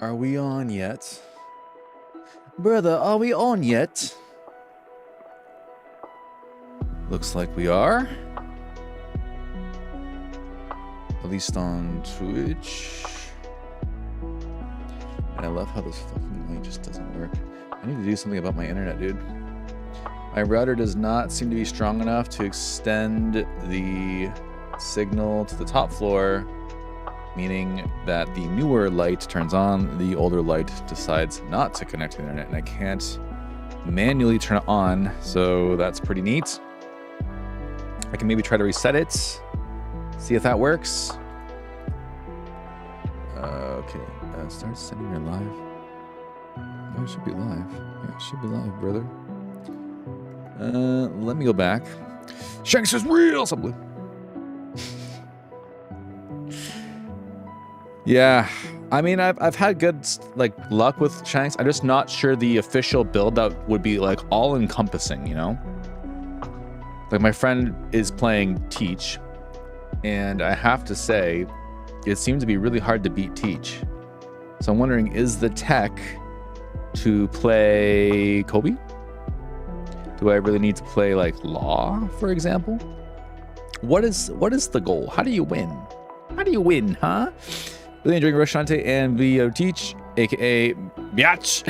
Are we on yet? Brother, are we on yet? Looks like we are. At least on Twitch. And I love how this fucking light just doesn't work. I need to do something about my internet, dude. My router does not seem to be strong enough to extend the signal to the top floor, meaning that the newer light turns on, the older light decides not to connect to the internet, and I can't manually turn it on, so that's pretty neat. I can maybe try to reset it, see if that works. Okay, start sending her live. Oh, it should be live. Yeah, it should be live, brother. Let me go back. Shanks is real, something. Yeah, I mean, I've had good luck with Shanks. I'm just not sure the official build that would be like all encompassing, you know? Like my friend is playing Teach, and I have to say, it seems to be really hard to beat Teach. So I'm wondering, is the tech to play Kobe? Do I really need to play like Law, for example? What is the goal? How do you win? How do you win, huh? Really enjoying Roshante and Video Teach, aka Biatch.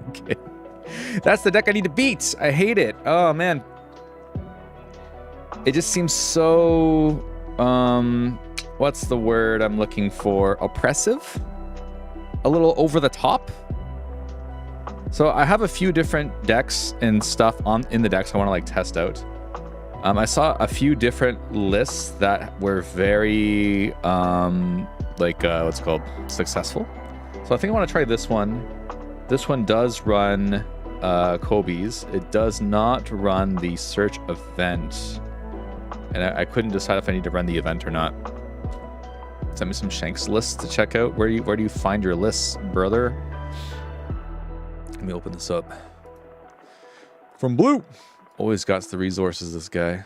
Okay. That's the deck I need to beat. I hate it. Oh man. It just seems so what's the word I'm looking for? Oppressive? A little over the top? So I have a few different decks and stuff in the decks I want to like test out. I saw a few different lists that were very what's it called, successful. So I think I want to try this one. This one does run Kobe's. It does not run the search event, and I couldn't decide if I need to run the event or not. Send me some Shanks lists to check out. Where do you find your lists, brother? Let me open this up. From Blue. Always got the resources, this guy.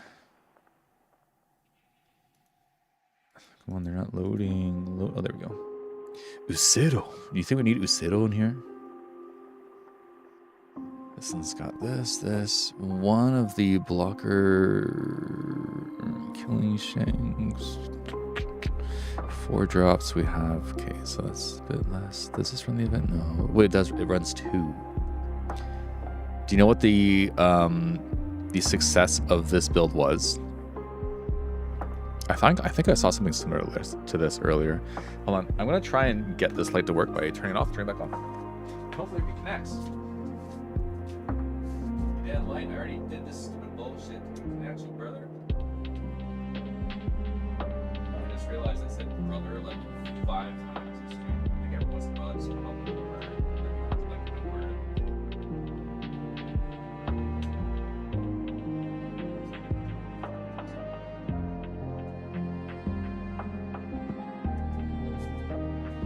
Come on, they're not loading. Oh, there we go. Ucero. Do you think we need Ucero in here? This one's got this. One of the blocker killing Shanks. 4 drops we have. Okay, so that's a bit less. This is from the event? No. Wait, it runs 2. Do you know what the success of this build was? I think I saw something similar to this earlier. Hold on, I'm gonna try and get this light to work by turning it off, turning it back on. Hopefully it connects. Yeah, light, I already did this stupid bullshit. Connect you, brother. I just realized I said brother like 5 times this stream. I think everyone's about to help me.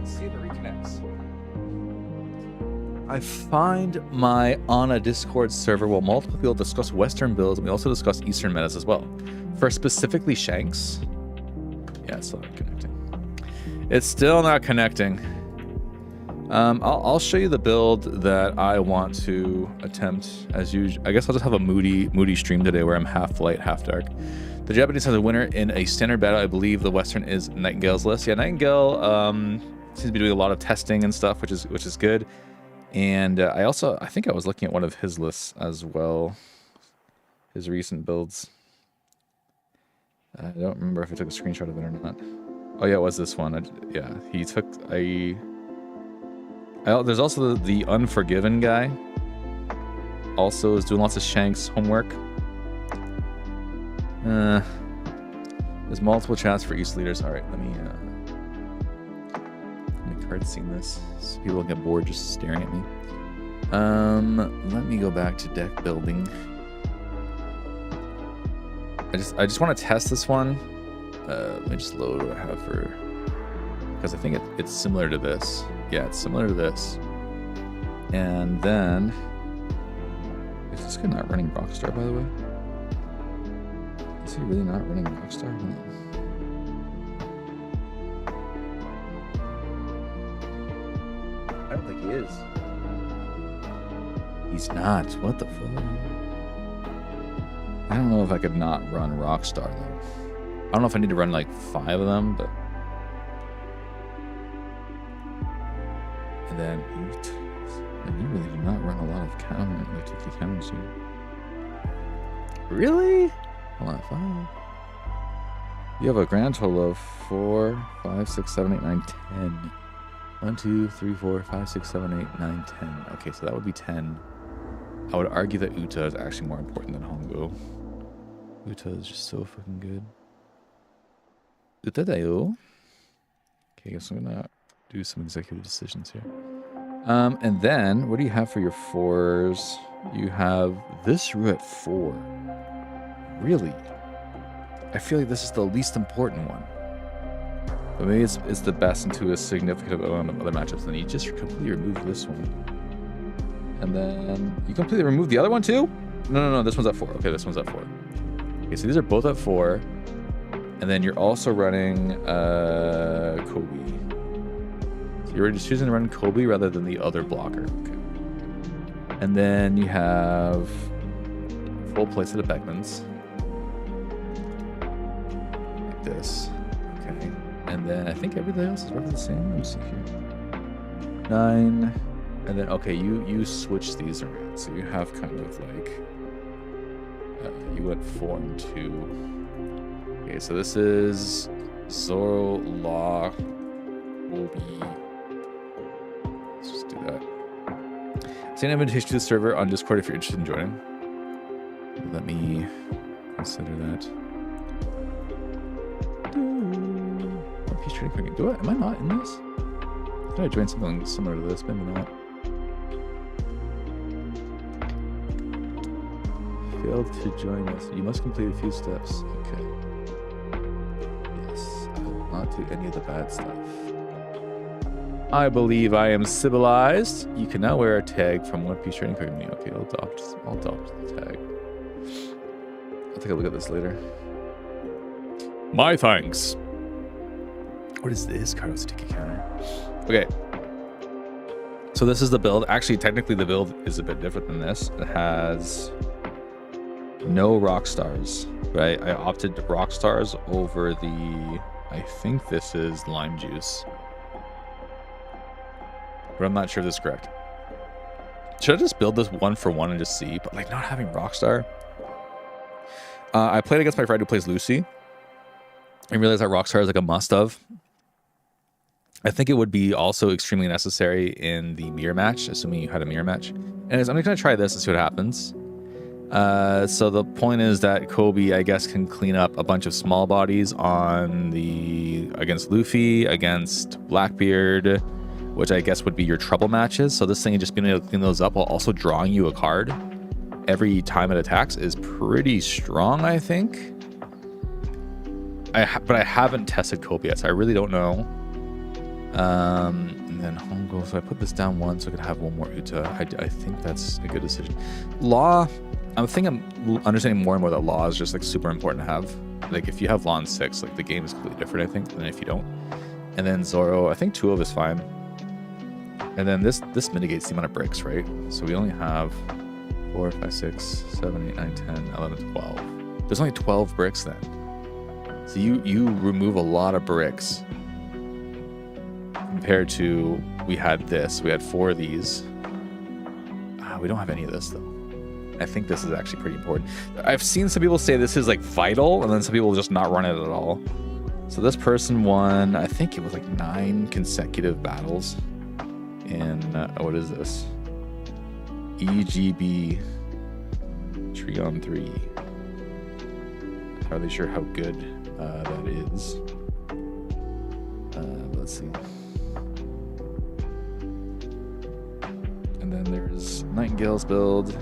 See if it reconnects. I find my on a Discord server where multiple people discuss Western builds, and we also discuss Eastern metas as well. For specifically Shanks, yeah, it's still not connecting. It's still not connecting. I'll show you the build that I want to attempt as usual. I guess I'll just have a moody stream today where I'm half light, half dark. The Japanese has a winner in a standard battle. I believe the Western is Nightingale's list. Yeah, Nightingale seems to be doing a lot of testing and stuff, which is good. And I think I was looking at one of his lists as well, his recent builds. I don't remember if I took a screenshot of it or not. Oh yeah, it was this one. He took there's also the Unforgiven guy. Also is doing lots of Shanks homework. There's multiple chats for East leaders. All right, let me card seeing this so people don't get bored just staring at me. Let me go back to deck building. I just want to test this one. Let me just load what I have for, because I think it's similar to this. Yeah, it's similar to this. And then is this guy not running Rockstar, by the way? Is he really not running Rockstar? don't think he is. He's not. What the fuck? I don't know if I could not run Rockstar, though. I don't know if I need to run, like, 5 of them, but... And then... And you really do not run a lot of counter, like, Tiki counters here. Really? Hold on, 5. You have a grand total of 4, 5, 6, 7, 8, 9, 10. 1, 2, 3, 4, 5, 6, 7, 8, 9, 10. Okay, so that would be 10. I would argue that Uta is actually more important than Hongo. Uta is just so fucking good. Uta dayo. Okay, I guess I'm gonna do some executive decisions here. And then, what do you have for your 4s? You have this route at 4. Really? I feel like this is the least important one. But maybe it's the best into a significant amount of other matchups. Then you just completely remove this one. And then you completely remove the other one too? No. This one's at 4. Okay, this one's at 4. Okay, so these are both at 4. And then you're also running Kobe. So you're just choosing to run Kobe rather than the other blocker. Okay. And then you have full playset of Beckmans. Like this. Okay. And then I think everything else is roughly the same. Let me see here. 9. And then, okay, you switch these around. So you have kind of like, you went 4 and 2. Okay, so this is Zoro, Law, Obi. Let's just do that. Send an invitation to the server on Discord if you're interested in joining. Let me consider that. Do it? Am I not in this? Did I join something similar to this? Maybe not. Failed to join us. You must complete a few steps. Okay. Yes, I will not do any of the bad stuff. I believe I am civilized. You can now wear a tag from One Piece Trading Card. Okay, I'll adopt the tag. I'll take a look at this later. My thanks. What is this? Carlos Tiki counter. Okay. So this is the build. Actually, technically the build is a bit different than this. It has no rock stars, right? I opted rock stars over the, I think this is lime juice. But I'm not sure if this is correct. Should I just build this 1 for 1 and just see? But like not having Rockstar. I played against my friend who plays Lucy. I realized that Rockstar is like a must-have. I think it would be also extremely necessary in the mirror match, assuming you had a mirror match. Anyways, I'm going to try this and see what happens. So the point is that Kobe, I guess, can clean up a bunch of small bodies on the against Luffy, against Blackbeard, which I guess would be your trouble matches. So this thing, just being able to clean those up while also drawing you a card every time it attacks is pretty strong, I think. But I haven't tested Kobe yet, so I really don't know. And then Hongo, so I put this down 1 so I could have 1 more Uta. I think that's a good decision. Law, I'm understanding more and more that Law is just like super important to have. Like if you have Law in 6, like the game is completely different, I think, than if you don't. And then Zoro, I think 12 is fine. And then this mitigates the amount of bricks, right? So we only have 4, 5, 6, 7, 8, 9, 10, 11, 12. There's only 12 bricks then. So you remove a lot of bricks compared to we had 4 of these. We don't have any of this though. I think this is actually pretty important. I've seen some people say this is like vital, and then some people just not run it at all. So this person won, I think it was like 9 consecutive battles in what is this? EGB Trion 3. Not really sure how good that is. Let's see. And then there's Nightingale's build.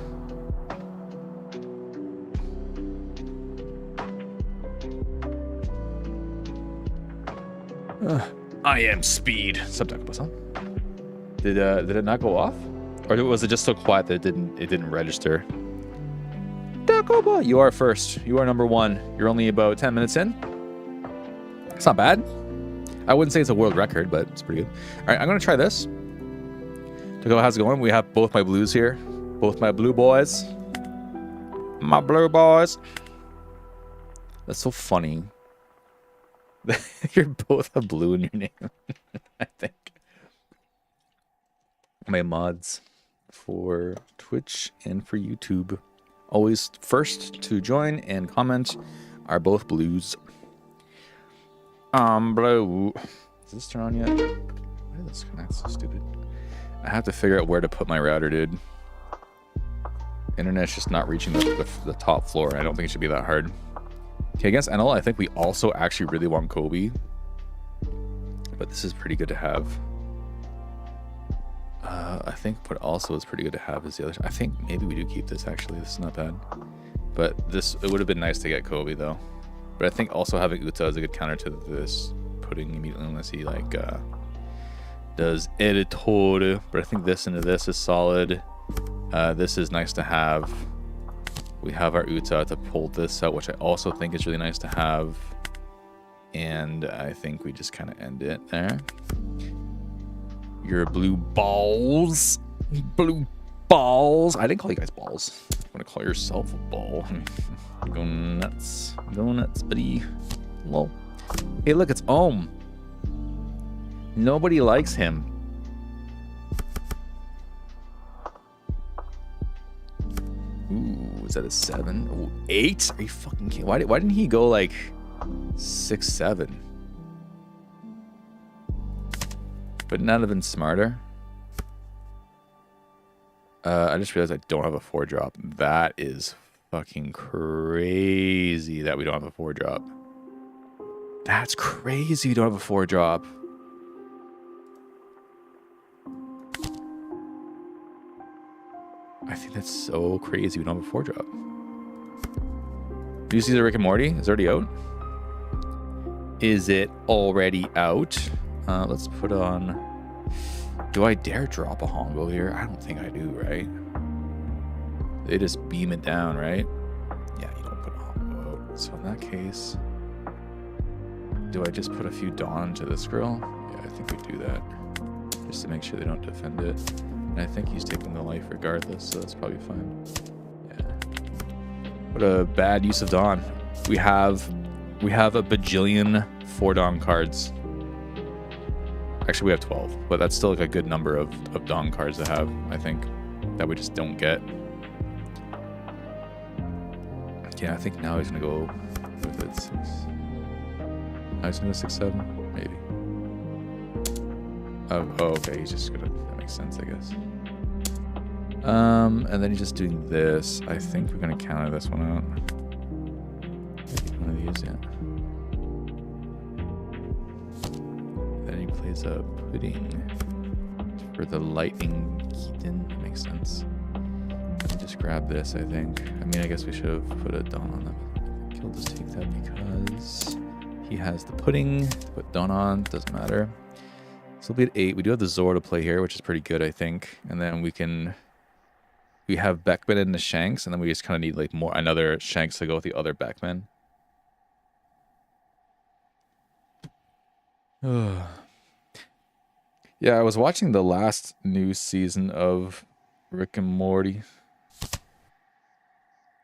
I am speed. Subtitle. Did it not go off, or was it just so quiet that it didn't register? Dakoba, you are first. You are number 1. You're only about 10 minutes in. It's not bad. I wouldn't say it's a world record, but it's pretty good. All right, I'm gonna try this. Taco, how's it going? We have both my blues here. Both my blue boys. My blue boys. That's so funny. You're both a blue in your name, I think. My mods for Twitch and for YouTube, always first to join and comment, are both blues. Blue. Is this turn on yet? Why did this connect so stupid? I have to figure out where to put my router, dude. Internet's just not reaching the top floor. I don't think it should be that hard. Okay, against NL, I think we also actually really want Kobe. But this is pretty good to have. I think what also is pretty good to have is the other. I think maybe we do keep this, actually. This is not bad. But it would have been nice to get Kobe, though. But I think also having Uta is a good counter to this pudding immediately, unless he, like, does editor. But I think this into this is solid. This is nice to have. We have our Uta to pull this out, which I also think is really nice to have. And I think we just kind of end it there. Your blue balls. Blue balls. I didn't call you guys balls. I'm going to call yourself a ball. Go nuts. Go nuts, buddy. Lol. Hey, look, it's Ohm. Nobody likes him. Ooh, is that a 7? Ooh, 8? Are you fucking kidding? Why didn't he go like 6, 7? Wouldn't that have been smarter? I just realized I don't have a 4-drop. That is fucking crazy that we don't have a 4-drop. That's crazy we don't have a 4-drop. I think that's so crazy we don't have a 4-drop. Do you see the Rick and Morty? It's already out. Is it already out? Let's put on... Do I dare drop a Hongo here? I don't think I do, right? They just beam it down, right? Yeah, you don't put a Hongo out. So in that case... Do I just put a few Dawn into this girl? Yeah, I think we do that. Just to make sure they don't defend it. And I think he's taking the life regardless, so that's probably fine. Yeah. What a bad use of Dawn. We have a bajillion 4 Dawn cards. Actually, we have 12, but that's still like a good number of Dawn cards to have, I think, that we just don't get. Yeah, I think now he's gonna go with it 6. Now he's gonna go 6, 7, maybe. Oh, okay, he's just gonna, that makes sense, I guess. And then he's just doing this. I think we're gonna counter this one out. Maybe one of these, yeah. Then he plays a pudding for the lightning Keaton. That makes sense. Let me just grab this, I think. I mean, I guess we should have put a Dawn on that. He'll just take that because he has the pudding. Put Dawn on, doesn't matter. So we'll be at 8. We do have the Zora to play here, which is pretty good, I think. And then we have Beckman and the Shanks, and then we just kind of need like another Shanks to go with the other Beckman. Yeah, I was watching the last new season of Rick and Morty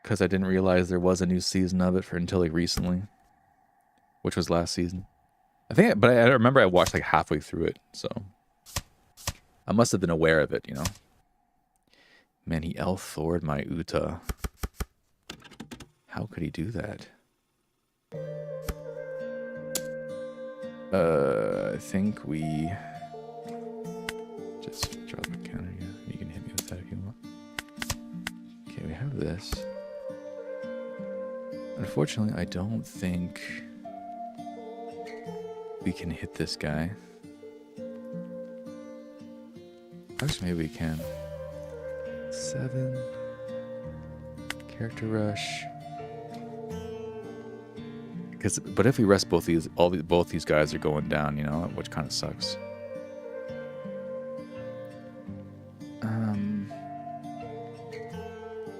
because I didn't realize there was a new season of it until like recently, which was last season. But I remember I watched like halfway through it, so I must have been aware of it, you know. Man, he L-Thored my Uta. How could he do that? I think we just drop a counter here. You can hit me with that if you want. Okay, we have this. Unfortunately, I don't think we can hit this guy. Actually, maybe we can. 7. Character rush. But if we rest both these guys are going down, you know, which kind of sucks.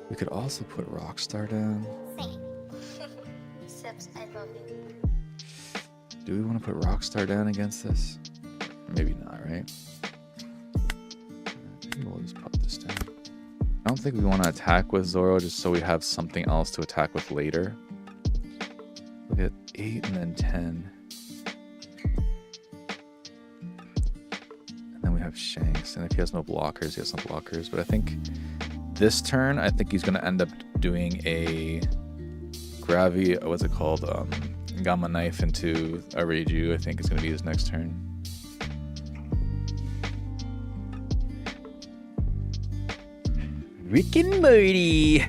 We could also put Rockstar down. I love you. Do we want to put Rockstar down against this? Maybe not, right? think we'll just pop this down. I don't think we want to attack with Zoro just so we have something else to attack with later. Look at 8 and then 10. And then we have Shanks. And if he has no blockers, he has some blockers. But I think this turn, I think he's going to end up doing a what's it called? Gamma Knife into a Reiju, I think is going to be his next turn. Rick and Morty!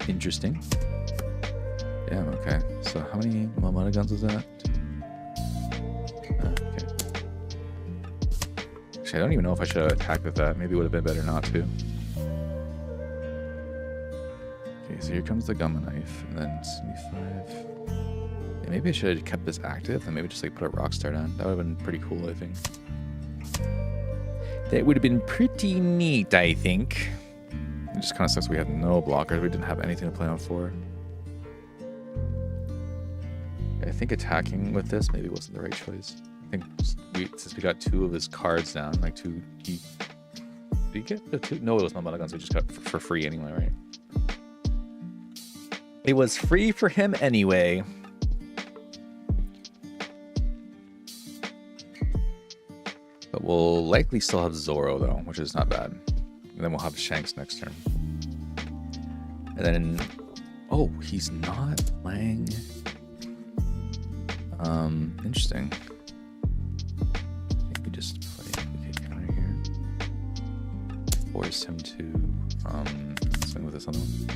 Interesting. Yeah, okay. So how many Mamata guns was that? Okay. Actually, I don't even know if I should have attacked with that. Maybe it would have been better not to. Okay, so here comes the Gamma Knife, and then 75. Yeah, maybe I should have kept this active, and maybe just like put a Rockstar down. That would have been pretty cool, I think. That would have been pretty neat, I think. It just kind of sucks we had no blockers. We didn't have anything to play on for. I think attacking with this maybe wasn't the right choice. I think since we got 2 of his cards down, like 2, did he get the 2? No, it was Mamata guns we just got for free anyway, right? It was free for him anyway. But we'll likely still have Zoro though, which is not bad. And then we'll have Shanks next turn. And then, oh, he's not playing. Interesting. I think we just play the counter here. Force him to swing with this other one.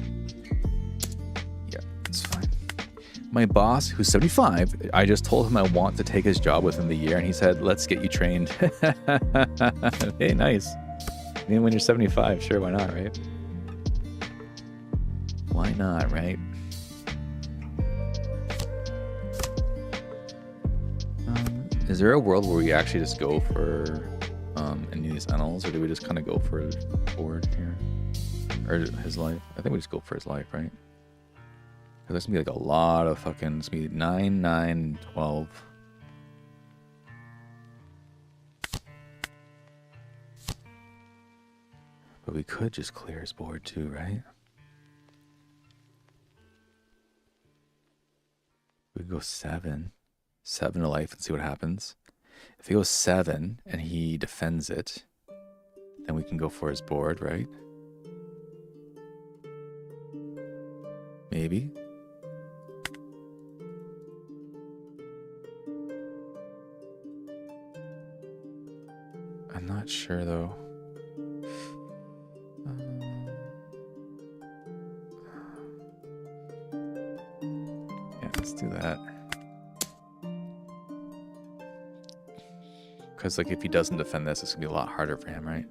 Yeah, it's fine. My boss, who's 75, I just told him I want to take his job within the year, and he said, "Let's get you trained." Hey, nice. I mean, when you're 75, sure, why not, right? Why not, right? Is there a world where we actually just go for any of these annals, or do we just kind of go for a board here? Or his life? I think we just go for his life, right? Because there's going to be like a lot of fucking... It's going to be 9, 9, 12... But we could just clear his board too, right? We could go 7. 7 to life and see what happens. If he goes 7 and he defends it, then we can go for his board, right? Maybe. I'm not sure though. Yeah, let's do that. Because, like, if he doesn't defend this, it's going to be a lot harder for him, right?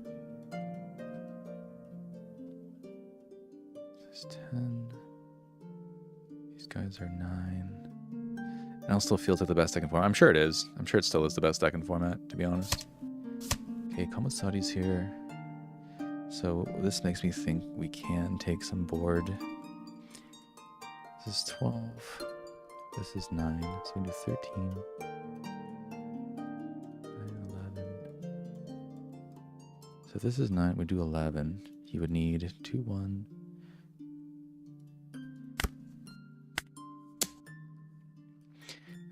This is 10. These guys are 9. And it still feels like the best deck in format. I'm sure it is. I'm sure it still is the best deck in format, to be honest. Okay, Kamasadi's here. So this makes me think we can take some board. This is 12. This is 9. So we can do 13. So if this is 9, we do 11. He would need 2, 1.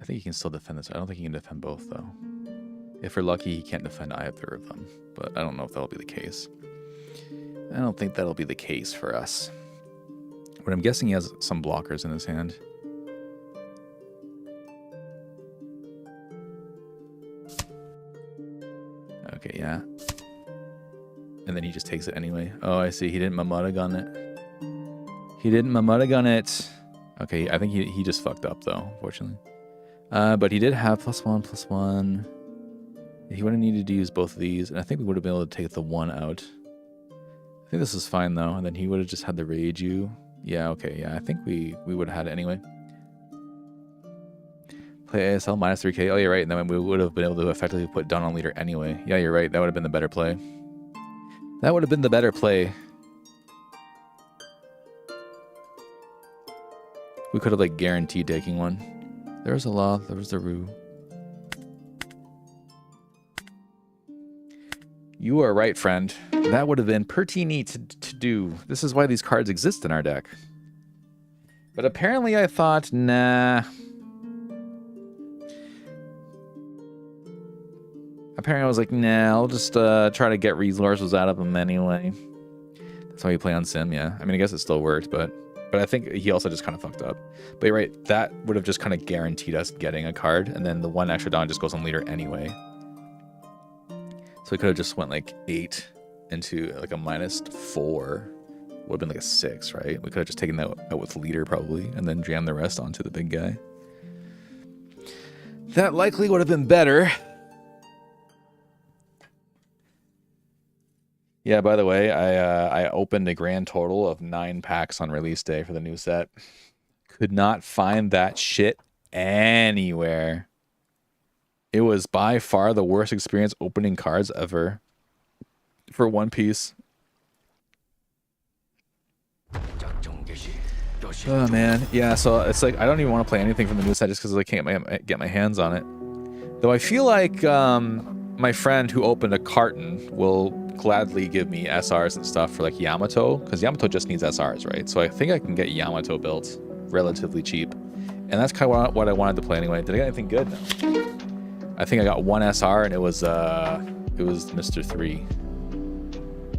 I think he can still defend this. I don't think he can defend both, though. If we're lucky, he can't defend either of them. But I don't know if that'll be the case. I don't think that'll be the case for us. But I'm guessing he has some blockers in his hand. Okay, yeah. And then he just takes it anyway. Oh, I see. He didn't Mamata gun it. He didn't Mamata gun it. Okay, I think he just fucked up, though, unfortunately. But he did have +1, +1. He would have needed to use both of these, and I think we would have been able to take the 1 out. I think this is fine, though, and then he would have just had the Reiju. Yeah, okay, yeah, I think we would have had it anyway. Play ASL -3k. Oh, you're right, and then we would have been able to effectively put Dawn on leader anyway. Yeah, you're right, that would have been the better play. That would have been the better play. We could have like guaranteed taking one. There was a law. There was the rue. You are right, friend. That would have been pretty neat to do. This is why these cards exist in our deck. But apparently I thought, nah. Apparently I was like, nah, I'll just try to get resources out of them anyway. That's why you play on Sim, yeah. I mean, I guess it still worked, but I think he also just kind of fucked up. But you're right, that would have just kind of guaranteed us getting a card, and then the one extra Dawn just goes on leader anyway. So we could have just went like 8 into like a -4. Would have been like a 6, right? We could have just taken that out with leader probably, and then jammed the rest onto the big guy. That likely would have been better. Yeah, by the way, I opened a grand total of 9 packs on release day for the new set. Could not find that shit anywhere. It was by far the worst experience opening cards ever for One Piece. Oh man, yeah. So it's like I don't even want to play anything from the new set just because I can't get my hands on it. Though I feel like my friend who opened a carton will gladly give me SRs and stuff for like Yamato, because Yamato just needs SRs, right? So I think I can get Yamato built relatively cheap, and that's kind of what I wanted to play anyway. Did I get anything good? No. I think I got 1 SR, and it was Mr. 3.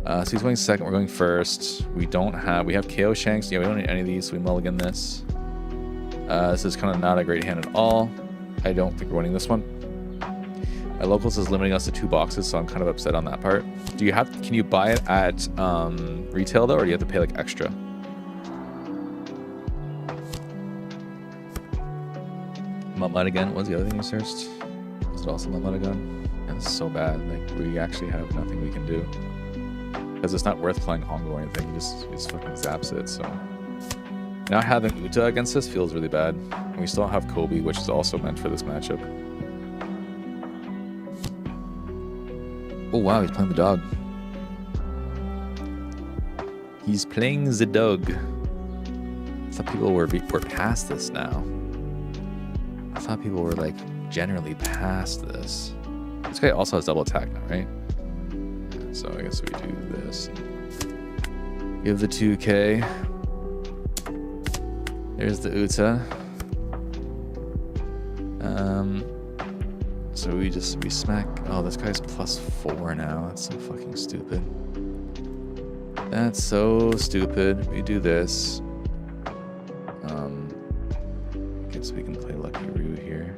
So he's going second. We're going first. We have KO Shanks. Yeah, we don't need any of these, so we mulligan this. This is kind of not a great hand at all. I don't think we're winning this one. My locals is limiting us to 2 boxes, so I'm kind of upset on that part. Can you buy it at retail though, or do you have to pay like extra? Mud again. What was the other thing you searched? Was it also Mud again? And it's so bad. Like we actually have nothing we can do because it's not worth playing Hongo or anything. He just fucking zaps it. So now having Uta against this feels really bad. And we still don't have Kobe, which is also meant for this matchup. Oh wow, he's playing the dog. He's playing the dog. I thought people were past this now. I thought people were like generally past this. This guy also has double attack now, right? Yeah, so I guess we do this. Give the 2K. There's the Uta. So we smack. Oh, this guy's +4 now. That's so fucking stupid. That's so stupid. We do this. I guess we can play Lucky Roo here.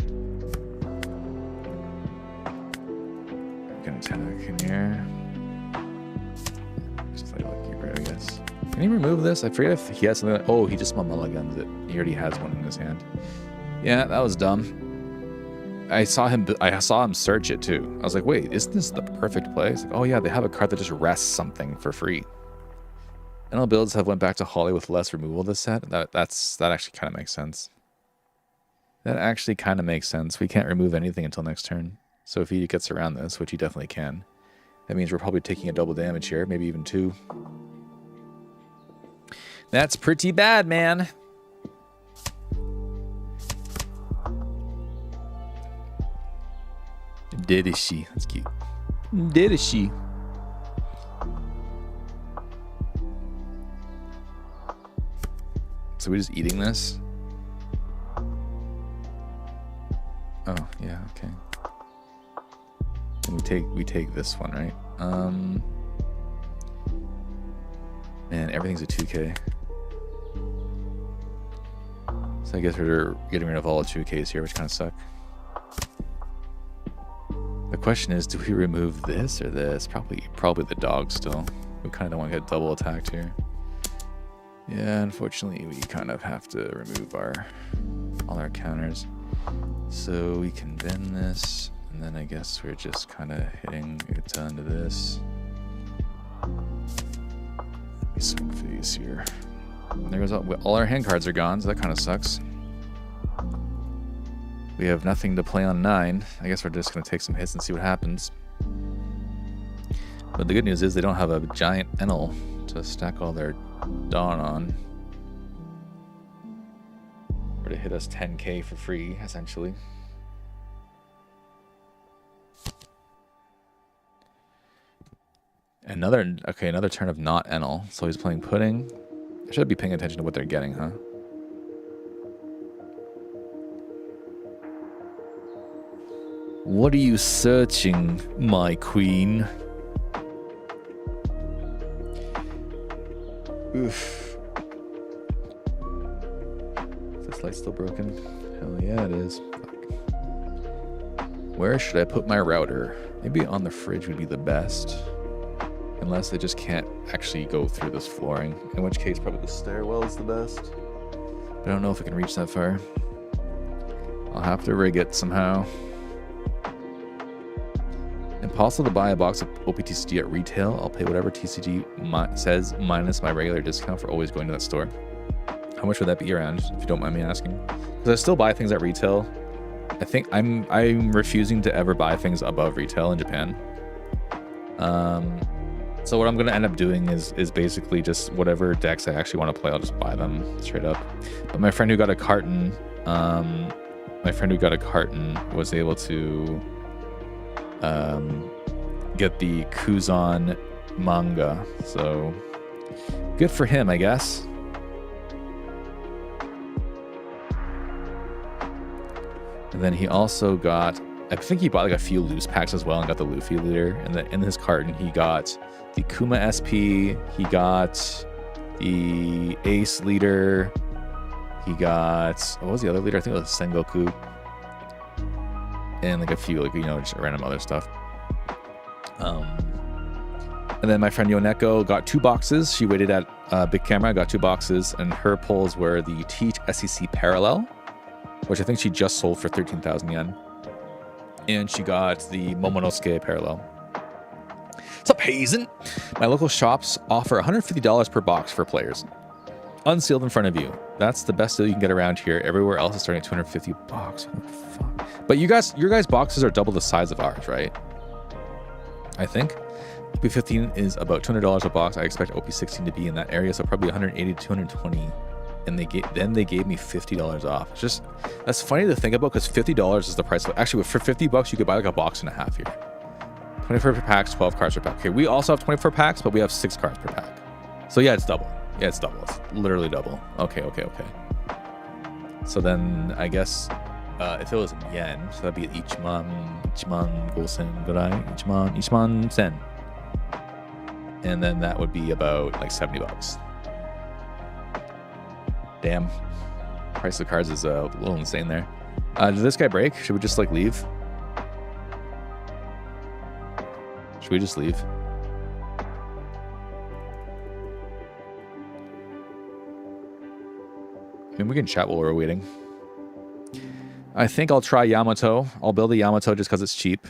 We can attack in here. Just play Lucky Roo, I guess. Can he remove this? I forget if he has something. Oh, he just mulligans it. He already has one in his hand. Yeah, that was dumb. I saw him search it too. I was like, wait, isn't this the perfect play? It's like, oh yeah, they have a card that just rests something for free. NL builds have went back to Holly with less removal this set. That actually kind of makes sense. That actually kind of makes sense. We can't remove anything until next turn. So if he gets around this, which he definitely can, that means we're probably taking a double damage here, maybe even 2. That's pretty bad, man. Didishi. That's cute. Didishi. So we're just eating this? Oh, yeah, okay. And we take this one, right? Man, everything's a 2K. So I guess we're getting rid of all the 2Ks here, which kind of suck. The question is, do we remove this or this? Probably the dog still. We kind of don't want to get double attacked here. Yeah, unfortunately, we kind of have to remove all our counters. So we can bend this, and then I guess we're just kind of hitting Uta into this. Let me swing face here. And there goes all our hand cards are gone, so that kind of sucks. We have nothing to play on 9. I guess we're just going to take some hits and see what happens. But the good news is they don't have a giant Enel to stack all their Dawn on. Or to hit us 10k for free, essentially. Another turn of not Enel. So he's playing Pudding. I should be paying attention to what they're getting, huh? What are you searching, my queen? Oof. Is this light still broken? Hell yeah, it is. Fuck. Where should I put my router? Maybe on the fridge would be the best. Unless they just can't actually go through this flooring. In which case, probably the stairwell is the best. But I don't know if I can reach that far. I'll have to rig it somehow. Impossible to buy a box of OPTCG at retail. I'll pay whatever TCG says minus my regular discount for always going to that store. How much would that be around, if you don't mind me asking? Because I still buy things at retail. I think I'm refusing to ever buy things above retail in Japan. So what I'm going to end up doing is basically just whatever decks I actually want to play, I'll just buy them straight up. But my friend who got a carton, was able to get the Kuzan manga. So good for him, I guess. And then he also got, I think he bought like a few loose packs as well and got the Luffy leader. And then in his carton, he got the Kuma SP, he got the Ace leader, he got, what was the other leader? I think it was Sengoku. And like a few, like, you know, just random other stuff. And then my friend Yoneko got 2 boxes. She waited at Big Camera, got 2 boxes, and her pulls were the Teach SEC Parallel, which I think she just sold for 13,000 yen. And she got the Momonosuke Parallel. What's up, Hazen? My local shops offer $150 per box for players. Unsealed in front of you. That's the best deal you can get around here. Everywhere else is starting at $250 bucks. What the fuck? But your guys' boxes are double the size of ours, right? I think. OP15 is about $200 a box. I expect OP16 to be in that area, so probably 180 to 220. And they gave me $50 off. It's just, that's funny to think about because $50 is the price. Actually, for 50 bucks, you could buy like a box and a half here. 24 per packs, 12 cards per pack. Okay, we also have 24 packs, but we have 6 cards per pack. So yeah, it's double. Yeah, it's double. It's literally double. Okay. So then I guess if it was in yen, so that'd be Ichiman Gosen Gurai, Ichiman Sen. And then that would be about like 70 bucks. Damn. Price of cards is a little insane there. Did this guy break? Should we just like leave? Should we just leave? I mean, we can chat while we're waiting. I think I'll try Yamato. I'll build a Yamato just because it's cheap.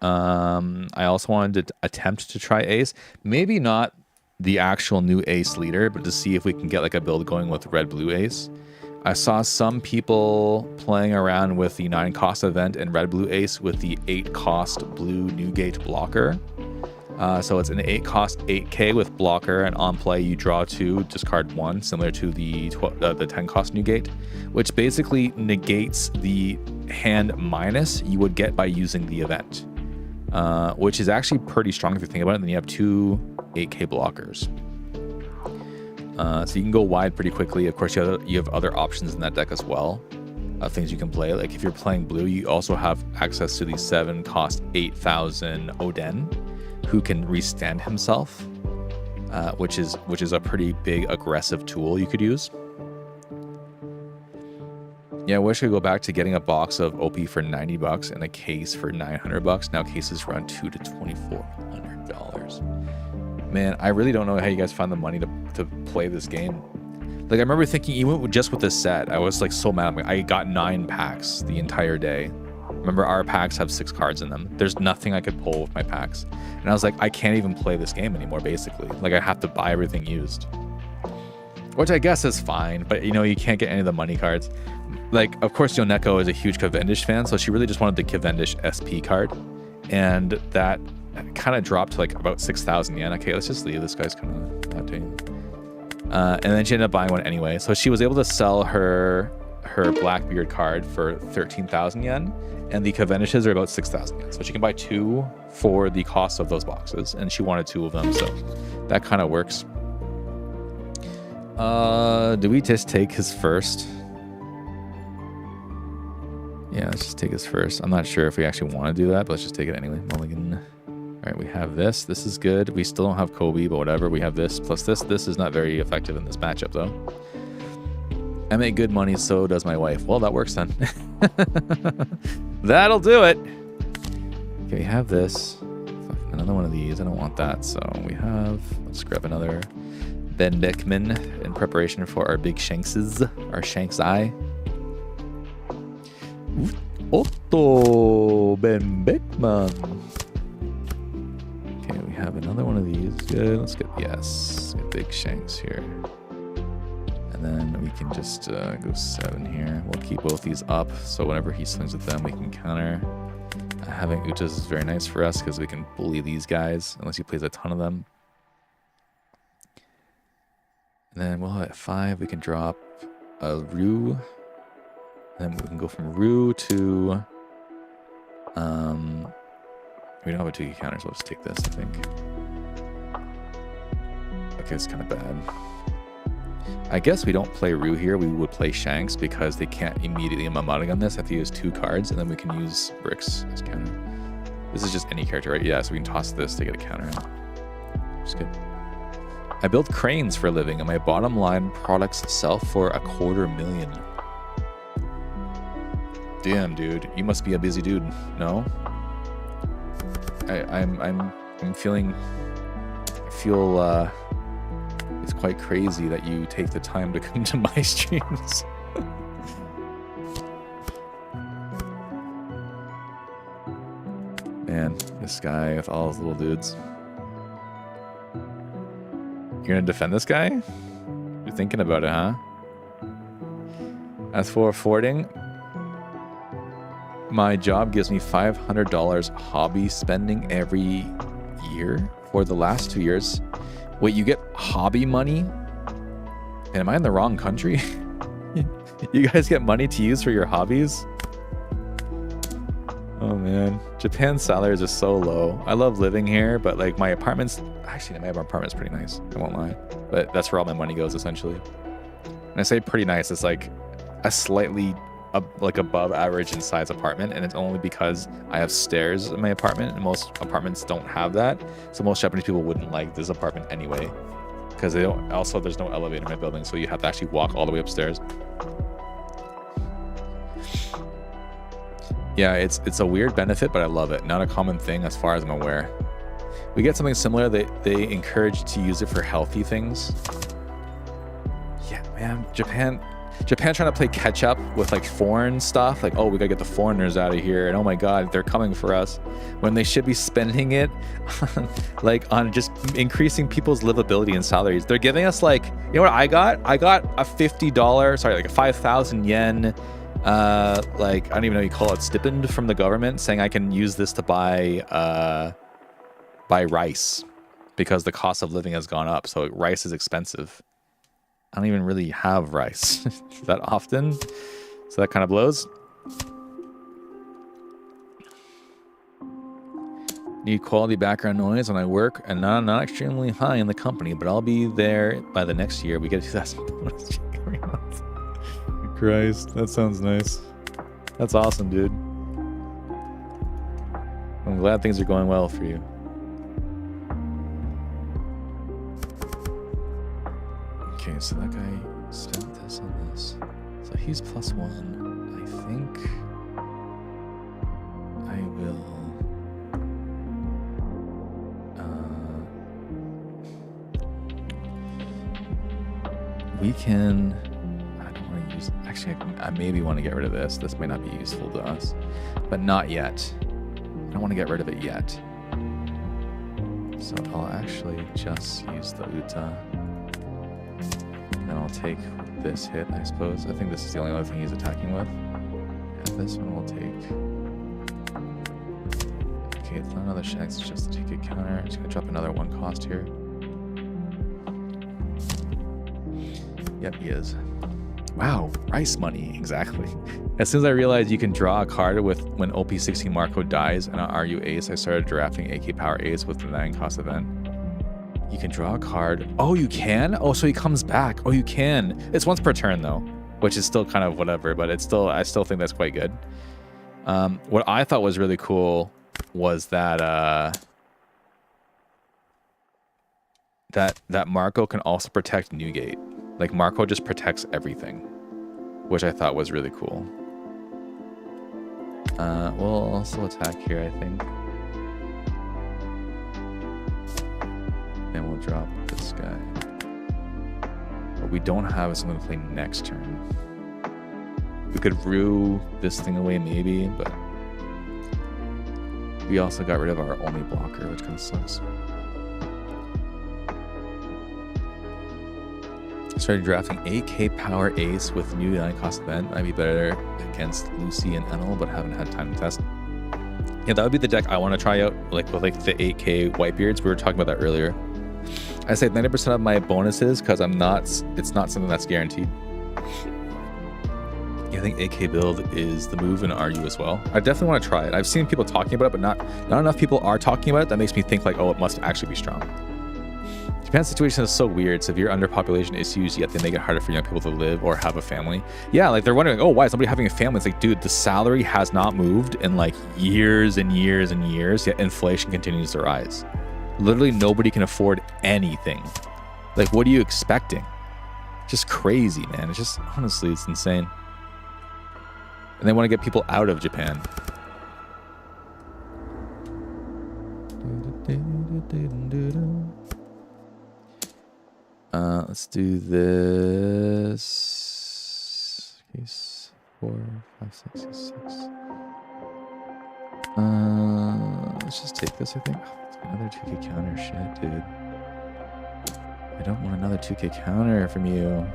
I also wanted to attempt to try Ace. Maybe not the actual new Ace leader, but to see if we can get like a build going with red-blue Ace. I saw some people playing around with the 9-cost event and red-blue Ace with the 8-cost blue Newgate blocker. So it's an 8-cost 8k with blocker, and on play you draw 2, discard 1, similar to the 10-cost Newgate, which basically negates the hand minus you would get by using the event, which is actually pretty strong if you think about it. And then you have 2 8k blockers, so you can go wide pretty quickly. Of course, you have other options in that deck as well, things you can play. Like if you're playing blue, you also have access to the 7-cost 8,000 Oden, who can restand himself, which is a pretty big aggressive tool you could use. Yeah, I wish I could go back to getting a box of OP for 90 bucks and a case for 900 bucks. Now cases run $200 to $2,400. Man, I really don't know how you guys find the money to play this game. Like, I remember thinking, even just with this set, I was like so mad. I got 9 packs the entire day. Remember, our packs have 6 cards in them. There's nothing I could pull with my packs. And I was like, I can't even play this game anymore, basically. Like, I have to buy everything used. Which I guess is fine, but you know, you can't get any of the money cards. Like, of course, Yoneko is a huge Cavendish fan, so she really just wanted the Cavendish SP card. And that kind of dropped to like about 6,000 yen. Okay, let's just leave. This guy's kind of not doing. And then she ended up buying one anyway. So she was able to sell her Blackbeard card for 13,000 yen, and the Cavendish are about 6,000 yen. So she can buy 2 for the cost of those boxes, and she wanted 2 of them, so that kind of works. Do we just take his first? Yeah, let's just take his first. I'm not sure if we actually want to do that, but let's just take it anyway. Mulligan. All right, we have this. This is good. We still don't have Kobe, but whatever. We have this plus this. This is not very effective in this matchup, though. I make good money, so does my wife. Well, that works then. That'll do it. Okay, we have this. Another one of these. I don't want that, so we have... Let's grab another Ben Beckman in preparation for our big Shankses, our Shanks Eye. Otto Ben Beckman. Okay, we have another one of these. Good. Let's get get big Shanks here. And then we can just go 7 here. We'll keep both these up, so whenever he swings with them, we can counter. Having Utas is very nice for us because we can bully these guys unless he plays a ton of them. And then we'll at 5, we can drop a Rue. And then we can go from Rue to... we don't have a 2-key counter, so let's take this, I think. Okay, it's kind of bad. I guess we don't play Rue here. We would play Shanks because they can't immediately Mamada on this. I have to use 2 cards, and then we can use Bricks as counter. This is just any character, right? Yeah, so we can toss this to get a counter. Which is good. I build cranes for a living, and my bottom line products sell for $250,000. Damn, dude, you must be a busy dude. No? I'm feeling... I feel it's quite crazy that you take the time to come to my streams. Man, this guy with all his little dudes. You're gonna defend this guy? You're thinking about it, huh? As for affording, my job gives me $500 hobby spending every year for the last 2 years. Wait, you get hobby money? And am I in the wrong country? You guys get money to use for your hobbies? Oh man, Japan's salaries are so low. I love living here, but like my apartment's... Actually, my apartment's pretty nice, I won't lie. But that's where all my money goes, essentially. And I say pretty nice, it's like a slightly like above average in size apartment, and it's only because I have stairs in my apartment, and most apartments don't have that. So most Japanese people wouldn't like this apartment anyway, because they don't. Also, there's no elevator in my building, so you have to actually walk all the way upstairs. Yeah, it's a weird benefit, but I love it. Not a common thing as far as I'm aware. We get something similar. They encourage to use it for healthy things. Yeah, man, Japan trying to play catch up with like foreign stuff, like, oh, we gotta get the foreigners out of here, and oh my god, they're coming for us, when they should be spending it like on just increasing people's livability and salaries. They're giving us like, you know what I got a $50, sorry, like a 5,000 yen like, I don't even know what you call it, stipend from the government, saying I can use this to buy rice because the cost of living has gone up, so rice is expensive. I don't even really have rice that often, so that kind of blows. Need quality background noise when I work, and not extremely high in the company, but I'll be there by the next year. We get a 2,000 bonus every month. Christ, that sounds nice. That's awesome, dude. I'm glad things are going well for you. Okay, so that guy spent this on this. So he's +1. I think I will... we can... I don't want to use... Actually, I maybe want to get rid of this. This might not be useful to us. But not yet. I don't want to get rid of it yet. So I'll actually just use the Uta. And I'll take this hit, I suppose. I think this is the only other thing he's attacking with. And this one will take... Okay, it's not another Shanks, it's just a 2k counter. Just gonna drop another 1 cost here. Yep, he is. Wow, rice money, exactly. As soon as I realized you can draw a card with when OP16 Marco dies and an RU Ace, I started drafting AK Power Ace with the 9 cost event. You can draw a card. Oh, you can? Oh, so he comes back. Oh, you can. It's once per turn though, which is still kind of whatever, but it's still, I still think that's quite good. What I thought was really cool was that that Marco can also protect Newgate. Like Marco just protects everything, which I thought was really cool. We'll also attack here, I think. And we'll drop this guy. What we don't have is something to play next turn. We could rue this thing away maybe, but we also got rid of our only blocker, which kind of sucks. Started drafting AK Power Ace with new 9 cost event. Might be better against Lucy and Enel, but haven't had time to test. Yeah, that would be the deck I want to try out, like with like the 8k Whitebeards. We were talking about that earlier. I saved 90% of my bonuses because it's not something that's guaranteed. Yeah, I think AK build is the move in RU as well. I definitely want to try it. I've seen people talking about it, but not enough people are talking about it. That makes me think like, oh, it must actually be strong. Japan's situation is so weird. Severe underpopulation issues, yet they make it harder for young people to live or have a family. Yeah, like they're wondering, oh, why is somebody having a family? It's like, dude, the salary has not moved in like years and years and years, yet inflation continues to rise. Literally nobody can afford anything. Like, what are you expecting? Just crazy, man. It's just, honestly, it's insane. And they want to get people out of Japan. Let's do this. Case 4, 5, 6, 6. Let's just take this, I think. Oh, another 2k counter. Shit, dude. I don't want another 2k counter from you.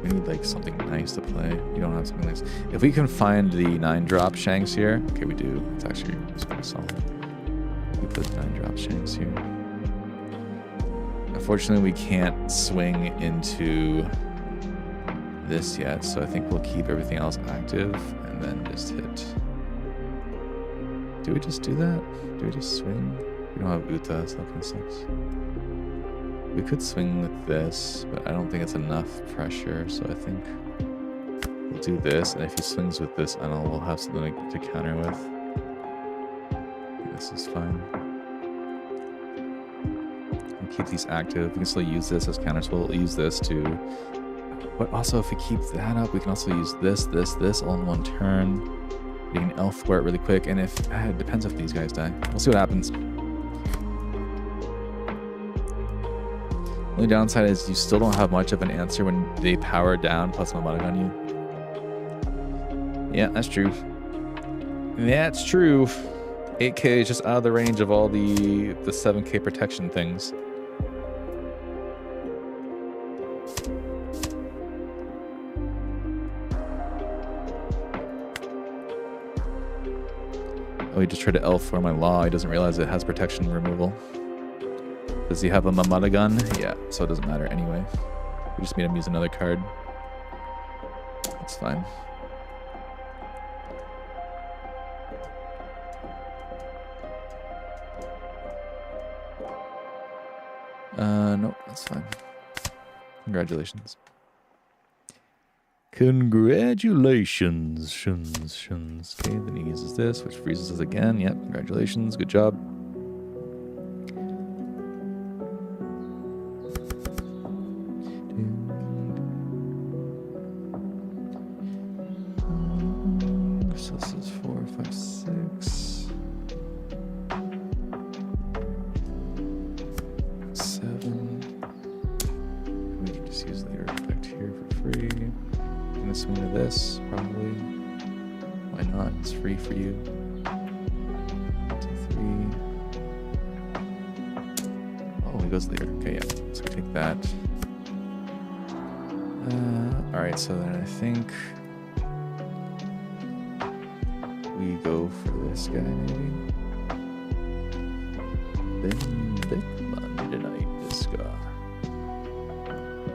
We need like something nice to play. You don't have something nice. If we can find the 9-drop Shanks here. Okay, we do. It's actually kind of solid. We put 9-drop Shanks here. Unfortunately, we can't swing into this yet, so I think we'll keep everything else active and then just hit. Do we just do that? Do we just swing? We don't have Uta, so that kind of sucks. We could swing with this, but I don't think it's enough pressure, so I think we'll do this, and if he swings with this, we'll have something to counter with. This is fine. We'll keep these active. We can still use this as counters. We'll use this too. But also, if we keep that up, we can also use this all in one turn. We can elf for it really quick, and if it depends if these guys die. We'll see what happens. Only downside is you still don't have much of an answer when they power down plus Mamada on you. Yeah, that's true. That's true. 8k is just out of the range of all the 7k protection things. Oh, he just tried to elf for my law. He doesn't realize it has protection removal. Does he have a Mamada gun? Yeah, so it doesn't matter anyway. We just made him use another card. That's fine. No, that's fine. Congratulations. Congratulations. Shuns. Okay, then he uses this, which freezes us again. Yep, congratulations. Good job. So this is 4, 5, 6. 7. We can just use the effect here for free. I'm gonna swing to this, probably. Why not? It's free for you. 2, 3. goes leader. Okay, yeah. So we take that. Alright, so then I think we go for this guy, maybe. This guy.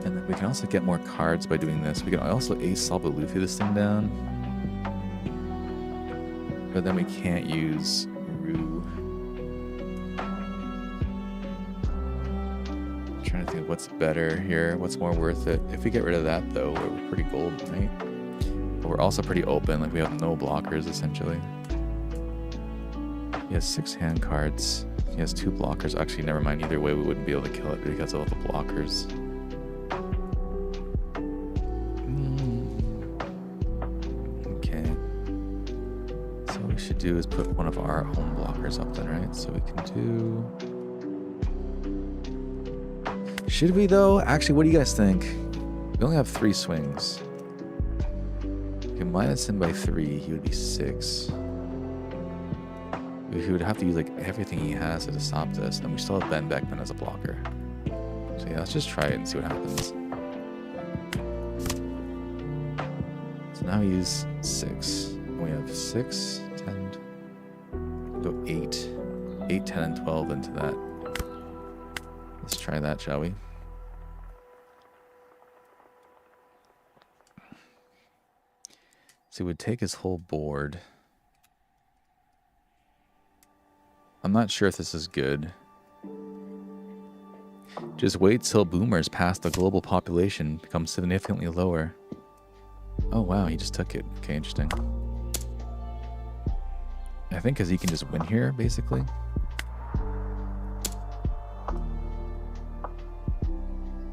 And then we can also get more cards by doing this. We can also ace Salba Luffy this thing down. But then we can't use Rue. I'm trying to think of what's better here. What's more worth it? If we get rid of that, though, we're pretty golden, right? But we're also pretty open. Like, we have no blockers, essentially. He has 6 hand cards. He has 2 blockers. Actually, never mind. Either way, we wouldn't be able to kill it because of all the blockers. Okay. So what we should do is put one of our home blockers up then, right? So we can do... Should we, though? Actually, what do you guys think? We only have 3 swings. We can minus him by 3. He would be 6. He would have to use like everything he has to stop this, and we still have Ben Beckman as a blocker. So yeah, let's just try it and see what happens. So now we use 6. And we have 6, 10, go 8, 8, 10, and 12 into that. Let's try that, shall we? So we would take his whole board. I'm not sure if this is good. Just wait till boomers past the global population becomes significantly lower. Oh wow, he just took it. Okay, interesting. I think because he can just win here, basically.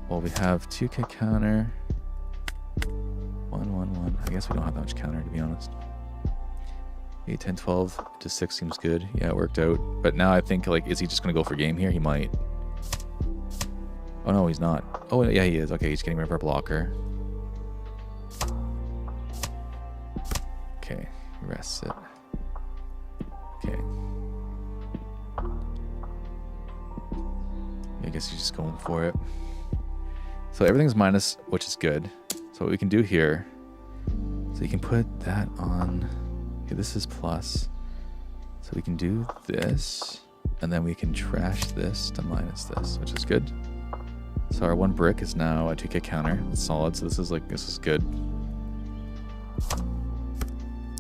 Well, we have 2k counter. 1, 1, 1. I guess we don't have that much counter, to be honest. 8, 10, 12 to 6 seems good. Yeah, it worked out. But now I think, like, is he just going to go for game here? He might. Oh, no, he's not. Oh, yeah, he is. Okay, he's getting rid of our blocker. Okay, rests it. Okay. I guess he's just going for it. So everything's minus, which is good. So what we can do here, so you can put that on... Okay, this is plus. So we can do this, and then we can trash this to minus this, which is good. So our 1 brick is now a 2k counter. It's solid, so this is good.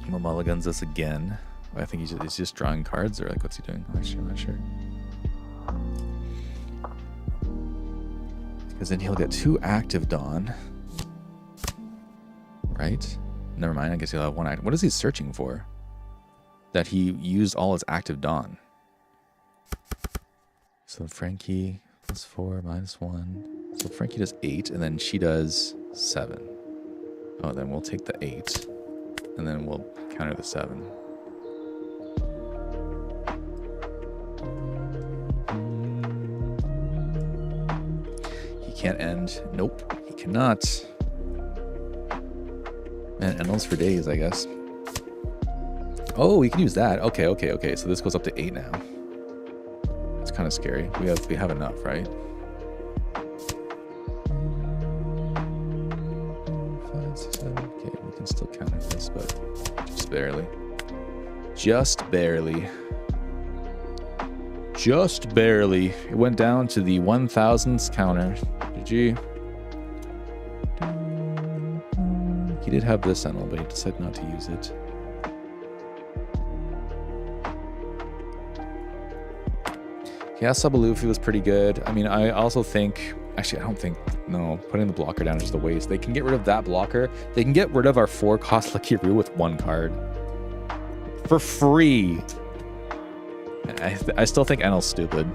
We'll mulligans this again. I think he's just drawing cards, or like, what's he doing? Actually, I'm not sure. Because then he'll get 2 active Dawn. Right? Never mind, I guess he'll have 1 active. What is he searching for? That he used all his active Dawn. So Frankie plus 4 minus 1. So Frankie does 8, and then she does 7. Oh, then we'll take the 8, and then we'll counter the 7. He can't end. Nope, he cannot. Man, endless for days, I guess. Oh, we can use that. Okay, okay, okay. So this goes up to 8 now. It's kind of scary. We have enough, right? 5, 6, 7. Okay, we can still counter this, but just barely. Just barely. Just barely. It went down to the 1000s counter. GG. He did have this Sentinel, but he decided not to use it. Yeah, Salba Luffy was pretty good. I mean, I also think... Actually, I don't think... No, putting the blocker down is just a waste. They can get rid of that blocker. They can get rid of our 4-cost Lucky Roo with 1 card. For free! I still think Enel's stupid.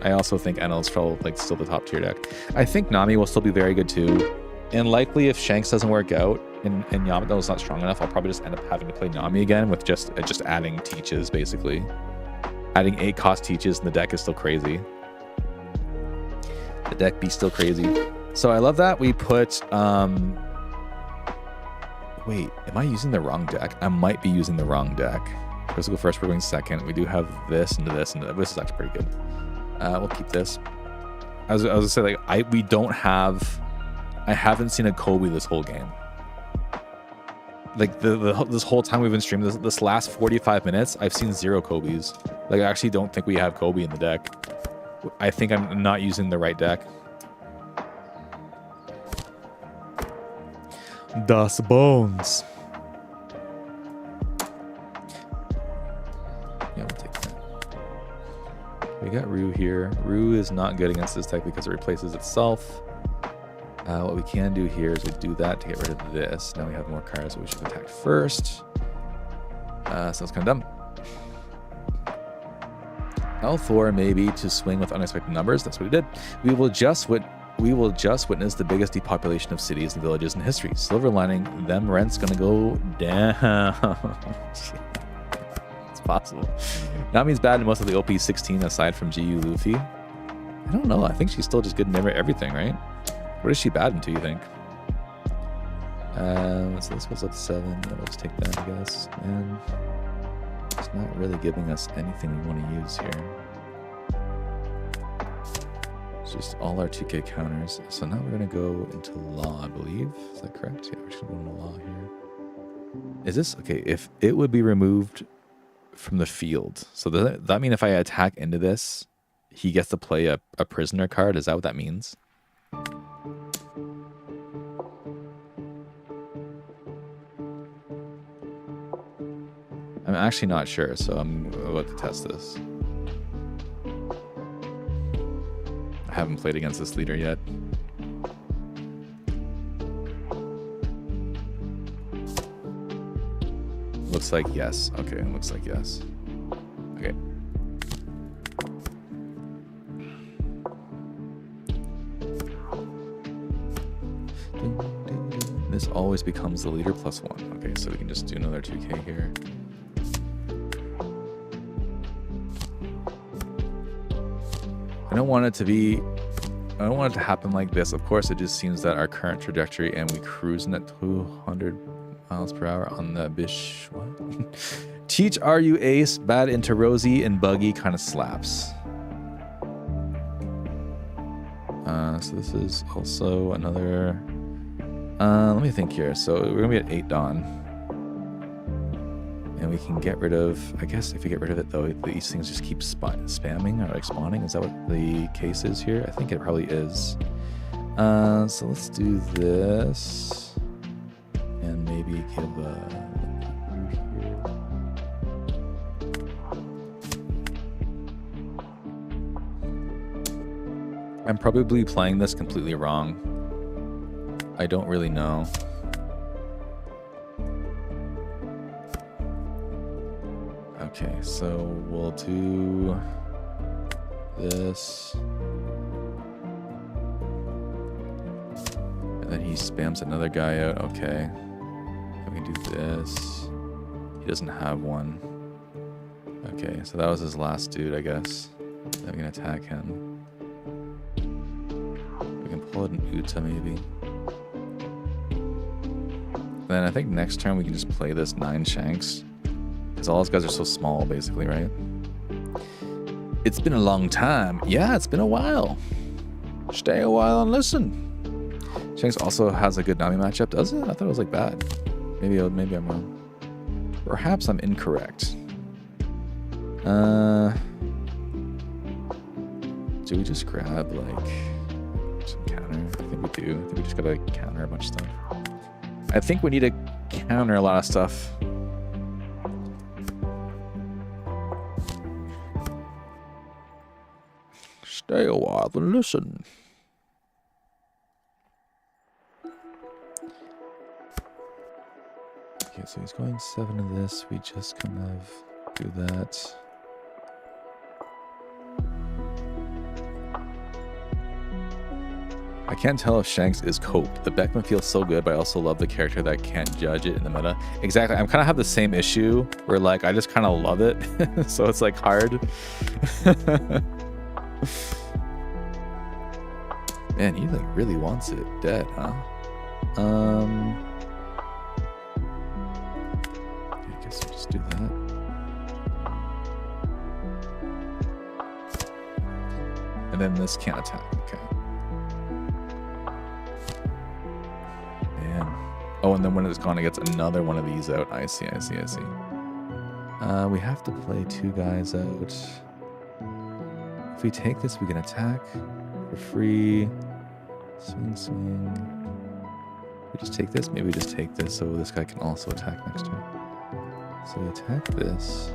I also think Enel's probably like still the top tier deck. I think Nami will still be very good too. And likely if Shanks doesn't work out and Yamato's not strong enough, I'll probably just end up having to play Nami again with just adding teaches, basically. Adding 8-cost teaches and the deck is still crazy. The deck be still crazy. So I love that we put... Wait, am I using the wrong deck? I might be using the wrong deck. Let's go first, we're going second. We do have this and this, and this is actually pretty good. We'll keep this. I was gonna say, like, we don't have. I haven't seen a Kobe this whole game. Like this whole time we've been streaming, this last 45 minutes, I've seen 0 Kobe's. Like, I actually don't think we have Kobe in the deck. I think I'm not using the right deck. Das Bones. Yeah, we'll take that. We got Rue here. Rue is not good against this deck because it replaces itself. What we can do here is we do that to get rid of this. Now we have more cards that we should attack first. So it's kind of dumb. L4 maybe to swing with unexpected numbers. That's what he did. We will just witness the biggest depopulation of cities and villages in history. Silver lining, them rent's gonna go down. It's possible. Nami's bad in most of the OP16 aside from GU Luffy. I don't know. I think she's still just good in everything, right? What is she bad into, you think? So this goes up to 7. Yeah, we'll just take that, I guess. And it's not really giving us anything we want to use here. It's just all our 2K counters. So now we're going to go into law, I believe. Is that correct? Yeah, we're just going to go into law here. Is this... Okay, if it would be removed from the field. So does that mean if I attack into this, he gets to play a prisoner card? Is that what that means? I'm actually not sure, so I'm about to test this. I haven't played against this leader yet. Looks like yes. Okay, looks like yes. Okay. This always becomes the leader +1. Okay, so we can just do another 2K here. I don't want it to happen like this. Of course, it just seems that our current trajectory and we cruising at 200 miles per hour on the bish. What? Teach RU Ace, bad into Rosie and Buggy kind of slaps. So this is also another. Let me think here. So we're gonna be at 8 Dawn. And we can get rid of, I guess if we get rid of it though, these things just keep spamming or like spawning. Is that what the case is here? I think it probably is. So let's do this. And maybe give a... I'm probably playing this completely wrong. I don't really know. Okay, so we'll do this. And then he spams another guy out. Okay. And we can do this. He doesn't have one. Okay, so that was his last dude, I guess. Then we can attack him. We can pull out an Uta maybe. Then I think next turn we can just play this 9 Shanks. Because all those guys are so small, basically, right? It's been a long time. Yeah, it's been a while. Stay a while and listen. Shanks also has a good Nami matchup, does it? I thought it was like bad. Maybe I'm wrong. Perhaps I'm incorrect. Do we just grab like some counter? I think we do. I think we just gotta counter a bunch of stuff. I think we need to counter a lot of stuff. Stay a while and listen. Okay, so he's going 7 of this. We just kind of do that. I can't tell if Shanks is Cope. The Beckman feels so good, but I also love the character that can't judge it in the meta. Exactly. I'm kind of have the same issue where like I just kind of love it. So it's like hard. Man, he like really wants it dead, huh? I guess we'll just do that. And then this can't attack. Okay. Man. Oh, and then when it's gone, it gets another one of these out. I see. We have to play 2 guys out. If we take this, we can attack for free. Swing. We just take this. Maybe we just take this so this guy can also attack next turn. So we attack this.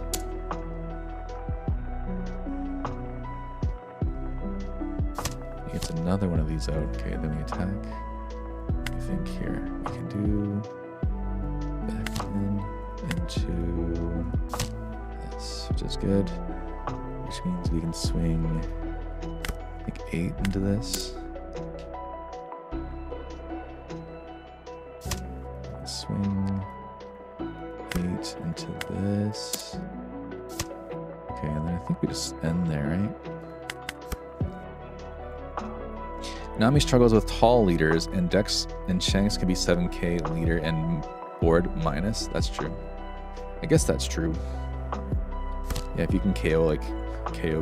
He gets another one of these out. Okay, then we attack. I think here we can do back into this, which is good. Which means we can swing, I think, 8 into this. Swing 8 into this. Okay, and then I think we just end there, right? Nami struggles with tall leaders, and Dex and Shanks can be 7k leader and board minus. That's true. I guess that's true. Yeah, if you can KO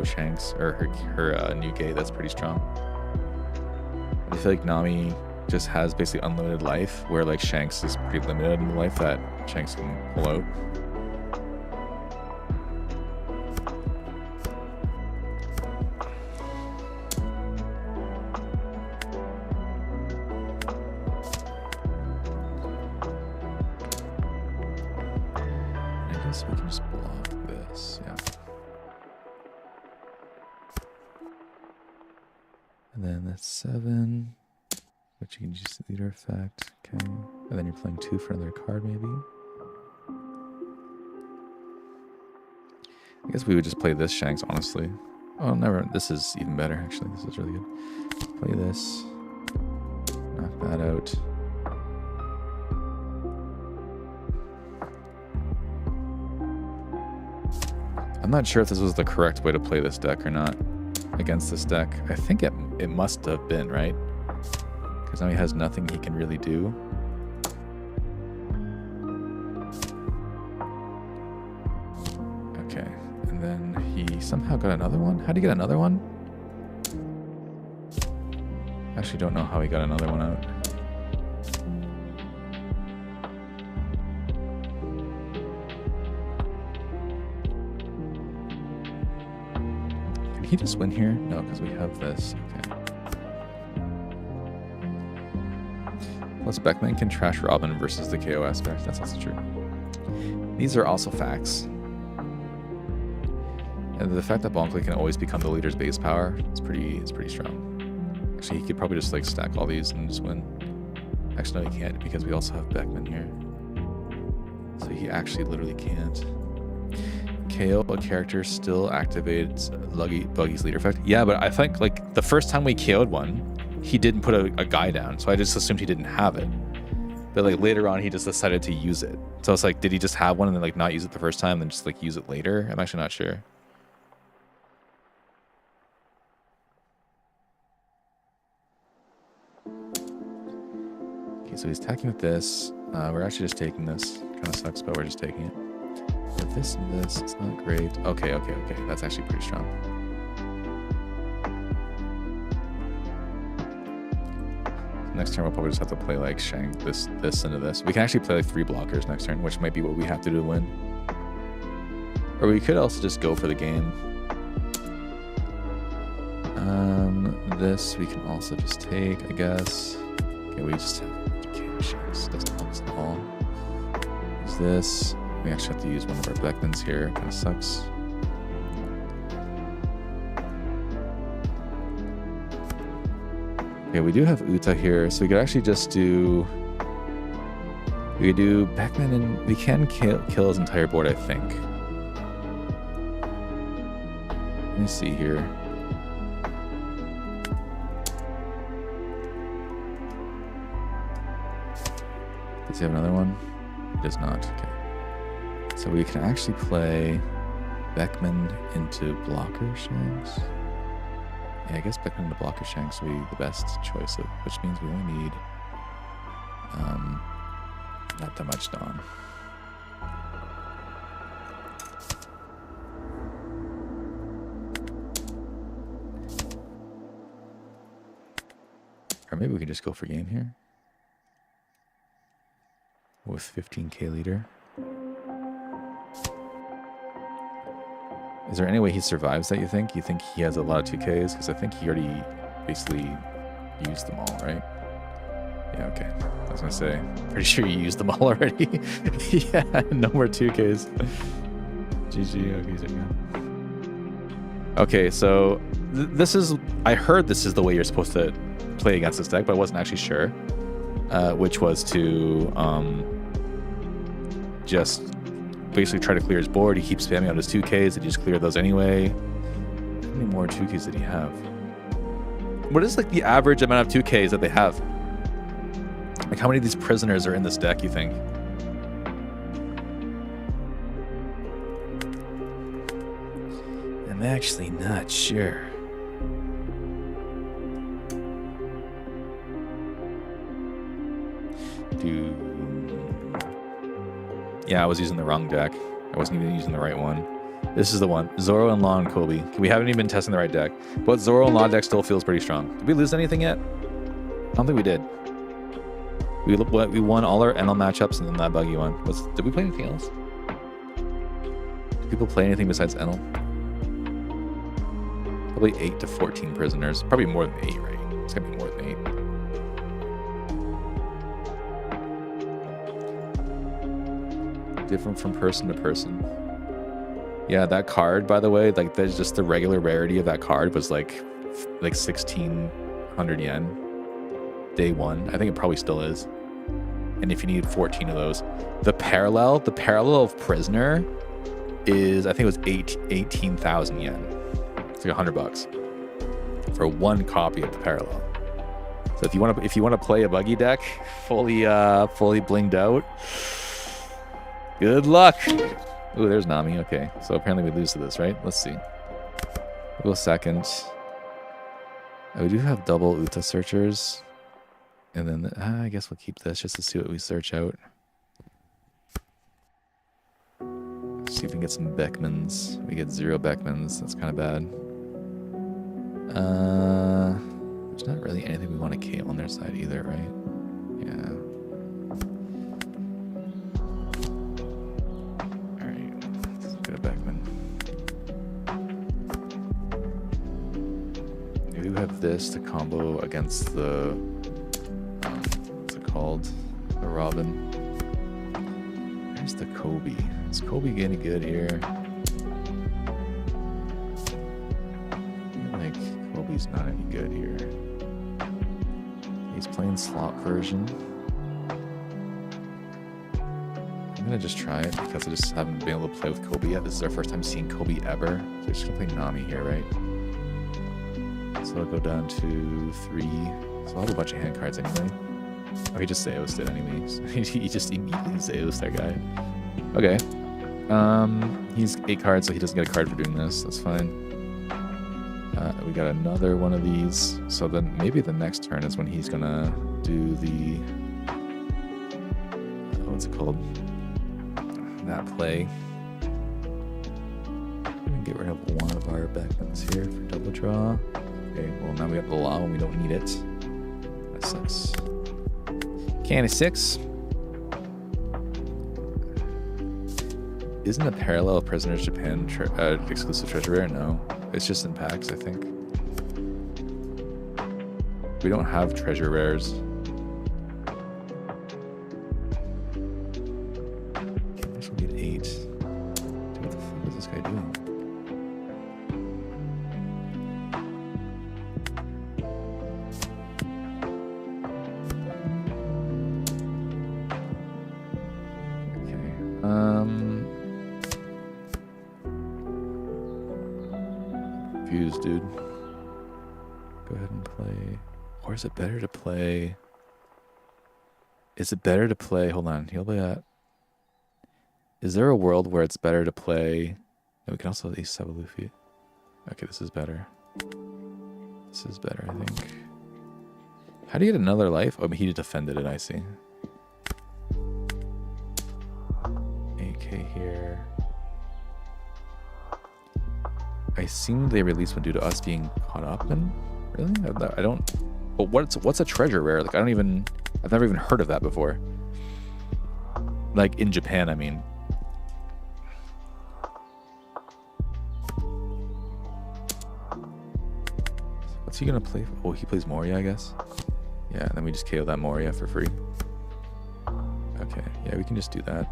Shanks or her new gay, that's pretty strong. I feel like Nami just has basically unlimited life, where like Shanks is pretty limited in the life that Shanks can pull out. I guess we can just block this, yeah. And then that's 7. Which you can just leader effect, okay. And then you're playing 2 for another card, maybe. I guess we would just play this Shanks, honestly. Oh, never. This is even better, actually. This is really good. Play this. Knock that out. I'm not sure if this was the correct way to play this deck or not against this deck. I think it must have been, right? Because now he has nothing he can really do. Okay, and then he somehow got another one? How'd he get another one? Actually don't know how he got another one out. Can he just win here? No, because we have this. Okay. Plus, Beckman can trash Robin versus the KO aspect. That's also true. These are also facts. And the fact that Bonkley can always become the leader's base power is pretty strong. Actually, he could probably just like stack all these and just win. Actually, no, he can't because we also have Beckman here. So he actually literally can't. KO a character still activates Buggy's leader effect. Yeah, but I think like the first time we KO'd one, he didn't put a guy down, so I just assumed he didn't have it. But like later on, he just decided to use it. So it's like, did he just have one and then like not use it the first time, and then just like use it later? I'm actually not sure. Okay, so he's attacking with this. We're actually just taking this. Kind of sucks, but we're just taking it. With this and this, it's not great. Okay. That's actually pretty strong. Next turn, we'll probably just have to play like Shank this into this. We can actually play like 3 blockers next turn, which might be what we have to do to win. Or we could also just go for the game. This we can also just take, I guess. Okay, we just have Shanks. Doesn't help us at all. Use this. We actually have to use one of our Beckmans here. Kind of sucks. Okay, we do have Uta here, so we could actually just do... We could do Beckman and we can kill his entire board, I think. Let me see here. Does he have another one? He does not. Okay. So we can actually play Beckman into blocker Shanks. Yeah, I guess Beckman into blocker Shanks would be the best choice, which means we only need not that much Dawn. Or maybe we can just go for game here. With 15k leader. Is there any way he survives that, you think? You think he has a lot of 2Ks? Because I think he already basically used them all, right? Yeah, okay. I was going to say, pretty sure you used them all already. Yeah, no more 2Ks. GG. Okay, so this is... I heard this is the way you're supposed to play against this deck, but I wasn't actually sure. Which was to just basically try to clear his board. He keeps spamming out his 2Ks. Did he just clear those anyway? How many more 2Ks did he have? What is like the average amount of 2Ks that they have? Like how many of these prisoners are in this deck, you think? I'm actually not sure. Yeah, I was using the wrong deck. I wasn't even using the right one. This is the one. Zoro and Law and Kobe. We haven't even been testing the right deck. But Zoro and Law deck still feels pretty strong. Did we lose anything yet? I don't think we did. We won all our NL matchups and then that buggy one. Did we play anything else? Did people play anything besides NL? Probably 8 to 14 prisoners. Probably more than 8, right? It's gonna be more than 8. Different from person to person. Yeah, that card, by the way, like there's just the regular rarity of that card was like 1,600 yen day one. I think it probably still is. And if you need 14 of those, the parallel of prisoner is, I think it was 18,000 yen. It's like $100 for one copy of the parallel. So if you want to play a buggy deck fully blinged out, good luck. Ooh, there's Nami. Okay, so apparently we lose to this, right? Let's see. We'll go second. We do have double Uta searchers. And then I guess we'll keep this just to see what we search out. See if we can get some Beckmans. We get 0 Beckmans. That's kind of bad. There's not really anything we want to KO on their side either, right? Yeah. We do have this to combo against the what's it called? The Robin. There's the Kobe. Is Kobe getting good here? I feel like Kobe's not any good here. He's playing slot version. I'm gonna just try it because I just haven't been able to play with Kobe yet. This is our first time seeing Kobe ever. So we're just gonna play Nami here, right? So I'll go down to 3. So I'll have a bunch of hand cards anyway. Oh, he just Zeus'd it anyways. He just immediately Zeus'd that guy. Okay. He's 8 cards, so he doesn't get a card for doing this. That's fine. We got another one of these. So then maybe the next turn is when he's gonna do the... what's it called? That play. We can get rid of one of our Beckmans here for double draw. Okay, well now we have the law and we don't need it. That sucks. Candy 6. Isn't a parallel of Prisoners Japan exclusive treasure rare? No. It's just in packs, I think. We don't have treasure rares. Okay, this will be at 8. Dude, what the fuck is this guy doing? Confused, dude. Go ahead and play. Or is it better to play? Is it better to play? Hold on. He'll play that. Is there a world where it's better to play? No, we can also Ace Luffy. Okay, this is better. This is better, I think. How do you get another life? Oh, he defended it, I see. AK here. I assume they released one due to us being caught up in. Really? I don't But what's a treasure rare? Like I've never even heard of that before. Like in Japan, I mean. What's he gonna play? Oh, he plays Moria, I guess. Yeah, and then we just KO that Moria for free. Okay, yeah, we can just do that.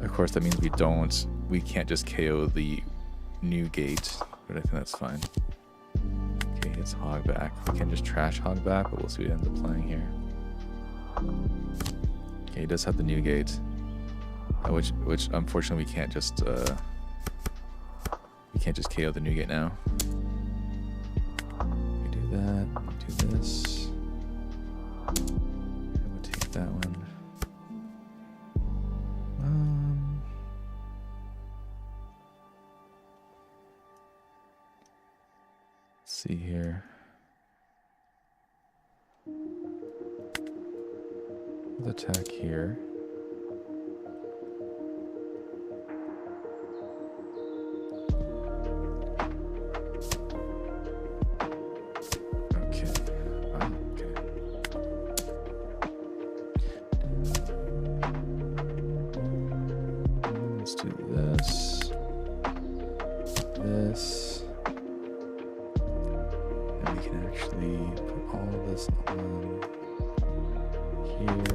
Of course, that means we can't just KO the new gate, but I think that's fine. Okay, it's Hogback. We can just trash Hogback, but we'll see what he ends up playing here. Okay, he does have the new gate, which unfortunately we can't just KO the new gate now. We do that. We do this. And we'll take that one. Let's see here. Let's attack here. Okay. Okay. Let's do this. This. And we can actually put all of this on here.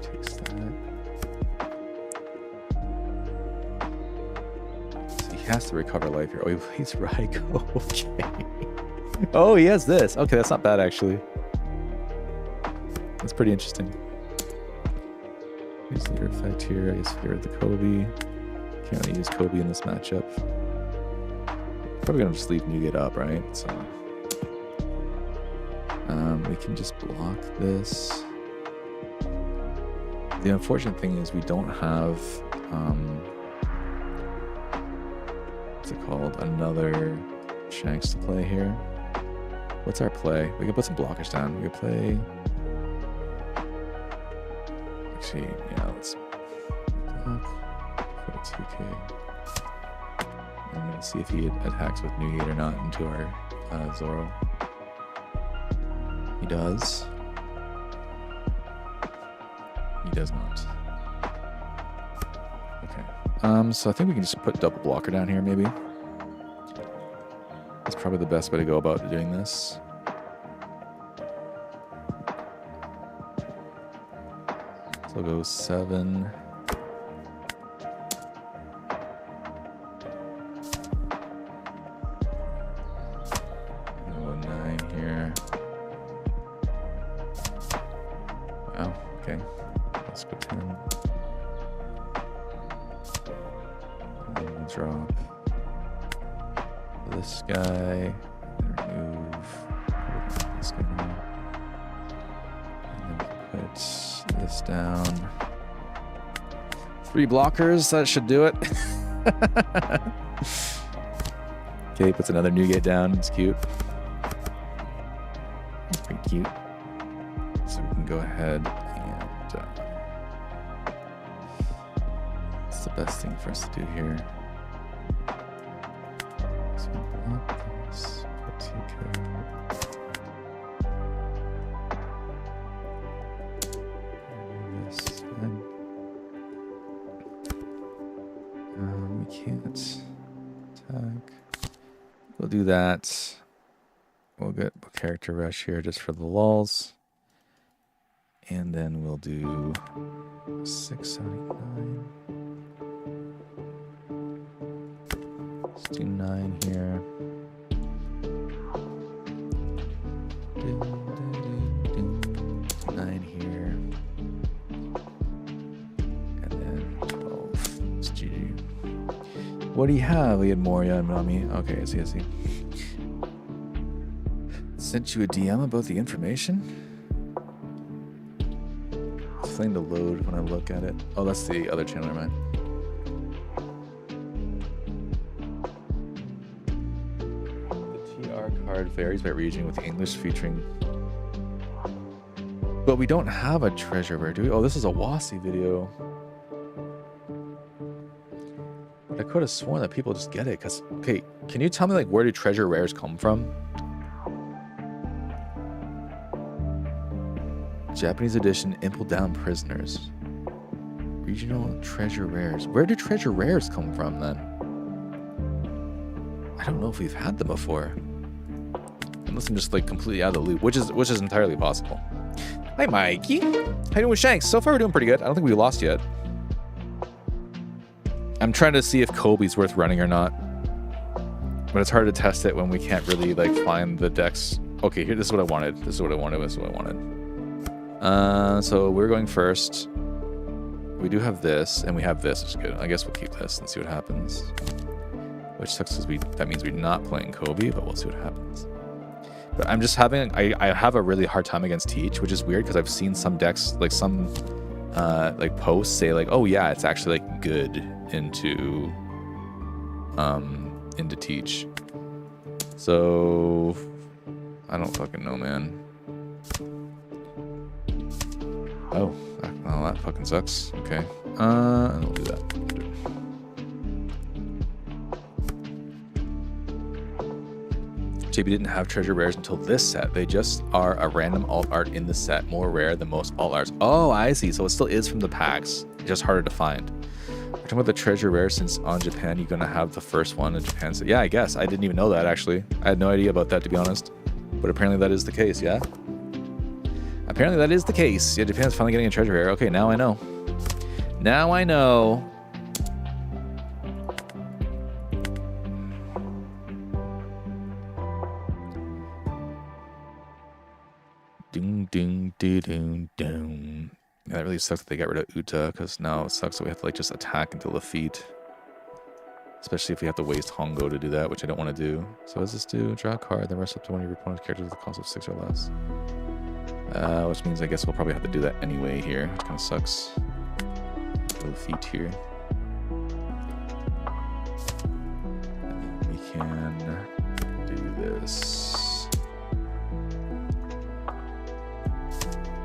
Takes that. So he has to recover life here. Oh, he plays Raigo. Okay. Oh, he has this. Okay, that's not bad actually. That's pretty interesting. Use leader effect here. I guess get rid of the Kobe. Can't really use Kobe in this matchup. Probably gonna just leave Nugget up, right? So we can just block this. The unfortunate thing is we don't have what's it called? Another Shanks to play here. What's our play? We can put some blockers down. We can play. Actually, yeah, let's put a 2K. And we'll see if he attacks with Nugate or not into our Zoro. He does. He does not. Okay. So I think we can just put double blocker down here, maybe. That's probably the best way to go about doing this. So we'll go 7. We'll go 9 here. Wow, okay. Let's go 10. And then we'll drop this guy. And remove this guy. And then put this down. 3 blockers, that should do it. Okay, puts another Nugate down. It's cute. It's pretty cute. So we can go ahead and what's the best thing for us to do here? So block this, put 2K. We can't attack. We'll do that. We'll get a character rush here just for the lulz. And then we'll do 679. Let's do 9 here. 9 here. And then 12. It's GG. What do you have? We had Moria and Nami. Okay, I see. Sent you a DM about the information? failing to load when I look at it. Oh, that's the other channel, never mind. The TR card varies by region with the English featuring. But we don't have a treasure rare, do we? Oh, this is a Wasi video. I could have sworn that people just get it, because, okay, can you tell me, like, where do treasure rares come from? Japanese edition, Impel Down Prisoners. Regional treasure rares. Where do treasure rares come from, then? I don't know if we've had them before. Unless I'm just, like, completely out of the loop, which is entirely possible. Hi, Mikey. How you doing with Shanks? So far, we're doing pretty good. I don't think we lost yet. I'm trying to see if Kobe's worth running or not. But it's hard to test it when we can't really, like, find the decks. Okay, here, this is what I wanted. This is what I wanted. This is what I wanted. So we're going first. We do have this, and we have this, which is good. I guess we'll keep this and see what happens. Which sucks because that means we're not playing Kobe, but we'll see what happens. But I'm just having, I have a really hard time against Teach, which is weird because I've seen some decks, like some like posts say like, oh yeah, it's actually like good into Teach. So I don't fucking know, man. Oh, well, that fucking sucks. Okay, and we'll do that. JB didn't have treasure rares until this set. They just are a random alt art in the set, more rare than most alt arts. Oh, I see. So it still is from the packs, just harder to find. We're talking about the treasure rare since on Japan, you're gonna have the first one in Japan. So yeah, I guess I didn't even know that actually. I had no idea about that, to be honest. But apparently that is the case. Yeah. Apparently that is the case. Yeah, Japan's finally getting a treasure rare. Okay, now I know. Now I know. Ding, ding, ding, ding, ding. Yeah, that really sucks that they got rid of Uta, because now it sucks that we have to like just attack until defeat. Especially if we have to waste Hongo to do that, which I don't want to do. So what does this do? Draw a card, then rest up to one of your opponent's characters with a cost of 6 or less. Which means I guess we'll probably have to do that anyway here, which kind of sucks. Defeat here. And then we can do this.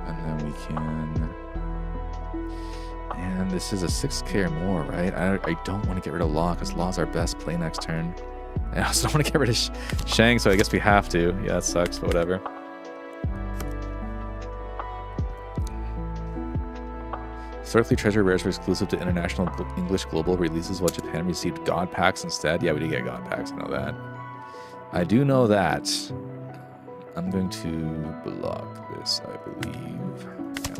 And then we can... And this is a 6k or more, right? I don't want to get rid of Law, because Law's our best play next turn. I also don't want to get rid of Shang, so I guess we have to. Yeah, that sucks, but whatever. Historically, treasure rares were exclusive to international English global releases, while Japan received God packs instead. Yeah, we did get God packs, I know that. I do know that. I'm going to block this, I believe. Yeah.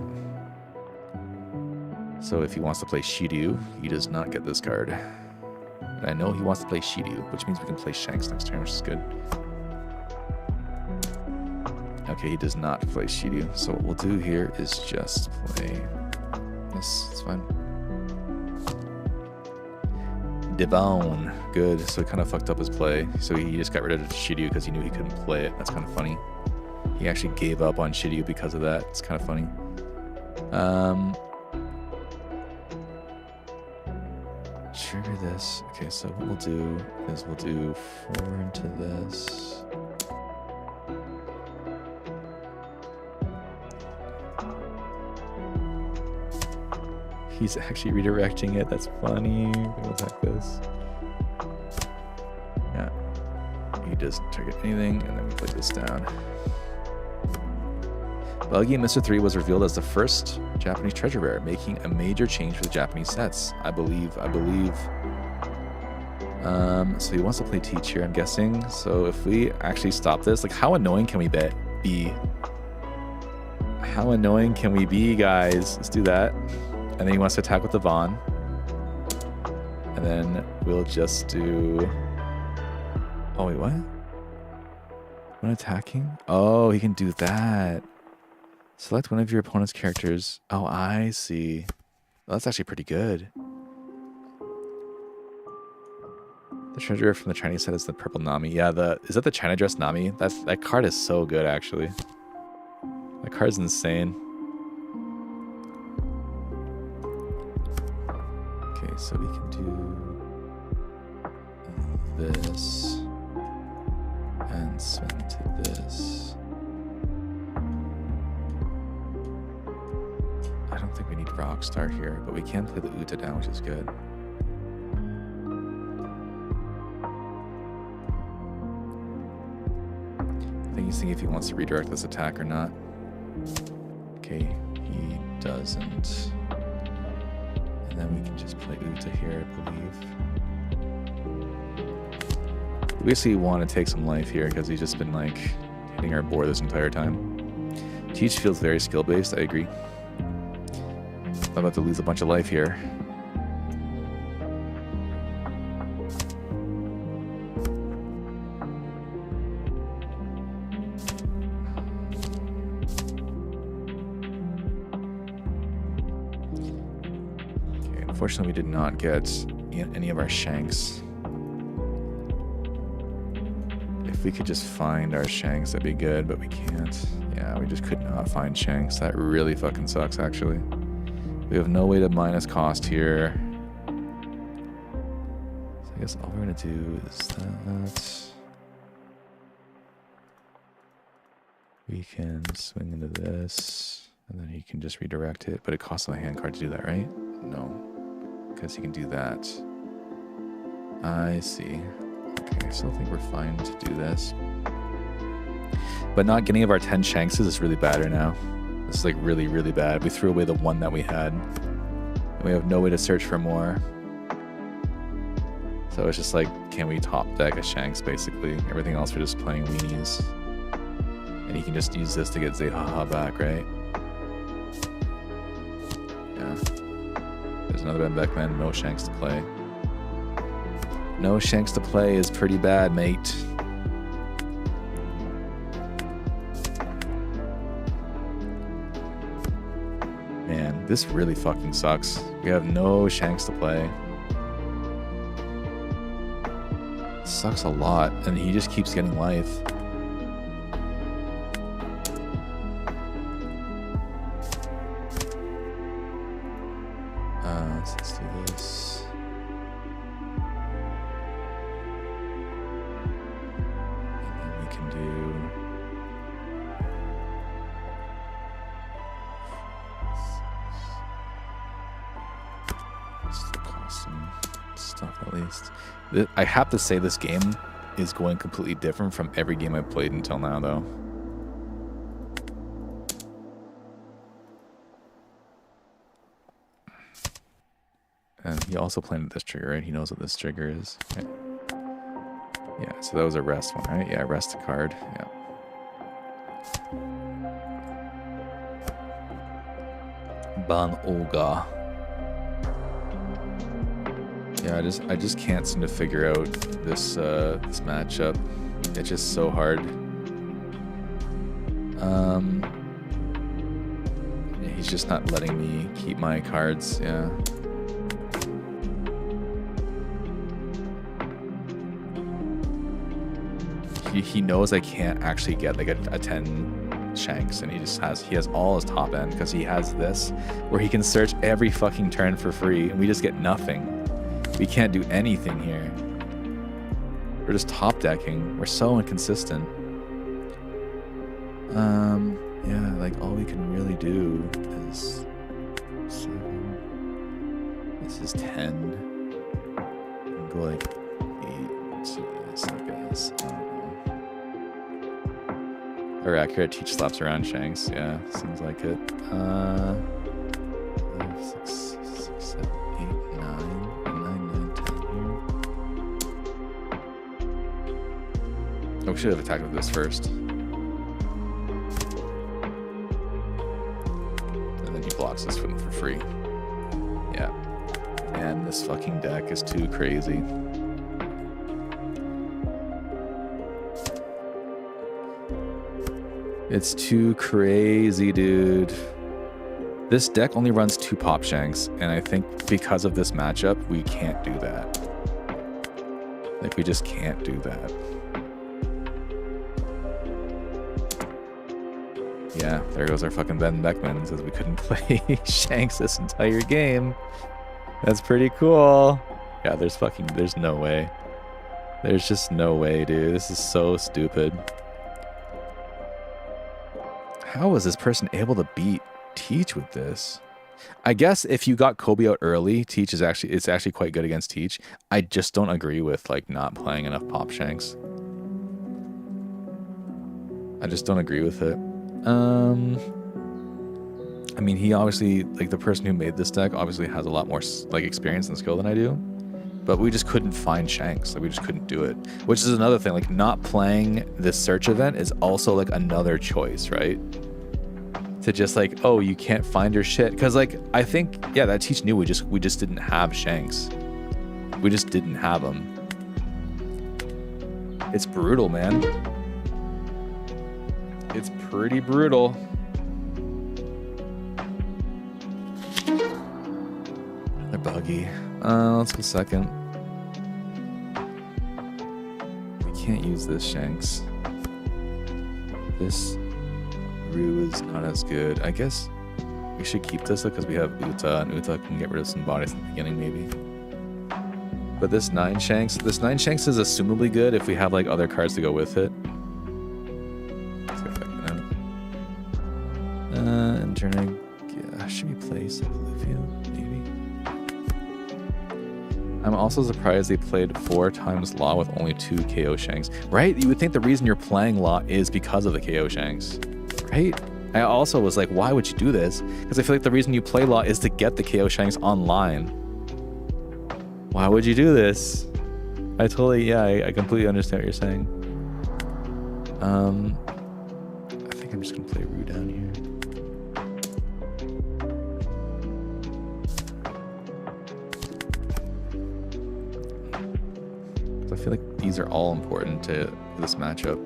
So if he wants to play Shiryu, he does not get this card. And I know he wants to play Shiryu, which means we can play Shanks next turn, which is good. Okay, he does not play Shiryu. So what we'll do here is just play this. It's fine. Devon. Good. So he kind of fucked up his play. So he just got rid of Shiryu because he knew he couldn't play it. That's kind of funny. He actually gave up on Shiryu because of that. It's kind of funny. Trigger this. Okay, so what we'll do is we'll do 4 into this. He's actually redirecting it. That's funny. We'll attack this. Yeah. He doesn't target anything, and then we play this down. Buggy Mr. 3 was revealed as the first Japanese treasure rare, making a major change for the Japanese sets. I believe. So he wants to play Teach here, I'm guessing. So if we actually stop this, like, how annoying can we be? How annoying can we be, guys? Let's do that. And then he wants to attack with the Vaughn. And then we'll just do... Oh, wait, what? When attacking? Oh, he can do that. Select one of your opponent's characters. Oh, I see. Well, that's actually pretty good. The treasure from the Chinese set is the purple Nami. Yeah, is that the China dress Nami? That card is so good, actually. That card's insane. Okay, so we can do this and swing to this. I don't think we need Rockstar here, but we can play the Uta down, which is good. I think he's thinking if he wants to redirect this attack or not. Okay, he doesn't. And then we can just play Uta here, I believe. We basically want to take some life here because he's just been like hitting our board this entire time. Teach feels very skill based, I agree. I'm about to lose a bunch of life here. Okay, unfortunately we did not get any of our Shanks. If we could just find our Shanks, that'd be good, but we can't. Yeah, we just could not find Shanks. That really fucking sucks, actually. We have no way to minus cost here. So I guess all we're gonna do is that. We can swing into this, and then he can just redirect it, but it costs him a hand card to do that, right? No, because he can do that. I see. Okay, I still think we're fine to do this. But not getting of our 10 Shankses is really bad right now. This is like really, really bad. We threw away the one that we had. And we have no way to search for more. So it's just like, can we top deck a Shanks basically? Everything else we're just playing weenies. And he can just use this to get Zehaha back, right? Yeah. There's another Ben Beckman, no Shanks to play. No Shanks to play is pretty bad, mate. Man, this really fucking sucks. We have no Shanks to play. It sucks a lot, and he just keeps getting life. So let's do this. And then we can do... Still cost some stuff at least. I have to say this game is going completely different from every game I've played until now, though. And he also planted this trigger, right? He knows what this trigger is. Right? Yeah, so that was a rest one, right? Yeah, rest a card. Yeah. Ban Olga. Yeah, I just can't seem to figure out this this matchup. It's just so hard. Yeah, he's just not letting me keep my cards. Yeah. He knows I can't actually get like a 10 Shanks, and he has all his top end because he has this where he can search every fucking turn for free, and we just get nothing. We can't do anything here. We're just top decking. We're so inconsistent. Yeah, like all we can really do is 7. This is 10. And go like 8 to this, I guess. I don't know. Or accurate teach slaps around Shanks. Yeah, seems like it. 5, 6, 7, 8, 9. 9, 10 here. Oh, we should have attacked with this first. And then he blocks this for free. Yeah. And this fucking deck is too crazy. It's too crazy, dude. This deck only runs 2 Pop Shanks, and I think because of this matchup, we can't do that. Like, we just can't do that. Yeah, there goes our fucking Ben Beckman. Says we couldn't play Shanks this entire game. That's pretty cool. Yeah, there's no way. There's just no way, dude. This is so stupid. How was this person able to beat Teach with this? I guess if you got Kobe out early, Teach is actually quite good against Teach. I just don't agree with like not playing enough Pop Shanks. I just don't agree with it. I mean, he obviously, like, the person who made this deck obviously has a lot more like experience and skill than I do, but we just couldn't find Shanks. Like, we just couldn't do it, which is another thing. Like, not playing this search event is also like another choice, right? To just like, oh, you can't find your shit, because like I think, yeah, that Teach knew we just didn't have Shanks. We just didn't have them. It's brutal, man. It's pretty brutal. They're buggy. Let's go second. We can't use this Shanks. This Rue is not as good. I guess we should keep this because we have Uta, and Uta can get rid of some bodies in the beginning, maybe. But this 9 Shanks is assumably good if we have like other cards to go with it. Let's get back in. And turning, yeah, should we play Luffy? Maybe. I'm also surprised they played 4 times Law with only 2 KO Shanks. Right? You would think the reason you're playing Law is because of the KO Shanks. Right? I also was like, why would you do this? Because I feel like the reason you play Law is to get the KO Shanks online. Why would you do this? I completely understand what you're saying. I think I'm just gonna play Rue down here. I feel like these are all important to this matchup.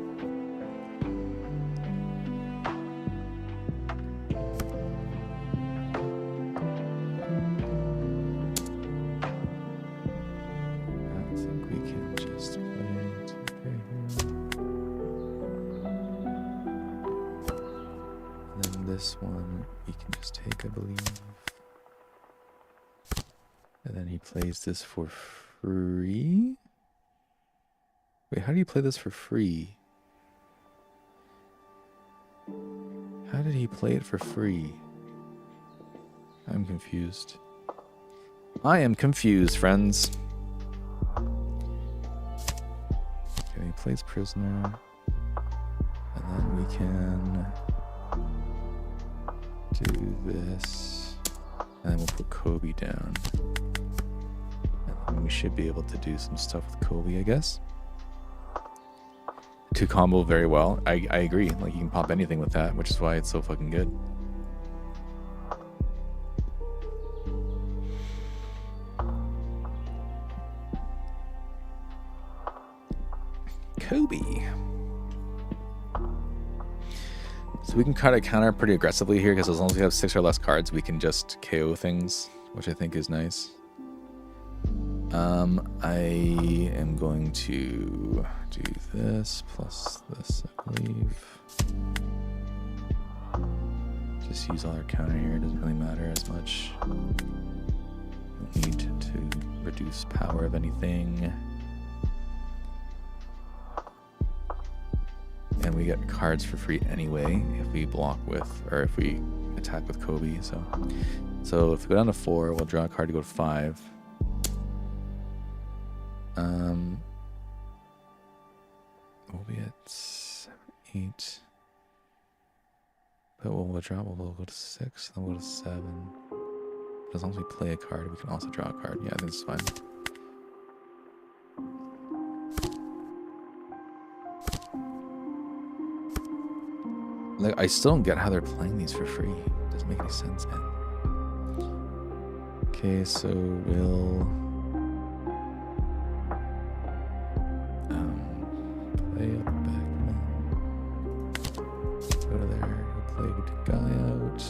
This one we can just take, I believe. And then he plays this for free? Wait, how do you play this for free? How did he play it for free? I'm confused. I am confused, friends. Okay, he plays Prisoner. And then we can do this, and then we'll put Kobe down, and then we should be able to do some stuff with Kobe, I guess. To combo very well. I agree. Like, you can pop anything with that, which is why it's so fucking good. Kobe. So we can kind of counter pretty aggressively here, because as long as we have 6 or less cards, we can just KO things, which I think is nice. I am going to do this plus this, I believe. Just use all our counter here. It doesn't really matter as much. Don't need to reduce power of anything. And we get cards for free anyway if we block with, or if we attack with Kobe. So if we go down to 4, we'll draw a card to go to 5. We'll be at 7, 8. But we'll withdraw. We'll go to 6, then we'll go to 7. But as long as we play a card, we can also draw a card. Yeah, this is fine. Like, I still don't get how they're playing these for free. It doesn't make any sense, man. Okay, so we'll play a Backman. Go to there. He'll play the guy out.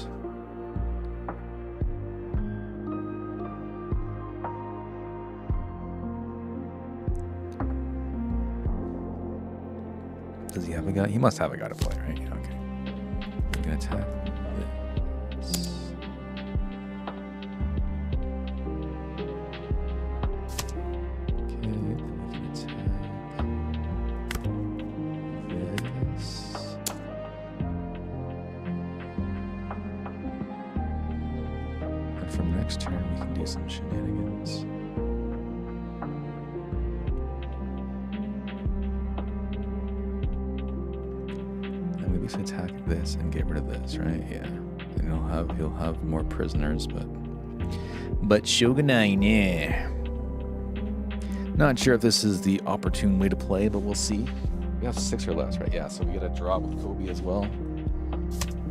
Does he have a guy? He must have a guy to play, right? Yeah, okay. We can attack this. from next turn we can do some shenanigans. And we at least attack this and get rid of this, right? Yeah. And he'll have more prisoners, but Shogunai, yeah. Not sure if this is the opportune way to play, but we'll see. We have 6 or less, right? Yeah, so we get a drop with Kobe as well.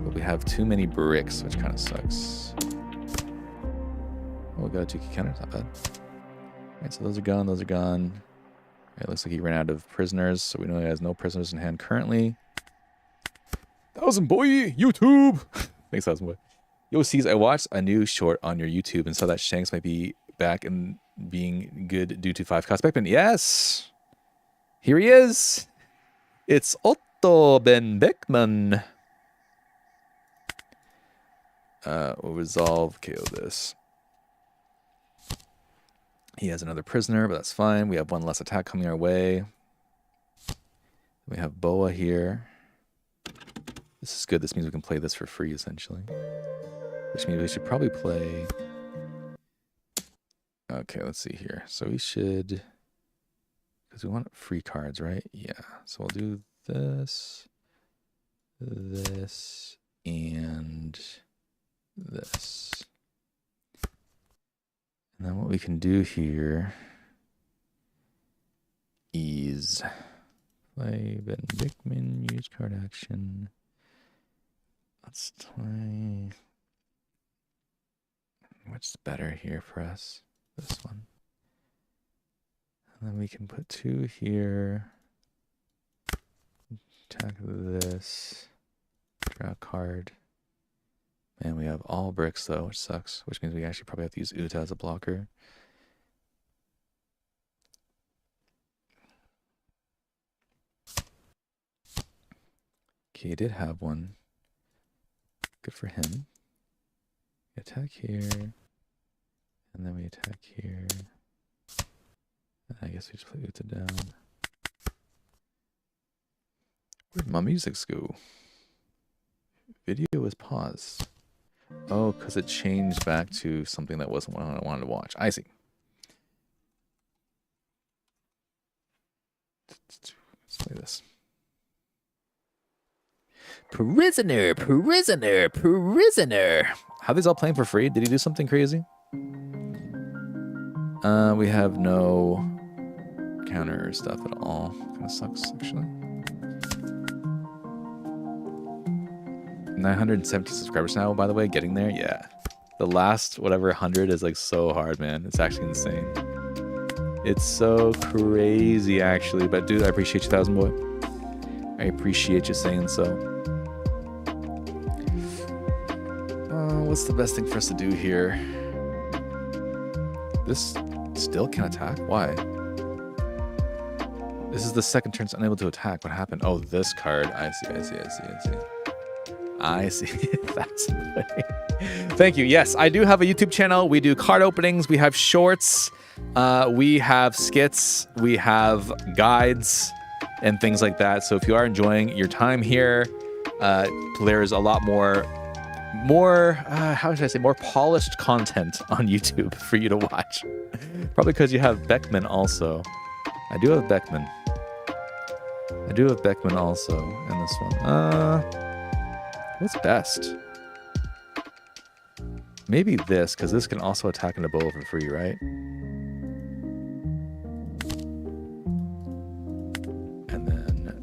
But we have too many bricks, which kind of sucks. Oh, we got a 2-key counter, not bad. Alright, so those are gone, those are gone. It looks like he ran out of prisoners, so we know he has no prisoners in hand currently. 1000 boy, YouTube! Thanks, 1000 boy. Yo, C's, I watched a new short on your YouTube and saw that Shanks might be back and being good due to 5 cost Beckman. Yes! Here he is! It's Otto Ben Beckman. We'll resolve KO this. He has another prisoner, but that's fine. We have 1 less attack coming our way. We have Boa here. This is good. This means we can play this for free, essentially. Which means we should probably play... Okay, let's see here. So we should... Because we want free cards, right? Yeah. So we'll do this, this, and this. And then what we can do here is play Ben Dickman, use card action. Let's try... What's better here for us? This one. And then we can put 2 here. Attack this. Draw a card. Man, we have all bricks though, which sucks. Which means we actually probably have to use Uta as a blocker. Okay, he did have one. Good for him. We attack here. And then we attack here. I guess we just play Uta down. Where'd my music go? Video was paused. Oh, because it changed back to something that wasn't what I wanted to watch. I see. Let's play this. Prisoner, prisoner, prisoner. How are these all playing for free? Did he do something crazy? We have no counter stuff at all. Kind of sucks, actually. 970 subscribers now, by the way, getting there. Yeah. The last, whatever, 100 is like so hard, man. It's actually insane. It's so crazy, actually. But dude, I appreciate you, 1000 boy. I appreciate you saying so. What's the best thing for us to do here? This still can attack? Why? This is the second turn it's unable to attack. What happened? Oh, this card. I see. I see. That's funny. Thank you. Yes, I do have a YouTube channel. We do card openings. We have shorts. We have skits. We have guides and things like that. So if you are enjoying your time here, there's a lot more, how should I say, more polished content on YouTube for you to watch. Probably because you have Beckman also. I do have Beckman. I do have Beckman also in this one. What's best? Maybe this, because this can also attack into Boa for free, right? And then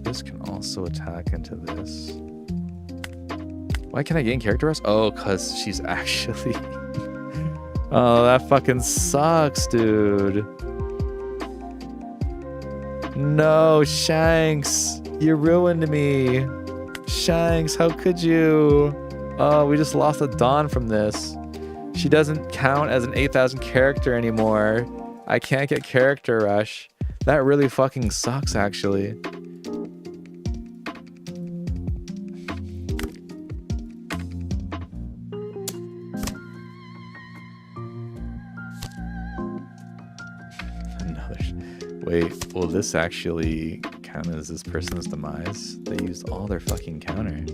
this can also attack into this. Why can't I gain character rest? Oh, because she's actually... Oh, that fucking sucks, dude. No, Shanks. You ruined me. Shanks, how could you? Oh, we just lost a Dawn from this. She doesn't count as an 8,000 character anymore. I can't get character rush. That really fucking sucks, actually. Wait, will this actually count as this person's demise? They used all their fucking counter.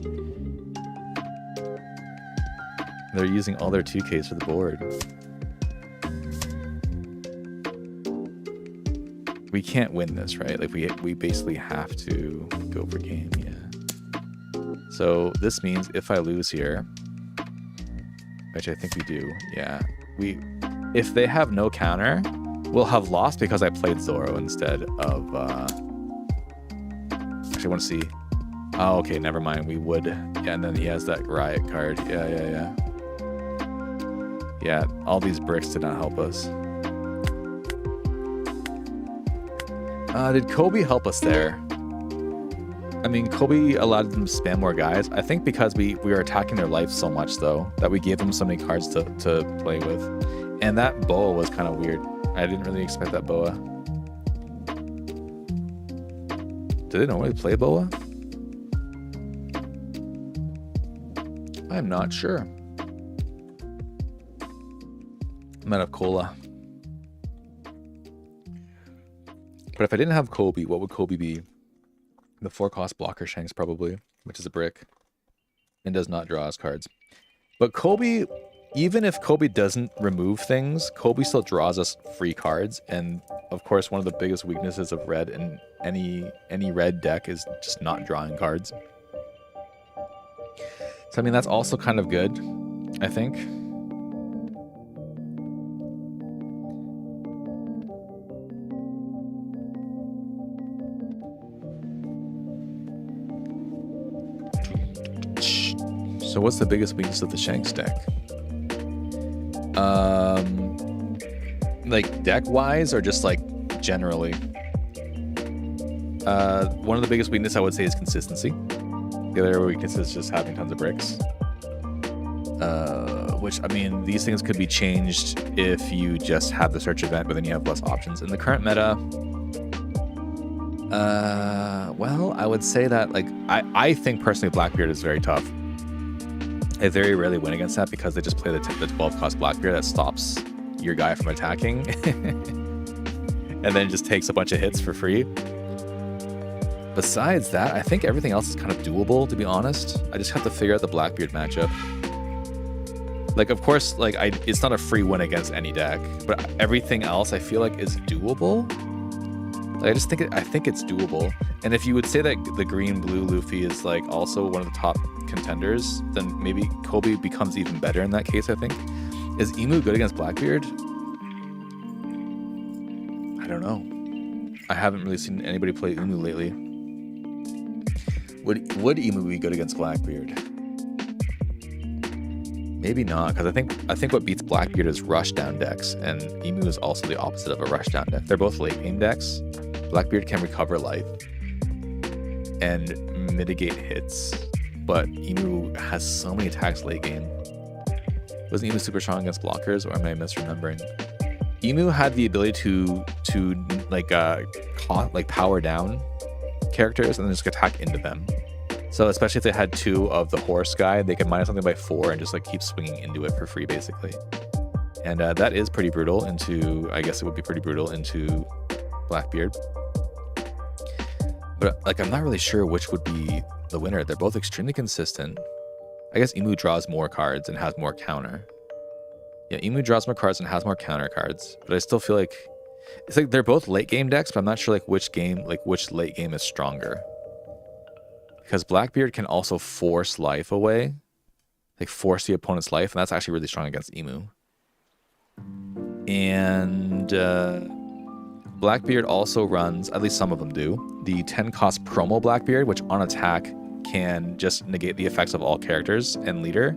They're using all their 2Ks for the board. We can't win this, right? Like we basically have to go for game, yeah. So this means if I lose here, which I think we do, yeah. If they have no counter, we'll have lost because I played Zoro instead of actually I want to see. Oh, okay, never mind. We would, yeah, and then he has that riot card. Yeah. Yeah, all these bricks did not help us. Did Kobe help us there? I mean, Kobe allowed them to spam more guys. I think because we were attacking their life so much, though, that we gave them so many cards to play with. And that boa was kind of weird. I didn't really expect that boa. Do they normally play boa? I'm not sure. I'm out of cola. But if I didn't have Kobe, what would Kobe be? The 4-cost blocker Shanks probably, which is a brick. And does not draw us cards. But Kobe, even if Kobe doesn't remove things, Kobe still draws us free cards. And of course, one of the biggest weaknesses of red in any red deck is just not drawing cards. So I mean, that's also kind of good, I think. So what's the biggest weakness of the Shanks deck? Like deck-wise or just like generally? One of the biggest weaknesses I would say is consistency. The other weakness is just having tons of bricks. Which, I mean, these things could be changed if you just have the search event, but then you have less options. In the current meta, well, I would say that, like, I think personally Blackbeard is very tough. I very rarely win against that because they just play the 12-cost Blackbeard that stops your guy from attacking and then just takes a bunch of hits for free. Besides that, I think everything else is kind of doable, to be honest. I just have to figure out the Blackbeard matchup. Like, of course, like it's not a free win against any deck, but everything else I feel like is doable. Like, I think it's doable. And if you would say that the green-blue Luffy is like also one of the top contenders, then maybe Kobe becomes even better in that case, I think. Is Emu good against Blackbeard? I don't know. I haven't really seen anybody play Emu lately. Would Emu be good against Blackbeard? Maybe not, because I think what beats Blackbeard is rushdown decks, and Emu is also the opposite of a rushdown deck. They're both late game decks. Blackbeard can recover life and mitigate hits, but Emu has so many attacks late game. Wasn't Emu super strong against blockers, or am I misremembering? Emu had the ability to power down characters and then just attack into them. So especially if they had 2 of the horse guy, they could minus something by 4 and just like keep swinging into it for free, basically. And that is pretty brutal into, I guess it would be pretty brutal into Blackbeard. But like, I'm not really sure which would be the winner. They're both extremely consistent. I guess Emu draws more cards and has more counter. Yeah, Emu draws more cards and has more counter cards. But I still feel like it's like they're both late game decks, but I'm not sure like which late game is stronger. Because Blackbeard can also force life away, like force the opponent's life, and that's actually really strong against Emu. And Blackbeard also runs, at least some of them do, the 10-cost promo Blackbeard, which on attack can just negate the effects of all characters and leader.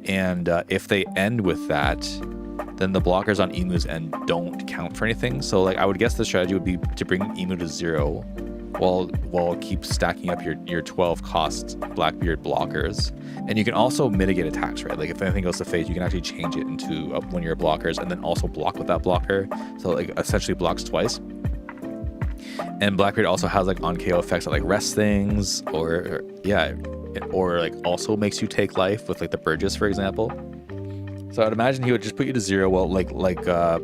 And if they end with that, then the blockers on Emu's end don't count for anything. So like, I would guess the strategy would be to bring Emu to 0 while keep stacking up your 12-cost Blackbeard blockers. And you can also mitigate attacks, right? Like if anything goes to phase, you can actually change it into one of your blockers and then also block with that blocker. So like essentially blocks twice. And Blackbeard also has like on KO effects that like rest things or like also makes you take life with like the Burgess, for example. So I'd imagine he would just put you to 0 while like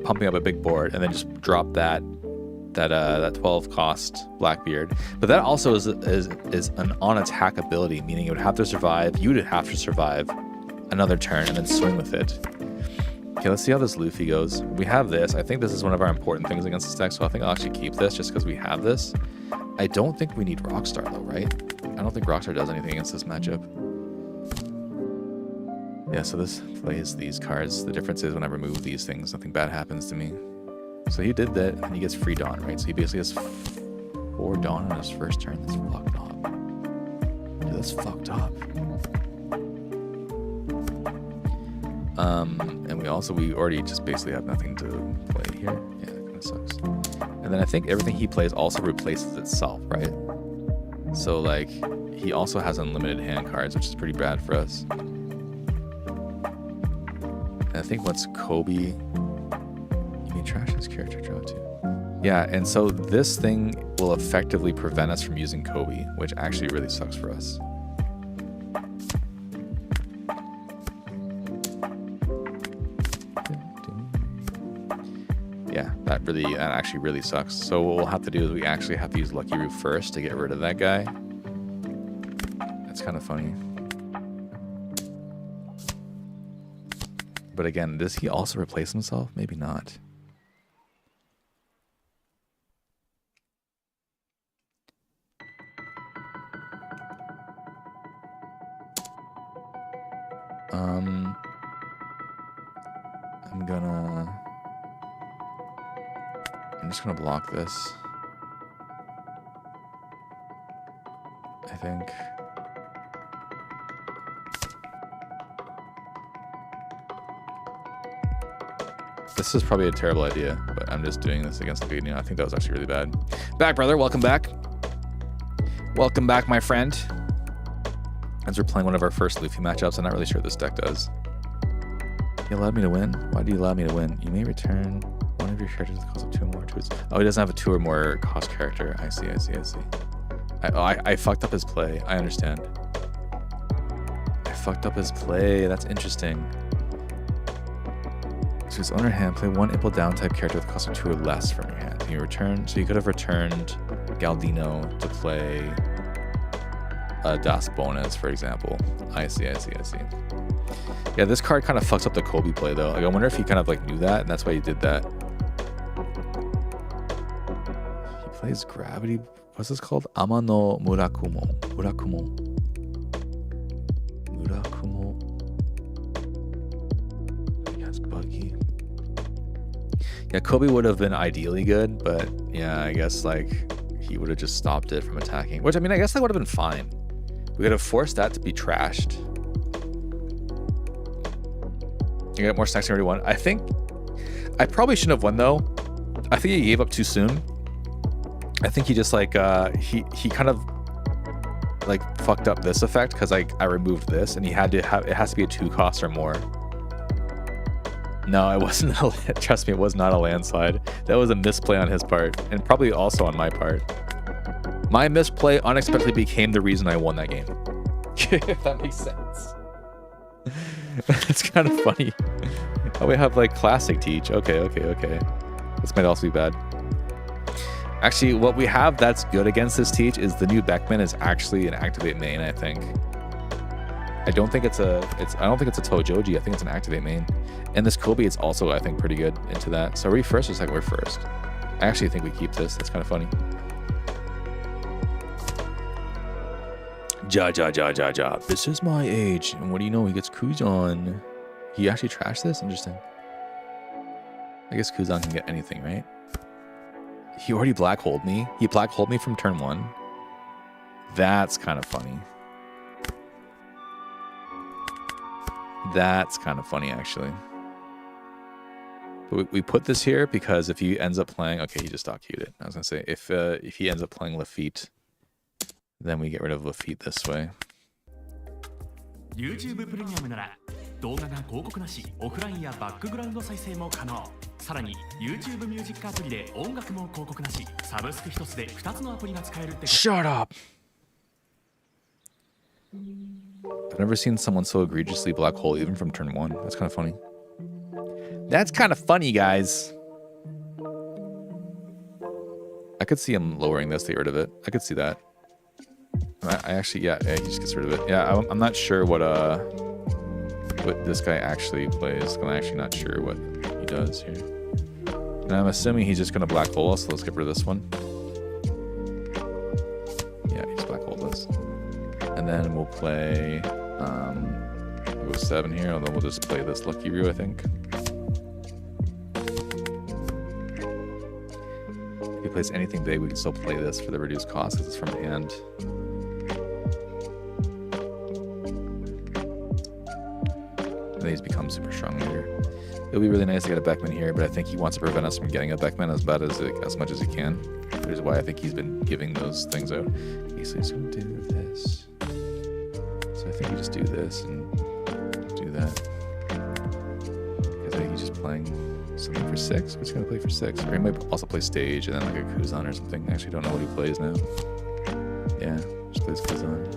pumping up a big board and then just drop that 12-cost Blackbeard. But that also is an on-attack ability, meaning it would have to survive. You would have to survive another turn and then swing with it. Okay, let's see how this Luffy goes. We have this. I think this is one of our important things against this deck, so I think I'll actually keep this just because we have this. I don't think we need Rockstar though, right? I don't think Rockstar does anything against this matchup. Yeah, so this plays these cards. The difference is when I remove these things, nothing bad happens to me. So he did that, and he gets free Dawn, right? So he basically has 4 Dawn on his first turn. That's fucked up. Dude, that's fucked up. And we already just basically have nothing to play here. Yeah, that kind of sucks. And then I think everything he plays also replaces itself, right? So like, he also has unlimited hand cards, which is pretty bad for us. And I think once Kobe, you mean trash his character draw too? Yeah, and so this thing will effectively prevent us from using Kobe, which actually really sucks for us. Yeah, that actually really sucks. So what we'll have to do is we actually have to use Lucky Roo first to get rid of that guy. That's kind of funny. But again, does he also replace himself? Maybe not. I'm just gonna block this. I think. This is probably a terrible idea, but I'm just doing this against the I think that was actually really bad. Back, brother. Welcome back. Welcome back, my friend. As we're playing one of our first Luffy matchups, I'm not really sure what this deck does. You allowed me to win? Why do you allow me to win? You may return one of your characters with the cost of 2 or more tweets. Oh, he doesn't have a 2 or more cost character. I see. I fucked up his play. I understand. I fucked up his play. That's interesting. So his owner hand, play 1 Impel down type character with a cost of 2 or less from your hand. You return, so you could have returned Galdino to play a Das bonus, for example. I see. Yeah, this card kind of fucks up the Kobe play though. Like, I wonder if he kind of like knew that, and that's why he did that. He plays Gravity. What's this called? Amano Murakumo. He has Buggy. Yeah, Kobe would have been ideally good, but yeah, I guess like he would have just stopped it from attacking. Which, I mean, I guess that would have been fine. We could have forced that to be trashed. You get more stacks than you already won. I think I probably shouldn't have won though. I think he gave up too soon. I think he just like he kind of like fucked up this effect because like I removed this and he had to have it has to be a 2 cost or more. No, it wasn't. Trust me, it was not a landslide. That was a misplay on his part and probably also on my part. My misplay unexpectedly became the reason I won that game. If that makes sense. It's kind of funny. Oh, we have like classic teach. Okay. This might also be bad. Actually, what we have that's good against this teach is the new Beckman is actually an activate main, I think. I don't think it's a Tojoji. I think it's an activate main. And this Kobe is also, I think, pretty good into that. So are we first or second? We're first. I actually think we keep this. That's kind of funny. Ja. This is my age. And what do you know? He gets Kuzan. He actually trashed this? Interesting. I guess Kuzan can get anything, right? He already black-holed me. He black-holed me from turn 1. That's kind of funny. That's kind of funny, actually. But we put this here because if he ends up playing... Okay, he just stock-queued it. I was going to say, if he ends up playing Lafitte, then we get rid of Lafitte this way. YouTube プレミアムなら動画が広告なし、オフラインやバックグラウンド再生も可能。さらに YouTube ミュージックアプリで音楽も広告なし、サブスク1つで2つのアプリが使えるって。Shut up! I've never seen someone so egregiously black hole even from turn 1. That's kind of funny. That's kind of funny, guys. I could see him lowering this to get rid of it. I could see that. I actually, yeah, he just gets rid of it. Yeah, I'm not sure what what this guy actually plays. I'm actually not sure what he does here. And I'm assuming he's just going to black hole us, so let's get rid of this one. Yeah, he's black hole us. And then we'll play, we'll go 7 here, and then we'll just play this Lucky Roo, I think. If he plays anything big, we can still play this for the reduced cost, because it's from hand. And he's become super strong later. It would be really nice to get a Beckman here, but I think he wants to prevent us from getting a Beckman as much as he can. Which is why I think he's been giving those things out. Okay, so he's going to do this. So I think we just do this and do that. Because I think he's just playing something for 6. We're just going to play for 6. Or he might also play stage and then like a Kuzan or something. I actually don't know what he plays now. Yeah, just plays Kuzan.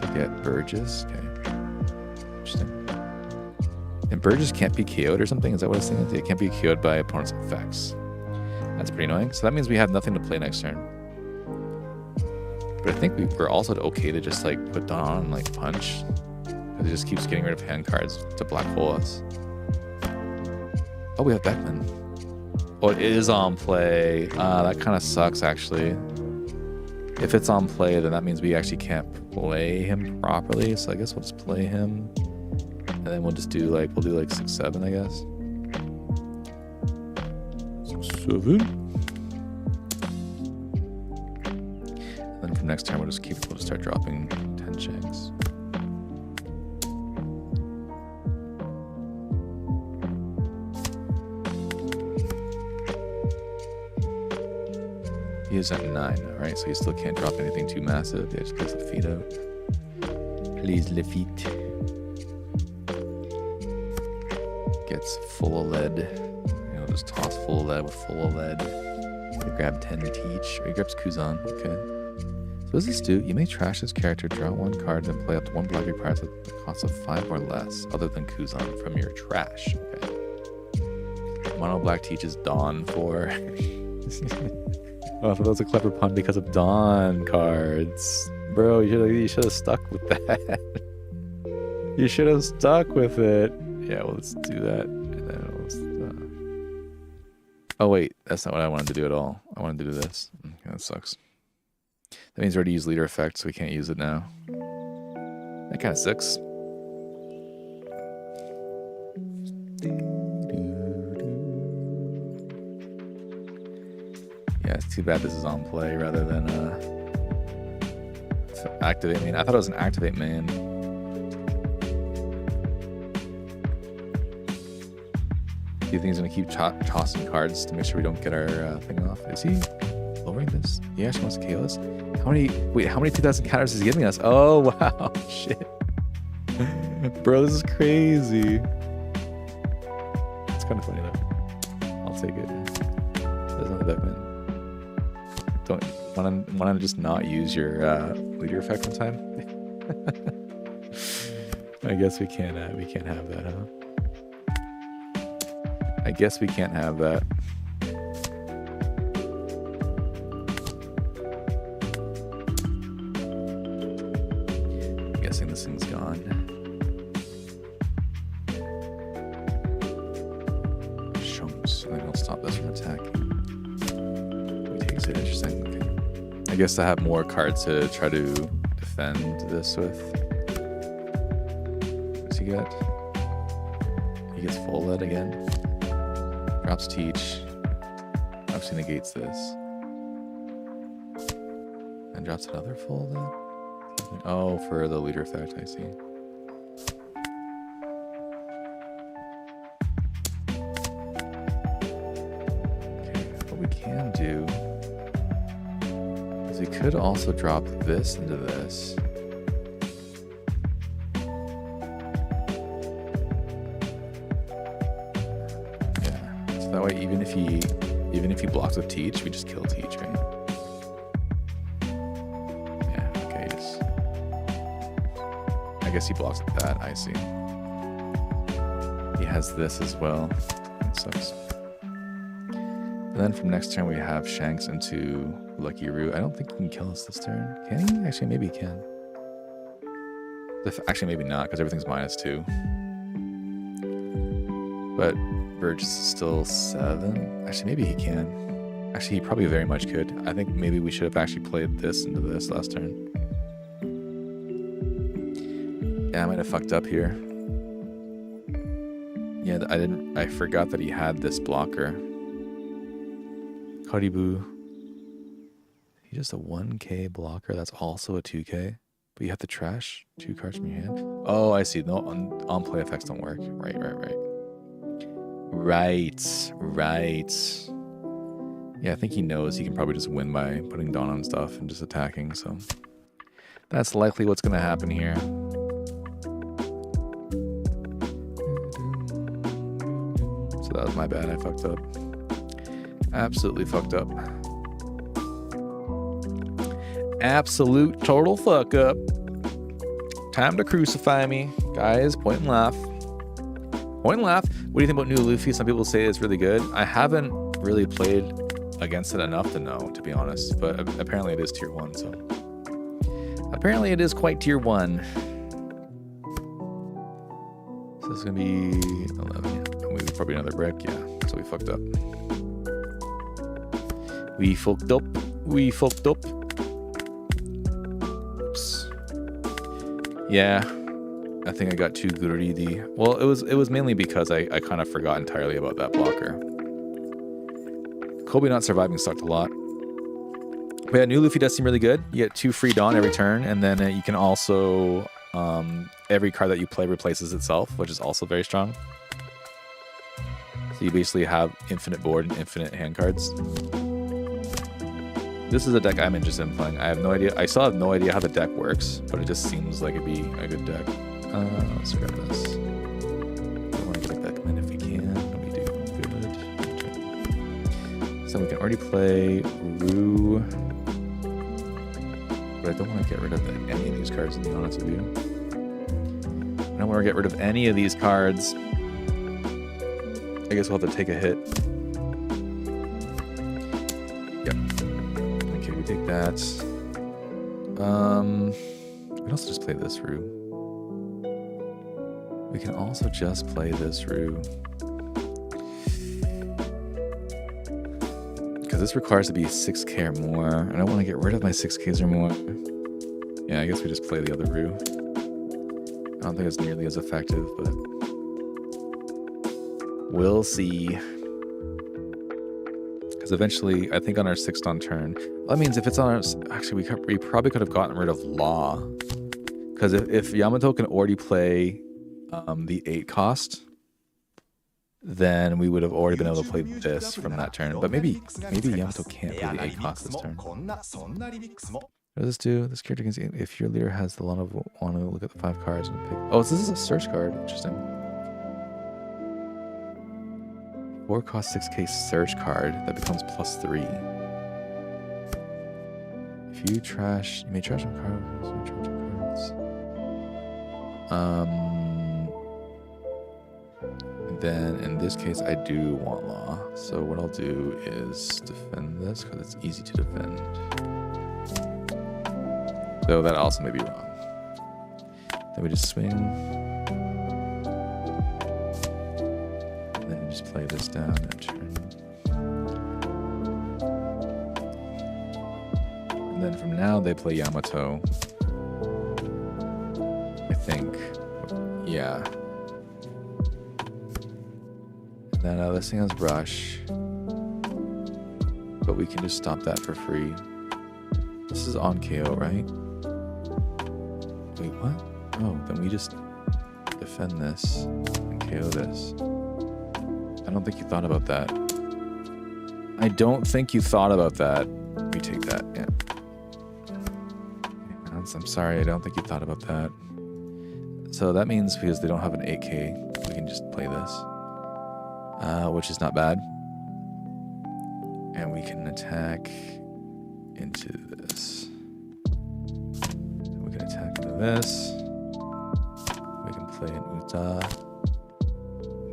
To get Burgess. Okay. Interesting. And Burgess can't be KO'd or something? Is that what it's saying? It can't be KO'd by opponent's effects. That's pretty annoying. So that means we have nothing to play next turn. But I think we're also okay to just like put Dawn on and like punch. Because it just keeps getting rid of hand cards to black hole us. Oh, we have Beckman. Oh, it is on play. That kind of sucks actually. If it's on play, then that means we actually can't play him properly. So I guess we'll just play him. And then we'll just do like, we'll do like 6-7, I guess. 6-7. And then from next turn, we'll just start dropping 10 Shanks. He is at 9 now, right? So he still can't drop anything too massive. Yeah, just plays the feet out. Plays the feet. Gets full of lead. You know, just toss full of lead with full of lead. They grab 10 Teach. Or he grabs Kuzan. Okay. So what does this do? You may trash this character, draw 1 card, and play up to 1 block requires at the cost of 5 or less, other than Kuzan, from your trash. Okay. Mono Black teaches Dawn for... Oh, I thought that was a clever pun because of Dawn cards. Bro, you should have stuck with that. You should have stuck with it. Yeah, well, let's do that. And then let's, oh, wait. That's not what I wanted to do at all. I wanted to do this. Okay, that sucks. That means we already used leader effect, so we can't use it now. That kind of sucks. Yeah, it's too bad this is on play rather than activate main. I thought it was an activate main. Do you think he's going to keep tossing cards to make sure we don't get our thing off? Is he lowering this? He actually wants to KO us? How many 2,000 counters is he giving us? Oh, wow. Shit. Bro, this is crazy. It's kind of funny, though. I'll take it. There's another Beckman. Don't want to just not use your leader effect one time? I guess we can't have that, huh? I guess we can't have that. I'm guessing this thing's gone. Shanks. I think I'll stop this from attacking. He takes it. Interesting. Okay. I guess I have more cards to try to defend this with. What's he got? He gets full lead again. Drops Teach. Obviously negates this. And drops another full lead. Oh, for the leader effect, I see. Okay, what we can do is we could also drop this into this. That way, even if he blocks with Teach, we just kill Teach, right? Yeah, okay, yes. I guess he blocks with that, I see. He has this as well. That sucks. And then from next turn, we have Shanks into Lucky Roo. I don't think he can kill us this turn. Can he? Actually, maybe he can. Actually, maybe not, because everything's -2. But Burgess is still 7. Actually, maybe he can. Actually, he probably very much could. I think maybe we should have actually played this into this last turn. Yeah, I might have fucked up here. Yeah, I forgot that he had this blocker. Karibu. He's just a 1k blocker. That's also a 2k. But you have to trash 2 cards from your hand. Oh, I see. No, on play effects don't work. Right. Yeah, I think he knows he can probably just win by putting Dawn on stuff and just attacking, so that's likely what's going to happen here. So that was my bad. I fucked up. Absolutely fucked up. Absolute total fuck up. Time to crucify me. Guys, point and laugh. Point and laugh. What do you think about New Luffy? Some people say it's really good. I haven't really played against it enough to know, to be honest. But apparently it is tier 1, so. Apparently it is quite tier 1. So this is going to be 11. Maybe probably another brick. Yeah, so we fucked up. We fucked up. Oops. Yeah. I think I got too greedy. Well, it was mainly because I kind of forgot entirely about that blocker. Kobe not surviving sucked a lot. But yeah, New Luffy does seem really good. You get 2 free Dawn every turn, and then you can also every card that you play replaces itself, which is also very strong. So you basically have infinite board and infinite hand cards. This is a deck I'm interested in playing. I have no idea. I still have no idea how the deck works, but it just seems like it'd be a good deck. Let's grab this. I want to get a Beckman if we can. We do good. So we can already play Rue. But I don't want to get rid of any of these cards, to be honest with you. I don't want to get rid of any of these cards. I guess we'll have to take a hit. Yep. Okay, we take that. We can also just play this Rue. We can also just play this Rue. Because this requires to be 6k or more. I don't want to get rid of my 6ks or more. Yeah, I guess we just play the other Rue. I don't think it's nearly as effective, but we'll see. Because eventually, I think on our 6th on turn, well, that means if it's on our, actually we probably could have gotten rid of Law. Because if Yamato can already play the 8 cost, then we would have already been able to play this from that turn. But maybe Yamato can't play the 8 cost this turn. What does this do? This character can see if your leader has the lot of want to look at the 5 cards and pick. Oh, so this is a search card. Interesting. 4 cost 6k search card that becomes +3. If you trash, you may trash some cards. Then in this case, I do want Law. So what I'll do is defend this because it's easy to defend. Though that also may be wrong. Then we just swing. And then we just play this down and turn. And then from now they play Yamato. I think. Yeah. And then this thing has Rush. But we can just stop that for free. This is on KO, right? Wait, what? Oh, then we just defend this and KO this. I don't think you thought about that. I don't think you thought about that. We take that, yeah. I'm sorry, I don't think you thought about that. So that means because they don't have an 8k, we can just play this. Which is not bad. And we can attack into this. We can attack into this. We can play an Uta.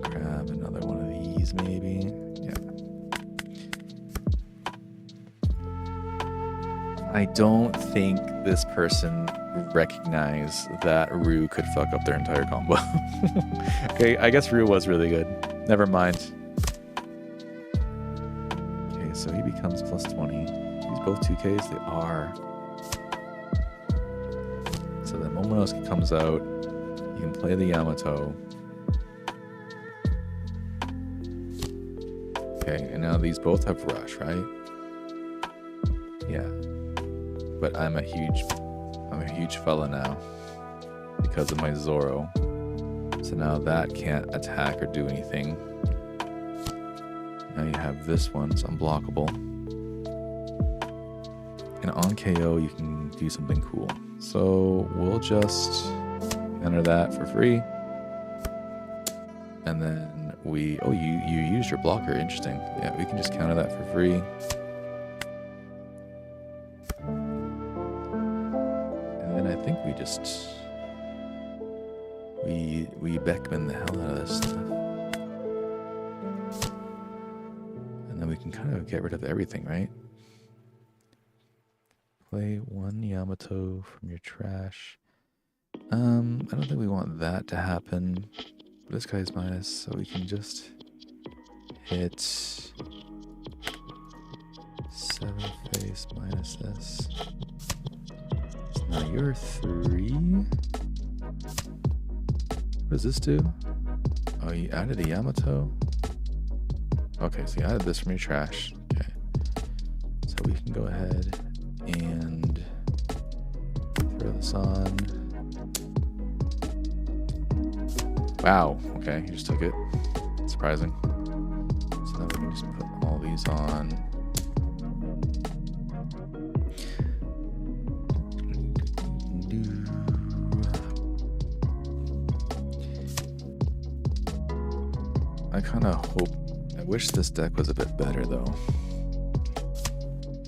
Grab another one of these, maybe. Yeah. I don't think this person recognize that Rue could fuck up their entire combo. Okay, I guess Rue was really good. Never mind. Okay, so he becomes plus 20. These both 2Ks? They are. So then Momonosuke comes out. You can play the Yamato. Okay, and now these both have Rush, right? Yeah. But I'm a huge fella now because of my Zoro. So now that can't attack or do anything. Now you have this one, it's unblockable. And on KO, you can do something cool. So we'll just enter that for free. And then we... Oh, you used your blocker. Interesting. Yeah, we can just counter that for free. And then I think we just... We Beckman the hell out of this stuff. And then we can kind of get rid of everything, right? Play one Yamato from your trash. I don't think we want that to happen. This guy's minus, so we can just hit 7 face minus this. So now you're 3. What does this do? Oh, you added a Yamato? Okay, so you added this from your trash. Okay. So we can go ahead and throw this on. Wow, okay, you just took it. Surprising. So now we can just put all these on. I kind of hope... I wish this deck was a bit better, though.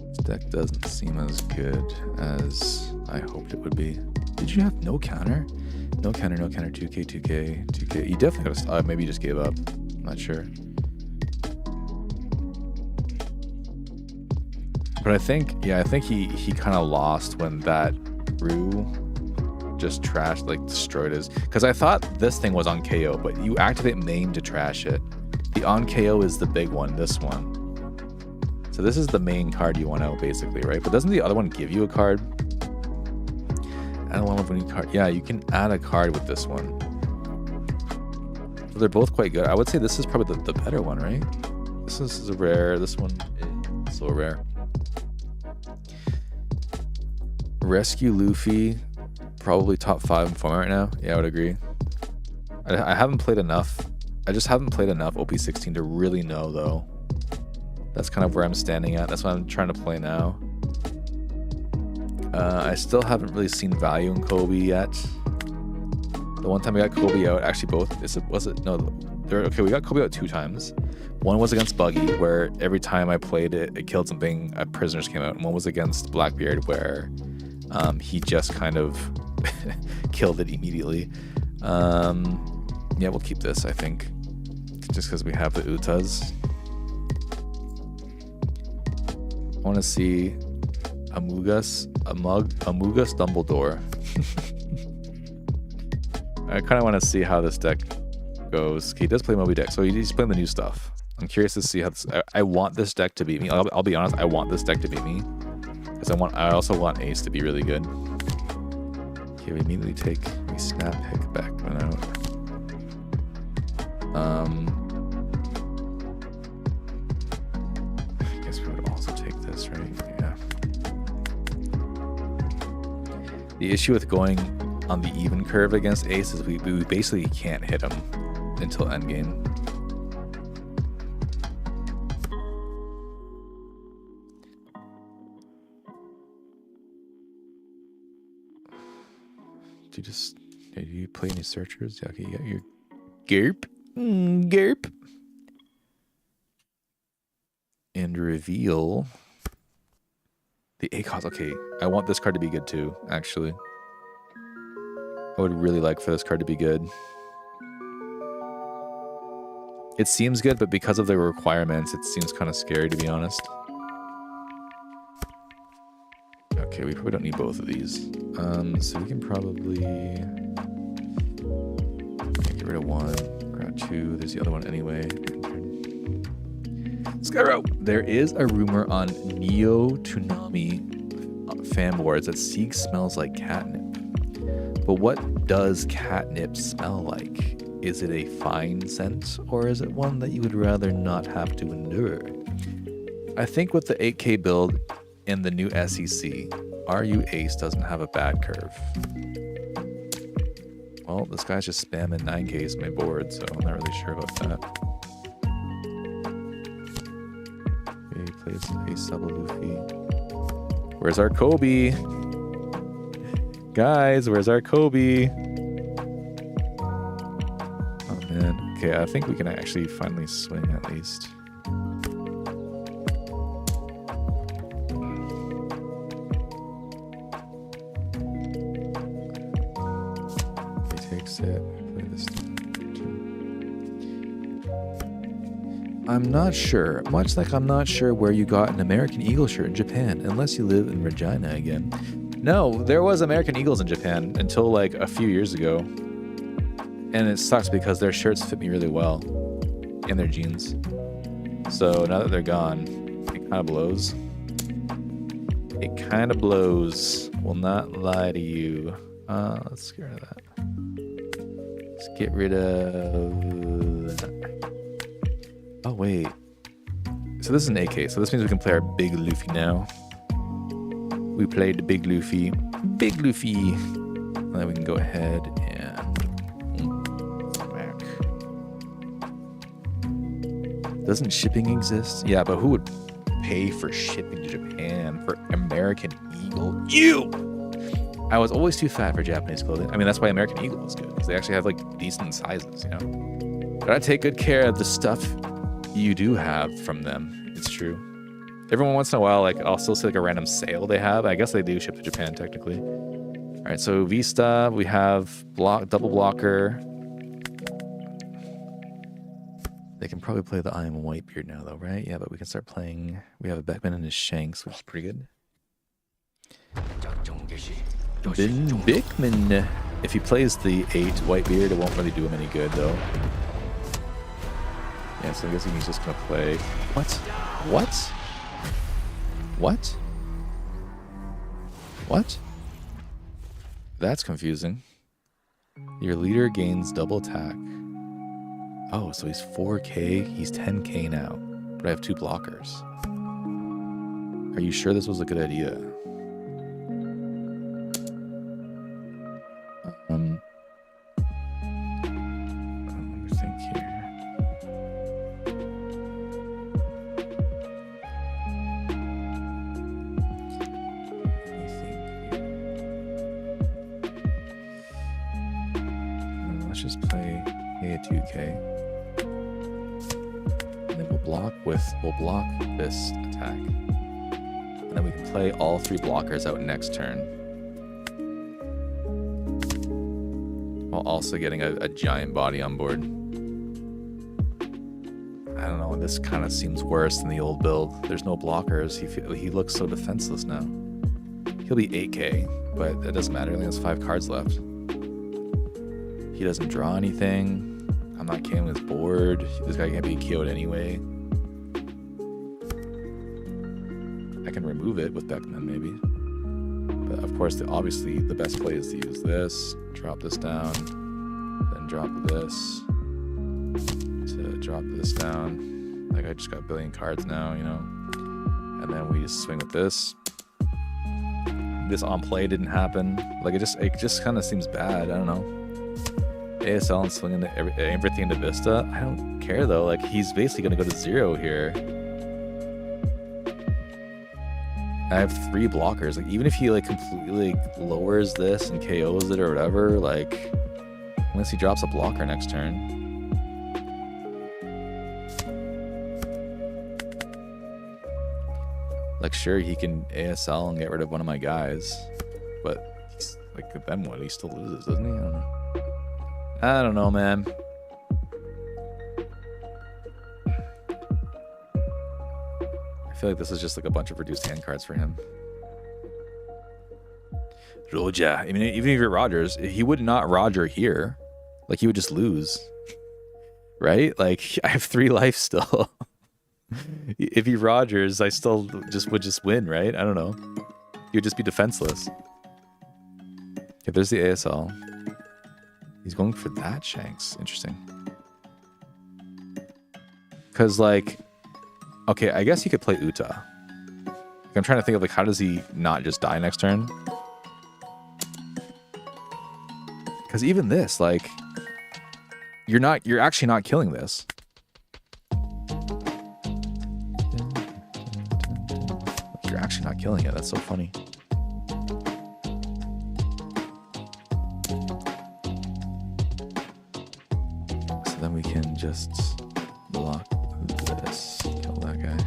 This deck doesn't seem as good as I hoped it would be. Did you have no counter? No counter, no counter, 2K, 2K, 2K. You definitely could have... maybe you just gave up. I'm not sure. But I think... Yeah, I think he kind of lost when that Rue just trashed, like, destroyed his... Because I thought this thing was on KO, but you activate main to trash it. The on KO is the big one, this one. So this is the main card you want out, basically, right? But doesn't the other one give you a card? Add one with any card. Yeah, you can add a card with this one. So they're both quite good. I would say this is probably the better one, right? This is a rare. This one is so rare. Rescue Luffy, probably top 5 in format right now. Yeah, I would agree. I haven't played enough. I just haven't played enough OP16 to really know, though. That's kind of where I'm standing at. That's what I'm trying to play now. I still haven't really seen value in Kobe yet. The one time we got Kobe out, actually both, okay, we got Kobe out 2 times. One was against Buggy, where every time I played it, it killed something, prisoners came out. And one was against Blackbeard, where he just kind of killed it immediately. Yeah, we'll keep this, I think. Just because we have the Utas. I want to see Amogus Dumbledore. I kind of want to see how this deck goes. He does play Moby Deck, so he's playing the new stuff. I'm curious to see how this... I want this deck to beat me. I'll be honest, I want this deck to beat me. Because I also want Ace to be really good. Okay, we immediately we snap Hick back one out. I guess we would also take this, right? Yeah. The issue with going on the even curve against Ace is we basically can't hit him until endgame. Did you play any searchers? Yeah, okay, you got your Gerp. Gerp. And reveal the ACOS. Okay, I want this card to be good too, actually. I would really like for this card to be good. It seems good, but because of the requirements, it seems kind of scary, to be honest. Okay. Okay, we probably don't need both of these. So we can probably get rid of one, grab two. There's the other one anyway. Skyro! There is a rumor on Neo to Nami fan boards that Sieg smells like catnip. But what does catnip smell like? Is it a fine scent, or is it one that you would rather not have to endure? I think with the 8K build in the new SEC, RU Ace doesn't have a bad curve. Well, this guy's just spamming 9Ks on my board, so I'm not really sure about that. Okay, he plays a sub Luffy. Where's our Kobe? Guys, where's our Kobe? Oh man. Okay, I think we can actually finally swing at least. He takes it. Play this down. I'm not sure. Much like I'm not sure where you got an American Eagle shirt in Japan, unless you live in Regina again. No, there was American Eagles in Japan until like a few years ago. And it sucks because their shirts fit me really well. And their jeans. So now that they're gone, it kind of blows. It kind of blows. Will not lie to you. Let's get rid of that. Let's get rid of that. Oh, wait. So this is an AK. So this means we can play our big Luffy now. We played the big Luffy. Big Luffy. And then we can go ahead and smack. Doesn't shipping exist? Yeah, but who would pay for shipping to Japan for American Eagle? You! I was always too fat for Japanese clothing. I mean, that's why American Eagle is good, because they actually have like decent sizes, you know? Gotta take good care of the stuff you do have from them. It's true. Every once in a while, like I'll still see like a random sale they have. I guess they do ship to Japan technically. All right, so Vista, we have double blocker. They can probably play the I Am Whitebeard now, though, right? Yeah, but we can start playing. We have a Beckman and his Shanks, which is pretty good. Ben Bickman. If he plays the 8 Whitebeard, it won't really do him any good, though. Yeah, so I'm guessing he's just gonna play. What? What? What? What? That's confusing. Your leader gains double attack. Oh, so he's 4K. He's 10K now. But I have 2 blockers. Are you sure this was a good idea? Let me think here. Let's just play A2K. And then we'll block this attack. And then we can play all 3 blockers out next turn. While also getting a giant body on board. I don't know, this kind of seems worse than the old build. There's no blockers. He looks so defenseless now. He'll be 8K, but it doesn't matter. He only has 5 cards left. He doesn't draw anything. I'm not KOing his board. This guy can't be KO'd anyway. I can remove it with Beckman, maybe. But of course, obviously, the best play is to use this, drop this down, then drop this, to drop this down. Like, I just got a billion cards now, you know? And then we just swing with this. This on play didn't happen. Like, it just kind of seems bad. I don't know. ASL and swinging everything into Vista. I don't care though. Like, he's basically gonna go to 0 here. I have 3 blockers. Like, even if he like completely lowers this and KOs it or whatever, like, unless he drops a blocker next turn. Like, sure, he can ASL and get rid of one of my guys, but he's, like, then what? He still loses, doesn't he? I don't know, man. I feel like this is just like a bunch of reduced hand cards for him. Roger. I mean, even if you're Rogers, he would not Roger here. Like, he would just lose. Right? Like, I have 3 life still. If he Rogers, I still would just win, right? I don't know. He would just be defenseless. Okay, there's the ASL. He's going for that, Shanks. Interesting. Because, like... Okay, I guess he could play Uta. Like, I'm trying to think of, like, how does he not just die next turn? Because even this, like... You're actually not killing this. You're actually not killing it. That's so funny. So then we can just block this. Kill that guy.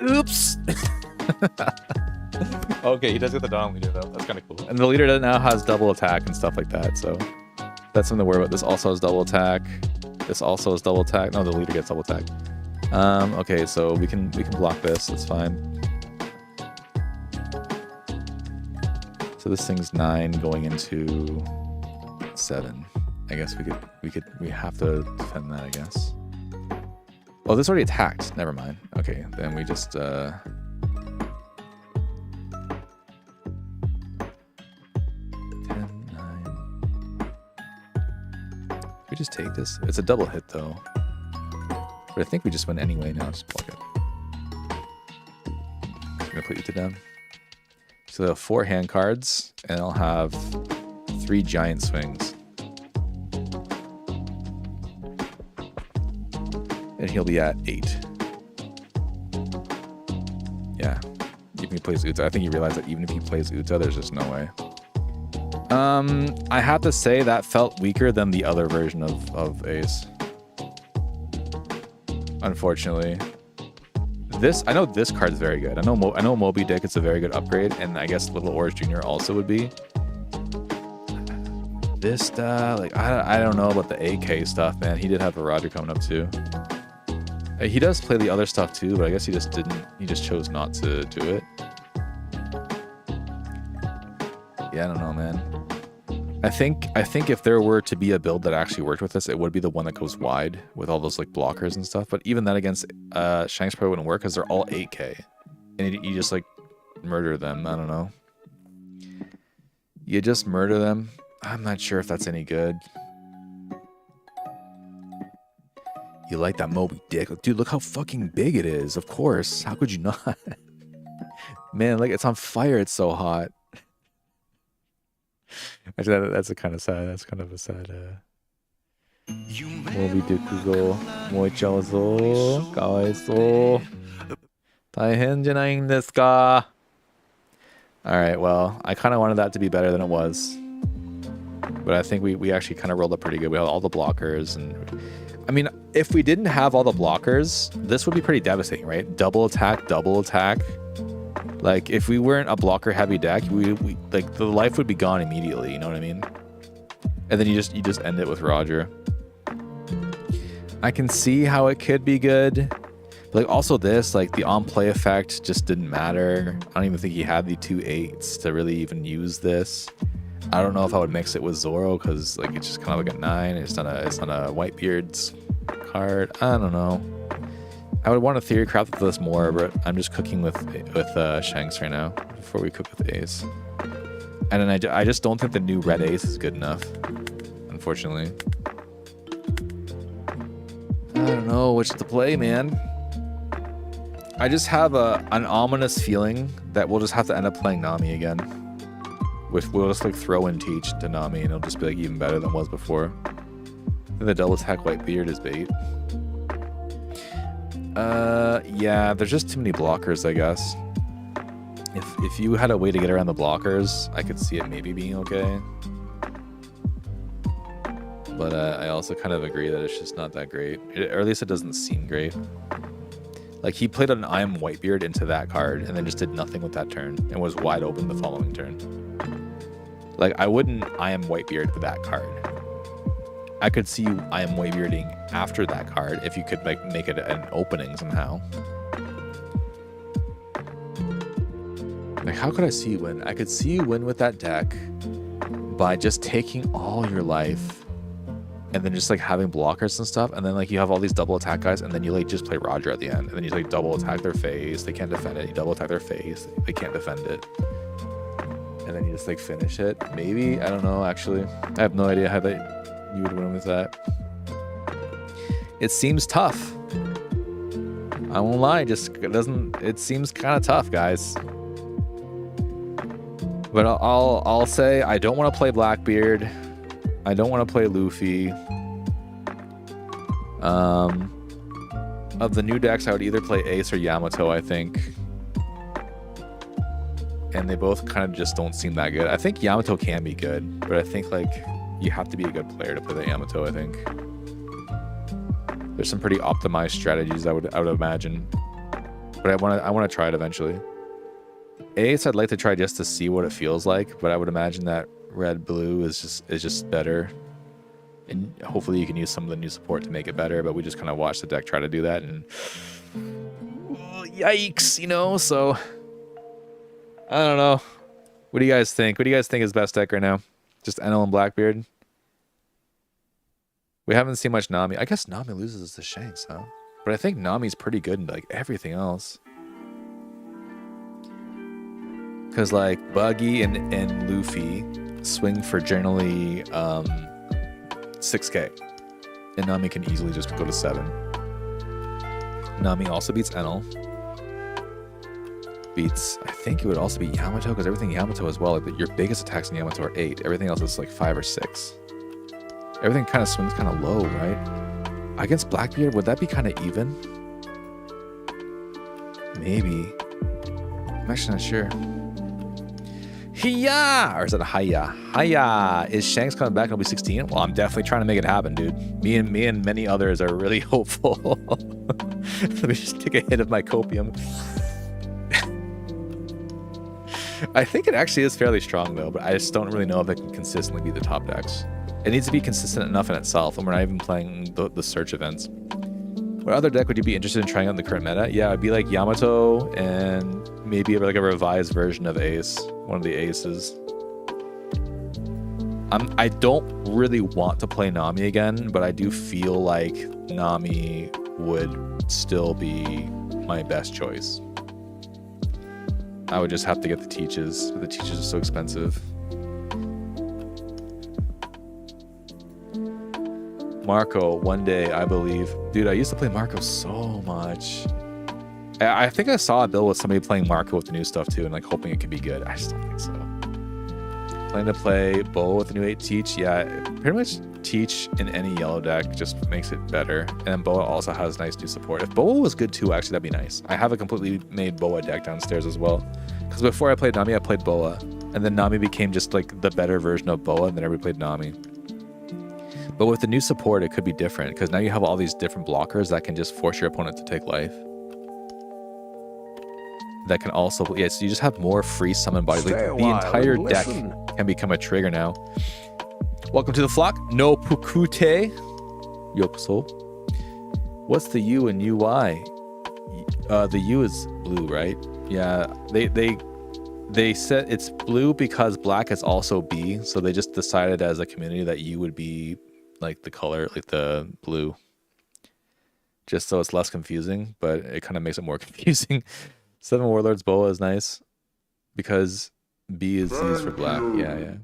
Oops! Okay, he does get the Dawn Leader, though. That's kind of cool. And the leader now has double attack and stuff like that, so that's something to worry about. This also has double attack. This also has double attack. No, the leader gets double attack. Okay, so we can block this. That's fine. So this thing's 9 going into 7. I guess we have to defend that, I guess. Oh, this already attacked. Never mind. Okay, then we just 10, 9. We just take this. It's a double hit though. But I think we just win anyway now. Just block it. I'm gonna put you to down. So they'll have 4 hand cards, and I'll have 3 giant swings. And he'll be at 8. Yeah. Even if he plays Uta. I think he realized that even if he plays Uta, there's just no way. I have to say that felt weaker than the other version of Ace. Unfortunately. I know this card's very good. I know Moby Dick is a very good upgrade, and I guess Little Orange Jr. also would be. This like I don't know about the AK stuff, man. He did have a Roger coming up too. He does play the other stuff too, but I guess he just didn't. He just chose not to do it. Yeah, I don't know, man. I think if there were to be a build that actually worked with this, it would be the one that goes wide with all those like blockers and stuff. But even that against Shanks probably wouldn't work because they're all 8K, and you just like murder them. I don't know. You just murder them. I'm not sure if that's any good. You like that Moby Dick? Dude, look how fucking big it is. Of course. How could you not? Man, like it's on fire. It's so hot. Actually, that's a kind of sad. That's kind of a sad. Moby Dick go moichaozo kawaiso. Taihen janai desu ka? All right. Well, I kind of wanted that to be better than it was, but I think we actually kind of rolled up pretty good. We had all the blockers, and I mean, if we didn't have all the blockers, this would be pretty devastating, right? Double attack, double attack. Like, if we weren't a blocker-heavy deck, we like the life would be gone immediately. You know what I mean? And then you just end it with Roger. I can see how it could be good. But like also this, like the on-play effect just didn't matter. I don't even think he had the 2 8s to really even use this. I don't know if I would mix it with Zoro because like it's just kind of like a 9. It's not a Whitebeard's card. I don't know. I would want to theory craft with this more, but I'm just cooking with Shanks right now before we cook with Ace. And then I just don't think the new red Ace is good enough, unfortunately. I don't know which to play, man. I just have an ominous feeling that we'll just have to end up playing Nami again. We'll just like throw in Teach to Nami and it'll just be like even better than it was before. And the double attack Whitebeard is bait. Yeah, there's just too many blockers, I guess. If you had a way to get around the blockers, I could see it maybe being okay. But I also kind of agree that it's just not that great. Or at least it doesn't seem great. Like, he played an I Am Whitebeard into that card and then just did nothing with that turn and was wide open the following turn. Like, I wouldn't I Am Whitebeard with that card. I could see I Am Whitebearding after that card if you could like make it an opening somehow. Like, how could I see you win? I could see you win with that deck by just taking all your life and then just like having blockers and stuff, and then like you have all these double attack guys, and then you like just play Roger at the end, and then you like double attack their face, they can't defend it, you double attack their face, they can't defend it, and then you just like finish it. Maybe, I don't know, actually I have no idea how you would win with that. It seems tough, I won't lie, it seems kind of tough, guys. But I'll say I don't want to play Blackbeard. I don't want to play Luffy. Of the new decks, I would either play Ace or Yamato, I think. And they both kind of just don't seem that good. I think Yamato can be good, but I think like you have to be a good player to play the Yamato, I think. There's some pretty optimized strategies I would imagine. But I want to try it eventually. Ace I'd like to try just to see what it feels like, but I would imagine that red blue is just better, and hopefully you can use some of the new support to make it better, but we just kind of watch the deck try to do that, and yikes, you know. So I don't know, what do you guys think is best deck right now? Just Enel and Blackbeard? We haven't seen much Nami. I guess Nami loses to Shanks, huh? But I think Nami's pretty good in like everything else. Because like Buggy and Luffy swing for generally 6k, and Nami can easily just go to 7. Nami also beats Enel. Beats, I think it would also be Yamato, because everything Yamato as well, like your biggest attacks in Yamato are 8. Everything else is like 5 or 6. Everything kind of swings kind of low, right? Against Blackbeard, would that be kind of even? Maybe. I'm actually not sure. Hiya! Or is it a hiya? Hiya! Is Shanks coming back and he'll be 16? Well, I'm definitely trying to make it happen, dude. Me and many others are really hopeful. Let me just take a hit of my copium. I think it actually is fairly strong, though, but I just don't really know if it can consistently be the top decks. It needs to be consistent enough in itself, and we're not even playing the search events. What other deck would you be interested in trying out in the current meta? Yeah, it'd be like Yamato and maybe like a revised version of Ace, one of the Aces. I don't really want to play Nami again, but I do feel like Nami would still be my best choice. I would just have to get the teaches. The teaches are so expensive. Marco, one day, I believe. Dude, I used to play Marco so much. I think I saw a bill with somebody playing Marco with the new stuff too, and like hoping it could be good. I just don't think so. Planning to play Boa with the new 8 Teach. Yeah, pretty much Teach in any yellow deck just makes it better. And Boa also has nice new support. If Boa was good too, actually, that'd be nice. I have a completely made Boa deck downstairs as well. Because before I played Nami, I played Boa. And then Nami became just like the better version of Boa, and then everybody played Nami. But with the new support, it could be different, because now you have all these different blockers that can just force your opponent to take life. That can also, yeah, so you just have more free summon bodies. Like, the entire deck can become a trigger now. Welcome to the flock. No Pukute. Yokoso. What's the U in UI? The U is blue, right? Yeah, they said it's blue because black is also B, so they just decided as a community that U would be like the color, like the blue, just so it's less confusing, but it kind of makes it more confusing. 7 Warlords Boa is nice because B is used for black. Yeah.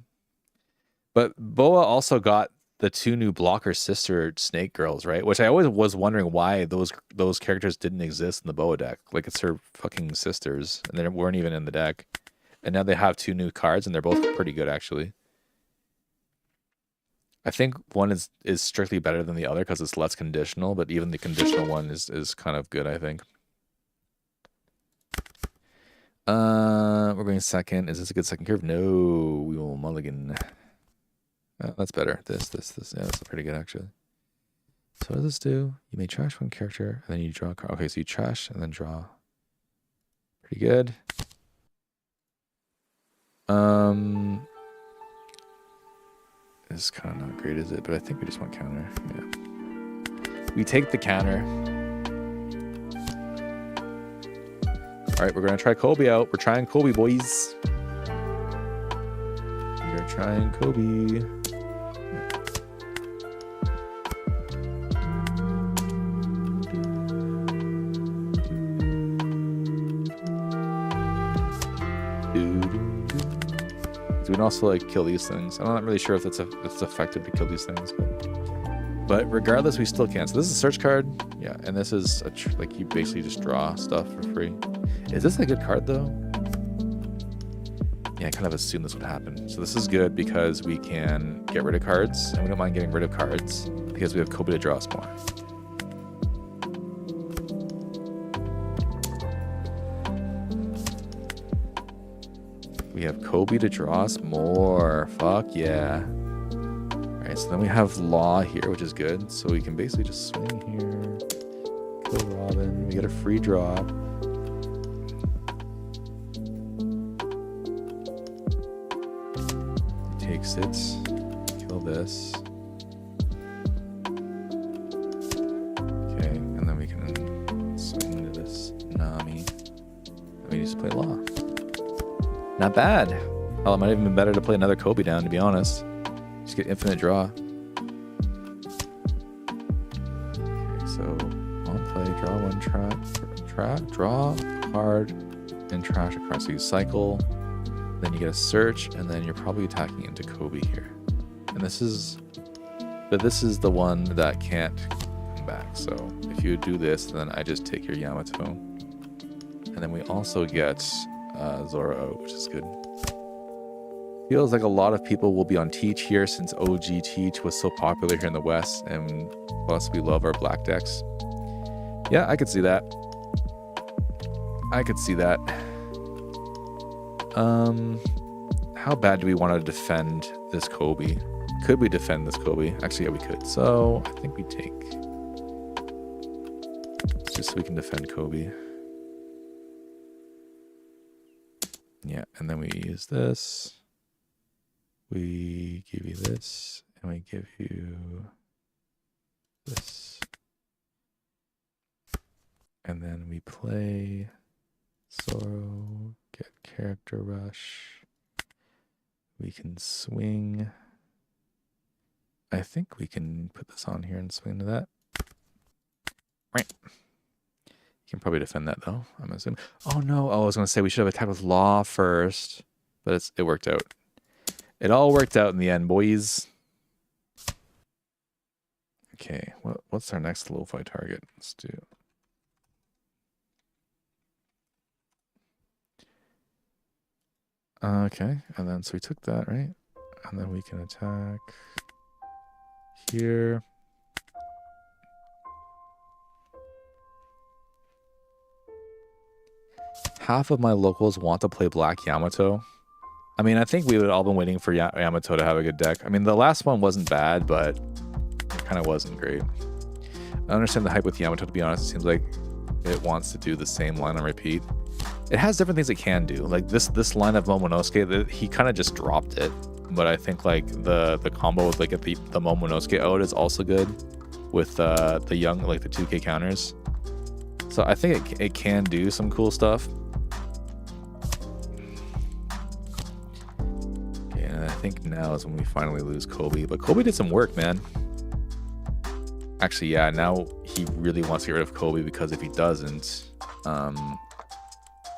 But Boa also got the 2 new blocker sister snake girls, right? Which I always was wondering why those characters didn't exist in the Boa deck. Like, it's her fucking sisters, and they weren't even in the deck. And now they have 2 new cards, and they're both pretty good, actually. I think one is strictly better than the other because it's less conditional, but even the conditional one is kind of good, I think. We're going second. Is this a good second curve? No, we will mulligan. Oh, that's better. This. Yeah, that's pretty good, actually. So what does this do? You may trash one character, and then you draw a card. Okay, so you trash and then draw. Pretty good. It's kind of not great, is it? But I think we just want counter. Yeah. We take the counter. All right, we're going to try Kobe out. We're trying Kobe, boys. We're trying Kobe. We can also like kill these things. I'm not really sure if it's effective to kill these things, but regardless, we still can. So this is a search card, yeah, and this is like you basically just draw stuff for free. Is this a good card though? Yeah, I kind of assumed this would happen. So this is good because we can get rid of cards, and we don't mind getting rid of cards because we have Kobe to draw us more. We have Kobe to draw us more. Fuck yeah. Alright, so then we have Law here, which is good. So we can basically just swing here. Kill Robin. We get a free draw. He takes it. Kill this. Okay, and then we can swing into this Nami. And we just play Law. Not bad. Hell, it might have been better to play another Kobe down, to be honest. Just get infinite draw. Okay, so on play, draw one draw a card, and trash a card. So you cycle, then you get a search, and then you're probably attacking into Kobe here. And this is the one that can't come back. So if you do this, then I just take your Yamato. And then we also get Zoro, which is good. Feels like a lot of people will be on Teach here since OG Teach was so popular here in the West, and plus we love our black decks. Yeah, I could see that. I could see that. How bad do we want to defend this Kobe? Could we defend this Kobe? Actually, yeah, we could. So I think we take, just so we can defend Kobe. Yeah, and then we use this. We give you this, and we give you this. And then we play Zoro, get character rush. We can swing. I think we can put this on here and swing to that. Right. You can probably defend that though, I'm assuming. Oh no, I was gonna say we should have attacked with Law first, but it worked out. It all worked out in the end, boys. Okay, what's our next lo-fi target? Let's do. Okay, and then so we took that, right? And then we can attack here. Half of my locals want to play Black Yamato. I mean, I think we would all been waiting for Yamato to have a good deck. I mean, the last one wasn't bad, but it kind of wasn't great. I understand the hype with Yamato, to be honest. It seems like it wants to do the same line on repeat. It has different things it can do. Like this line of Momonosuke, he kind of just dropped it. But I think like the combo with like the Momonosuke out is also good with the young, like the 2K counters. So I think it can do some cool stuff. I think now is when we finally lose Kobe. But Kobe did some work, man. Actually, yeah, now he really wants to get rid of Kobe because if he doesn't,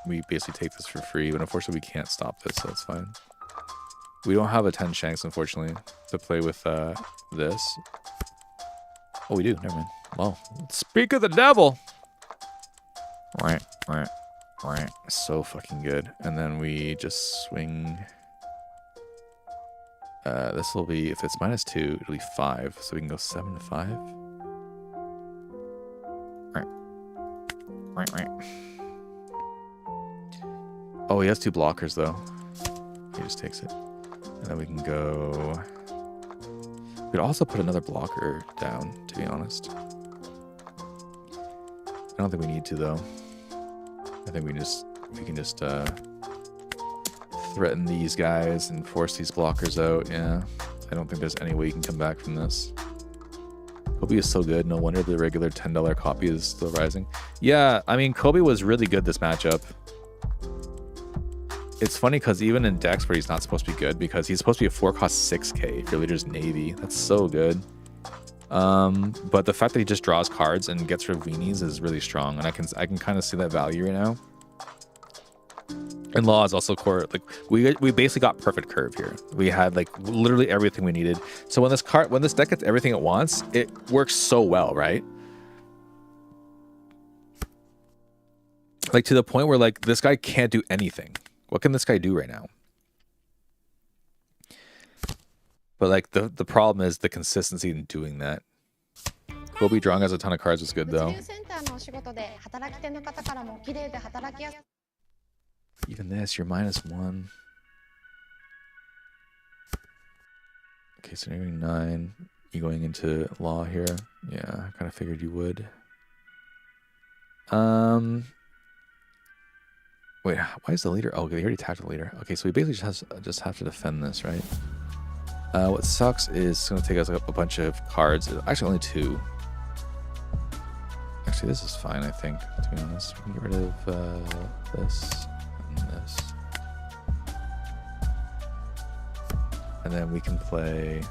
we basically take this for free. But unfortunately, we can't stop this, so that's fine. We don't have a 10 Shanks, unfortunately, to play with this. Oh, we do. Never mind. Well, speak of the devil. Right. So fucking good. And then we just swing. This will be, if it's -2, it'll be 5. So we can go 7 to 5. Right. Oh, he has 2 blockers though. He just takes it. And then we can go. We could also put another blocker down, to be honest. I don't think we need to though. I think we can just threaten these guys and force these blockers out. Yeah, I don't think there's any way you can come back from this. Kobe is so good. No wonder the regular $10 copy is still rising. Yeah, I mean, Kobe was really good this matchup. It's funny because even in decks where he's not supposed to be good, because he's supposed to be a 4-cost 6k if your leader's Navy. That's so good. But the fact that he just draws cards and gets rid of weenies is really strong, and I can kind of see that value right now. And Law is also core. Like we basically got perfect curve here. We had like literally everything we needed. So when this deck gets everything it wants, it works so well, right? Like to the point where like this guy can't do anything. What can this guy do right now? But like the problem is the consistency in doing that. Kobe drawing has a ton of cards is good though. Even this, you're -1. Okay, so you're 9. You going into Law here? Yeah, I kind of figured you would. Wait, why is the leader? Oh, they already attacked the leader. Okay, so we basically just have to defend this, right? What sucks is it's going to take us a bunch of cards. Actually, only 2. Actually, this is fine, I think, to be honest. We can get rid of this and this. And then we can play...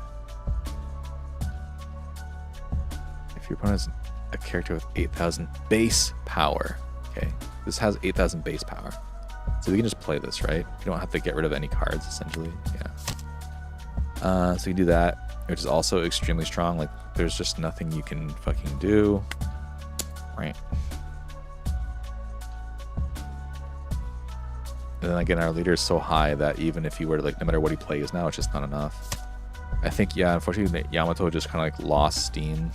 If your opponent's a character with 8,000 base power, okay? This has 8,000 base power. So we can just play this, right? You don't have to get rid of any cards, essentially. Yeah. So you do that, which is also extremely strong. Like, there's just nothing you can fucking do. Right. And then again, our leader is so high that even if you were to, like, no matter what he plays now, it's just not enough. I think, yeah, unfortunately, Yamato just kind of like lost steam.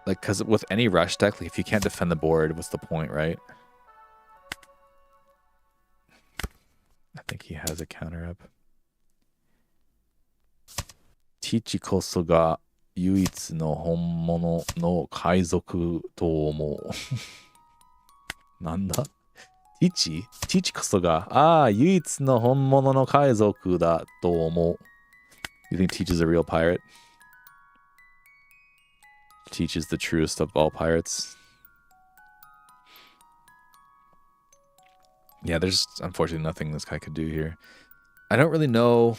Like, because with any rush deck, like, if you can't defend the board, what's the point, right? I think he has a counter up. Teachこそが唯一の本物の海賊と思う。なんだ？Teachこそが、唯一の本物の海賊だと思う。You think Teach is a real pirate? Teach is the truest of all pirates. Yeah, there's unfortunately nothing this guy could do here. I don't really know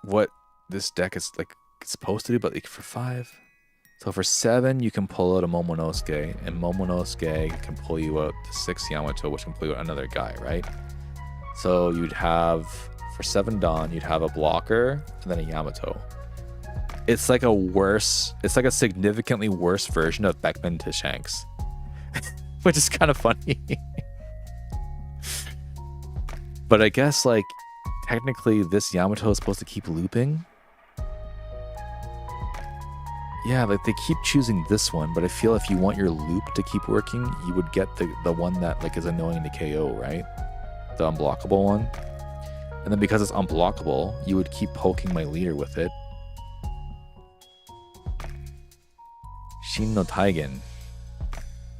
what this deck is like supposed to do, but like for 5. So for 7, you can pull out a Momonosuke, and Momonosuke can pull you out the 6 Yamato, which can pull you out another guy, right? So you'd have, for 7 Dawn, you'd have a blocker and then a Yamato. It's like a significantly worse version of Beckman to Shanks. Which is kind of funny. But I guess, like, technically this Yamato is supposed to keep looping. Yeah, like, they keep choosing this one, but I feel if you want your loop to keep working, you would get the one that, like, is annoying to KO, right? The unblockable one. And then because it's unblockable, you would keep poking my leader with it. Shin no Taigen.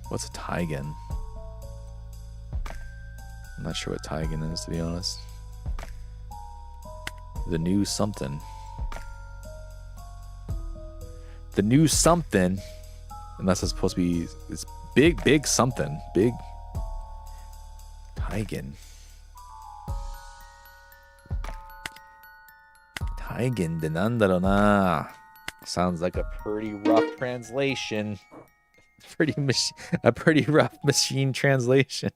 What's a Taigen? I'm not sure what Taigen is, to be honest. The new something. The new something. Unless it's supposed to be... It's big something. Big... Taigen. Taigen de nandaro na. Sounds like a pretty rough translation. A pretty rough machine translation.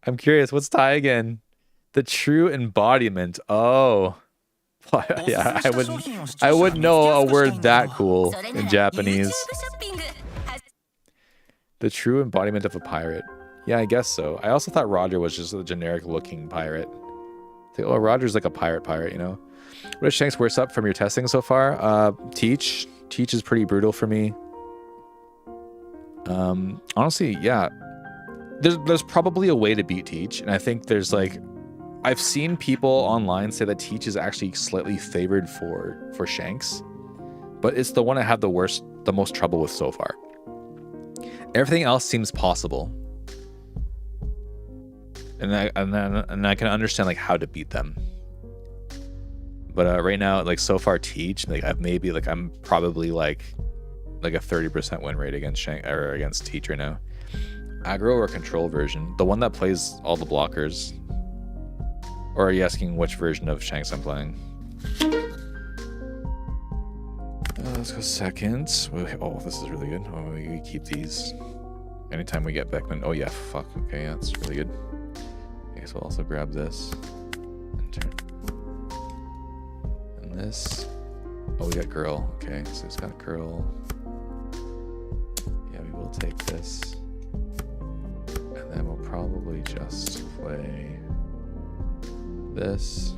I'm curious, what's Taigen? The true embodiment. Oh. Yeah, I wouldn't know a word that cool in Japanese. The true embodiment of a pirate. Yeah, I guess so. I also thought Roger was just a generic looking pirate. Oh, Roger's like a pirate, you know? What is Shanks worst up from your testing so far? Teach. Teach is pretty brutal for me. Honestly, yeah. There's probably a way to beat Teach, and I think there's like... I've seen people online say that Teach is actually slightly favored for Shanks, but it's the one I have the most trouble with so far. Everything else seems possible. and I can understand like how to beat them. But right now, like so far, Teach, like I'm probably like a 30% win rate against against Teach right now. Aggro or control version, the one that plays all the blockers. Or are you asking which version of Shanks I'm playing? Let's go second. Oh, this is really good. Oh, we keep these. Anytime we get Beckman. Oh yeah, fuck. Okay, yeah, that's really good. Okay, so I'll also grab this. And turn. And this. Oh, we got girl. Okay, so it's got girl. Yeah, we will take this. And then we'll probably just play this.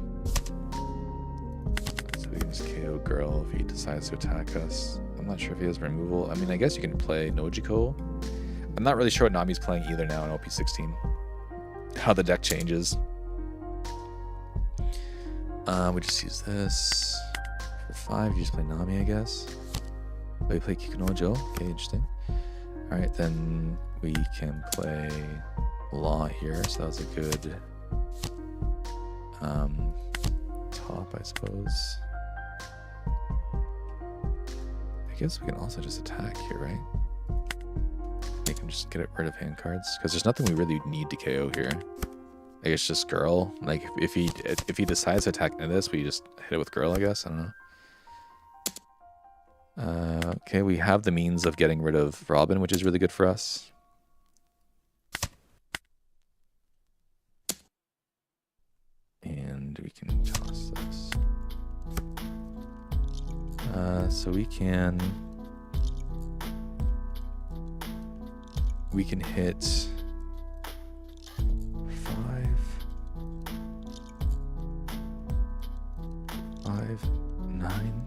So we can just KO girl if he decides to attack us. I'm not sure if he has removal. I mean, I guess you can play Nojiko. I'm not really sure what Nami's playing either now in OP16. How the deck changes. We just use this. For 5, you just play Nami, I guess. We play Kikunojo. Okay, interesting. Alright, then we can play Law here. So that was a good top, I suppose. I guess we can also just attack here, right? Make him just get rid of hand cards because there's nothing we really need to KO here. Like it's just girl. Like if he decides to attack into this, we just hit it with girl, I guess. I don't know. Okay, we have the means of getting rid of Robin, which is really good for us. And we can toss this. So we can hit 5, 9.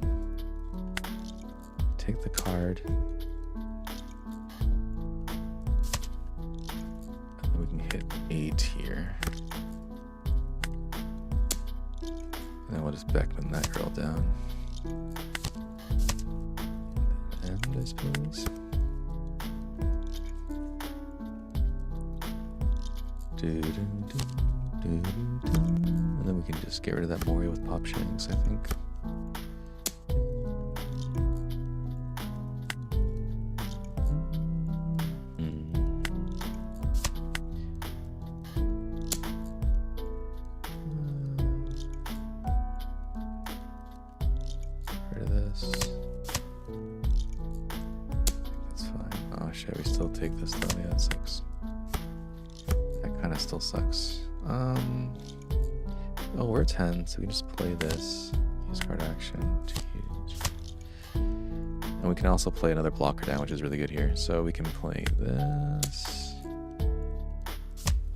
Take the card. And we can hit 8 here. And then we'll just Beckman that girl down. And I suppose. And then we can just get rid of that Moria with Pop Shanks, I think. Rid of this. That's fine. Oh shit, we still take this though. Yeah, it sucks. Kind of still sucks. Oh, we're 10, so we can just play this. Use card action to use. And we can also play another blocker down, which is really good here. So we can play this.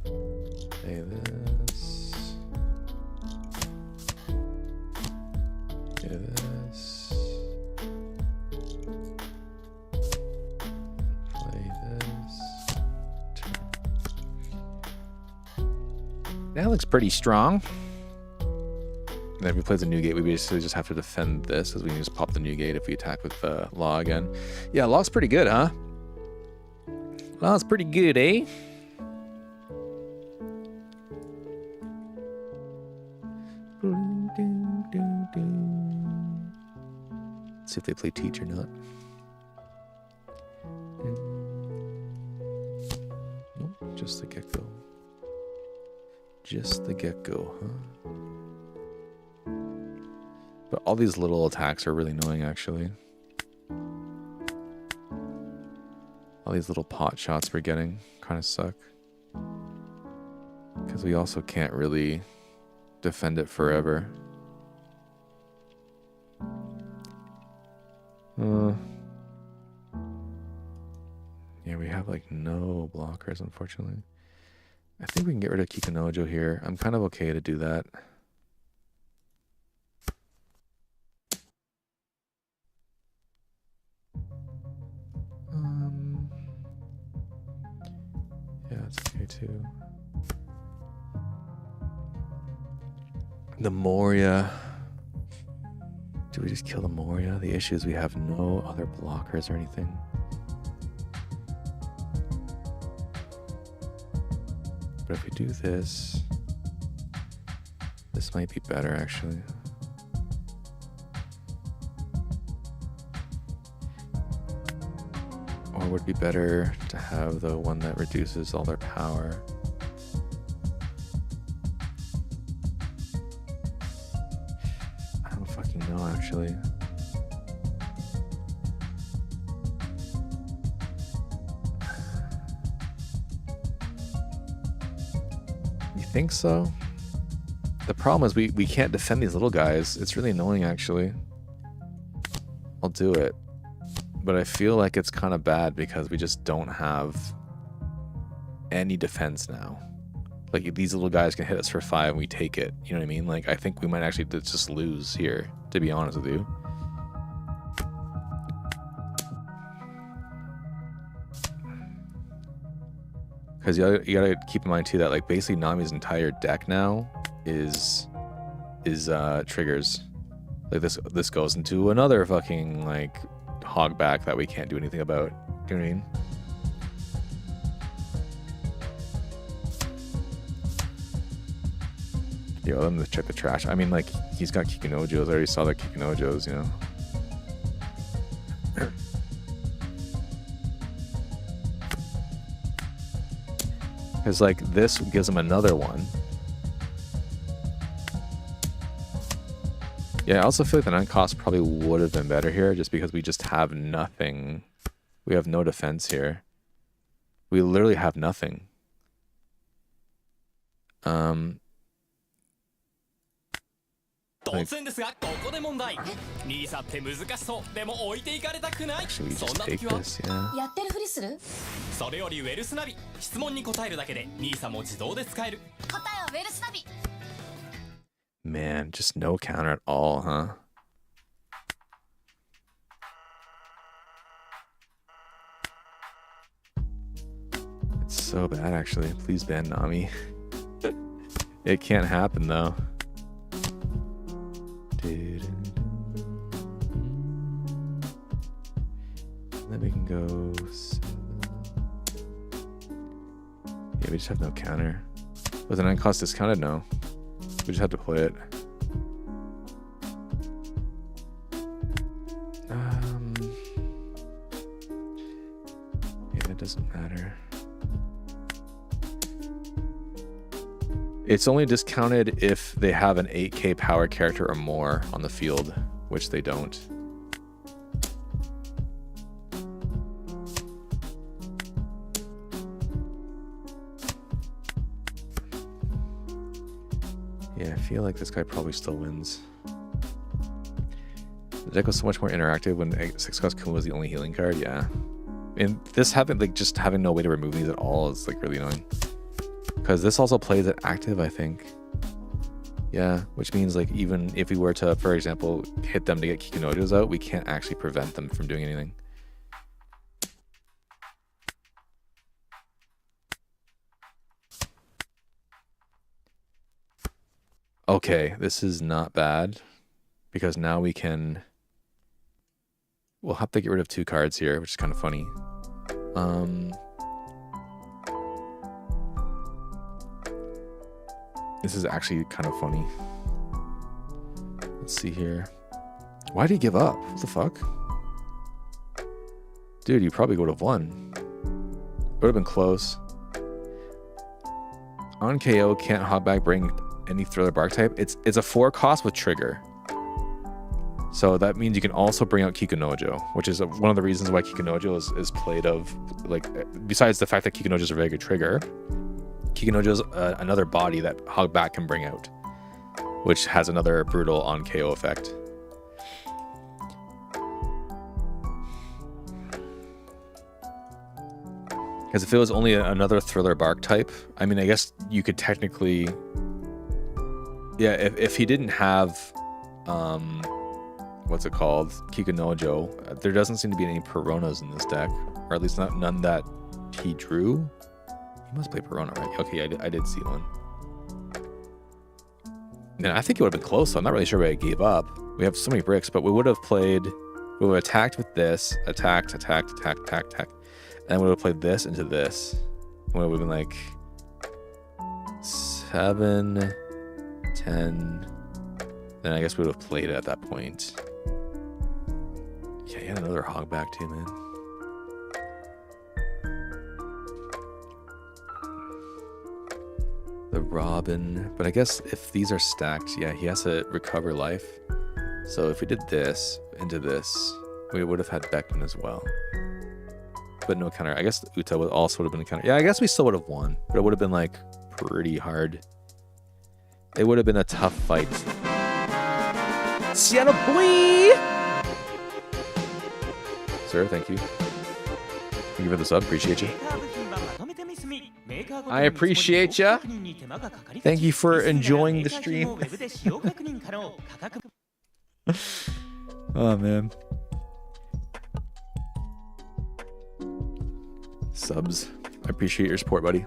Play this. Play this. Play this. That looks pretty strong. And then if we play the new gate, we basically just have to defend this, because we can just pop the new gate if we attack with Law again. Yeah, Law's pretty good, huh? Law's pretty good, eh? Let's see if they play Teach or not. Nope, just the get-go. Just the get-go, huh? But all these little attacks are really annoying, actually. All these little pot shots we're getting kind of suck. Because we also can't really defend it forever. Yeah, we have like no blockers, unfortunately. I think we can get rid of Kikunojo here. I'm kind of okay to do that. Yeah, it's okay too. The Moria. Do we just kill the Moria? The issue is we have no other blockers or anything. But if we do this, this might be better actually. Or would it be better to have the one that reduces all their power? I don't fucking know actually. You think so? The problem is we can't defend these little guys. It's really annoying actually. I'll do it. But I feel like it's kind of bad because we just don't have any defense now. Like, these little guys can hit us for 5 and we take it. You know what I mean? Like, I think we might actually just lose here, to be honest with you. Because you gotta keep in mind too that, like, basically Nami's entire deck now is triggers. Like, this goes into another fucking, like, hogback that we can't do anything about. Do you know what I mean? Yo, let me check the trash. I mean, like, he's got Kikunojos. I already saw the Kikunojos, you know. Because, like, this gives him another one. Yeah, I also feel like the 9 cost probably would have been better here just because we just have nothing. We have no defense here. We literally have nothing. Actually, we just take this, yeah. Man, just no counter at all, huh? It's so bad, actually. Please ban Nami. It can't happen, though. Then we can go... Yeah, we just have no counter. Was the 9 cost discounted? No. We just have to play it. Yeah, it doesn't matter. It's only discounted if they have an 8k power character or more on the field, which they don't. Yeah, I feel like this guy probably still wins. The deck was so much more interactive when 6 cost Kuma was the only healing card, yeah. And this having, like, just having no way to remove these at all is, like, really annoying. Because this also plays it active, I think. Yeah, which means, like, even if we were to, for example, hit them to get Kikunojos out, we can't actually prevent them from doing anything. Okay, this is not bad, because now we can... We'll have to get rid of 2 cards here, which is kind of funny. This is actually kind of funny. Let's see here. Why did he give up? What the fuck? Dude, you probably would have won. Would have been close. On KO, can't hogback bring any Thriller Bark type. It's a 4 cost with trigger. So that means you can also bring out Kikunojo, which is one of the reasons why Kikunojo is played of, like, besides the fact that Kikunojo is a very good trigger, Kikunojo is another body that Hogback can bring out, which has another brutal on KO effect. Because if it was only another Thriller Bark type, I mean, I guess you could technically... Yeah, if he didn't have... what's it called? Kikunojo. There doesn't seem to be any Peronas in this deck. Or at least none that he drew. He must play Perona, right? Okay, I did see one. And I think it would have been close, so I'm not really sure why I gave up. We have so many bricks, but we would have played... We would have attacked with this. Attacked. And then we would have played this into this. And we would have been like... 7, 10. Then I guess we would have played it at that point. Yeah, he had another hogback too, man. The Robin. But I guess if these are stacked, yeah, he has to recover life. So if we did this into this, we would have had Beckman as well. But no counter. I guess Uta would also would have been a counter. Yeah, I guess we still would have won. But it would have been like pretty hard. It would have been a tough fight. Sienna boy! Sir, thank you. Thank you for the sub. Appreciate you. I appreciate ya. Thank you for enjoying the stream. Oh, man. Subs. I appreciate your support, buddy.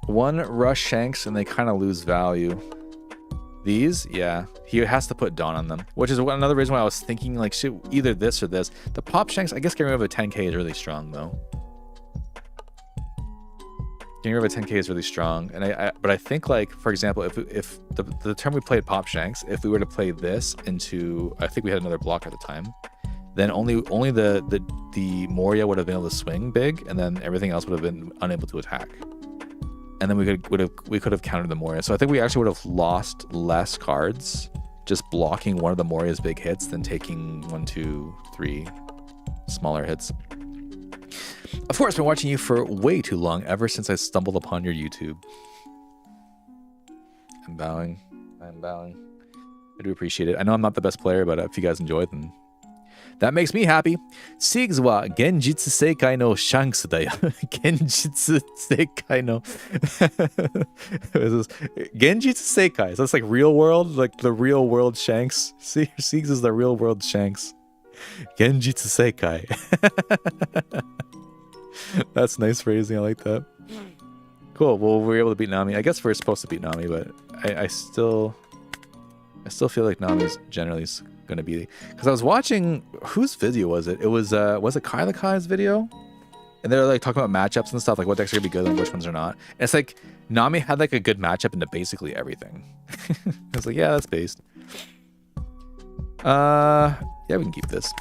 One rush Shanks and they kind of lose value. These, yeah, he has to put Dawn on them, which is another reason why I was thinking like shit, either this or this. The pop Shanks, I guess getting rid of a 10k is really strong though. Getting rid of a 10k is really strong, and but I think like for example, if the term we played pop Shanks, if we were to play this into, I think we had another block at the time, then only the Moria would have been able to swing big, and then everything else would have been unable to attack. And then we could have countered the Moria. So I think we actually would have lost less cards just blocking one of the Moria's big hits than taking 1, 2, 3 smaller hits. Of course, I've been watching you for way too long, ever since I stumbled upon your YouTube. I'm bowing. I'm bowing. I do appreciate it. I know I'm not the best player, but if you guys enjoyed, then that makes me happy. Sigs wa genjitsu seikai no Shanks da yo. Genjitsu seikai no. Genjitsu seikai. So that's like real world, like the real world Shanks. See, Sigs is the real world Shanks. Genjitsu seikai. That's nice phrasing. I like that. Cool. Well, we're able to beat Nami. I guess we're supposed to beat Nami, but I still feel like Nami's generally gonna be, because I was watching, whose video was it? It was it Kai the Kai's video? And they're like talking about matchups and stuff, like what decks are gonna be good and which ones are not. And it's like Nami had like a good matchup into basically everything. I was like, yeah, that's based. Yeah, we can keep this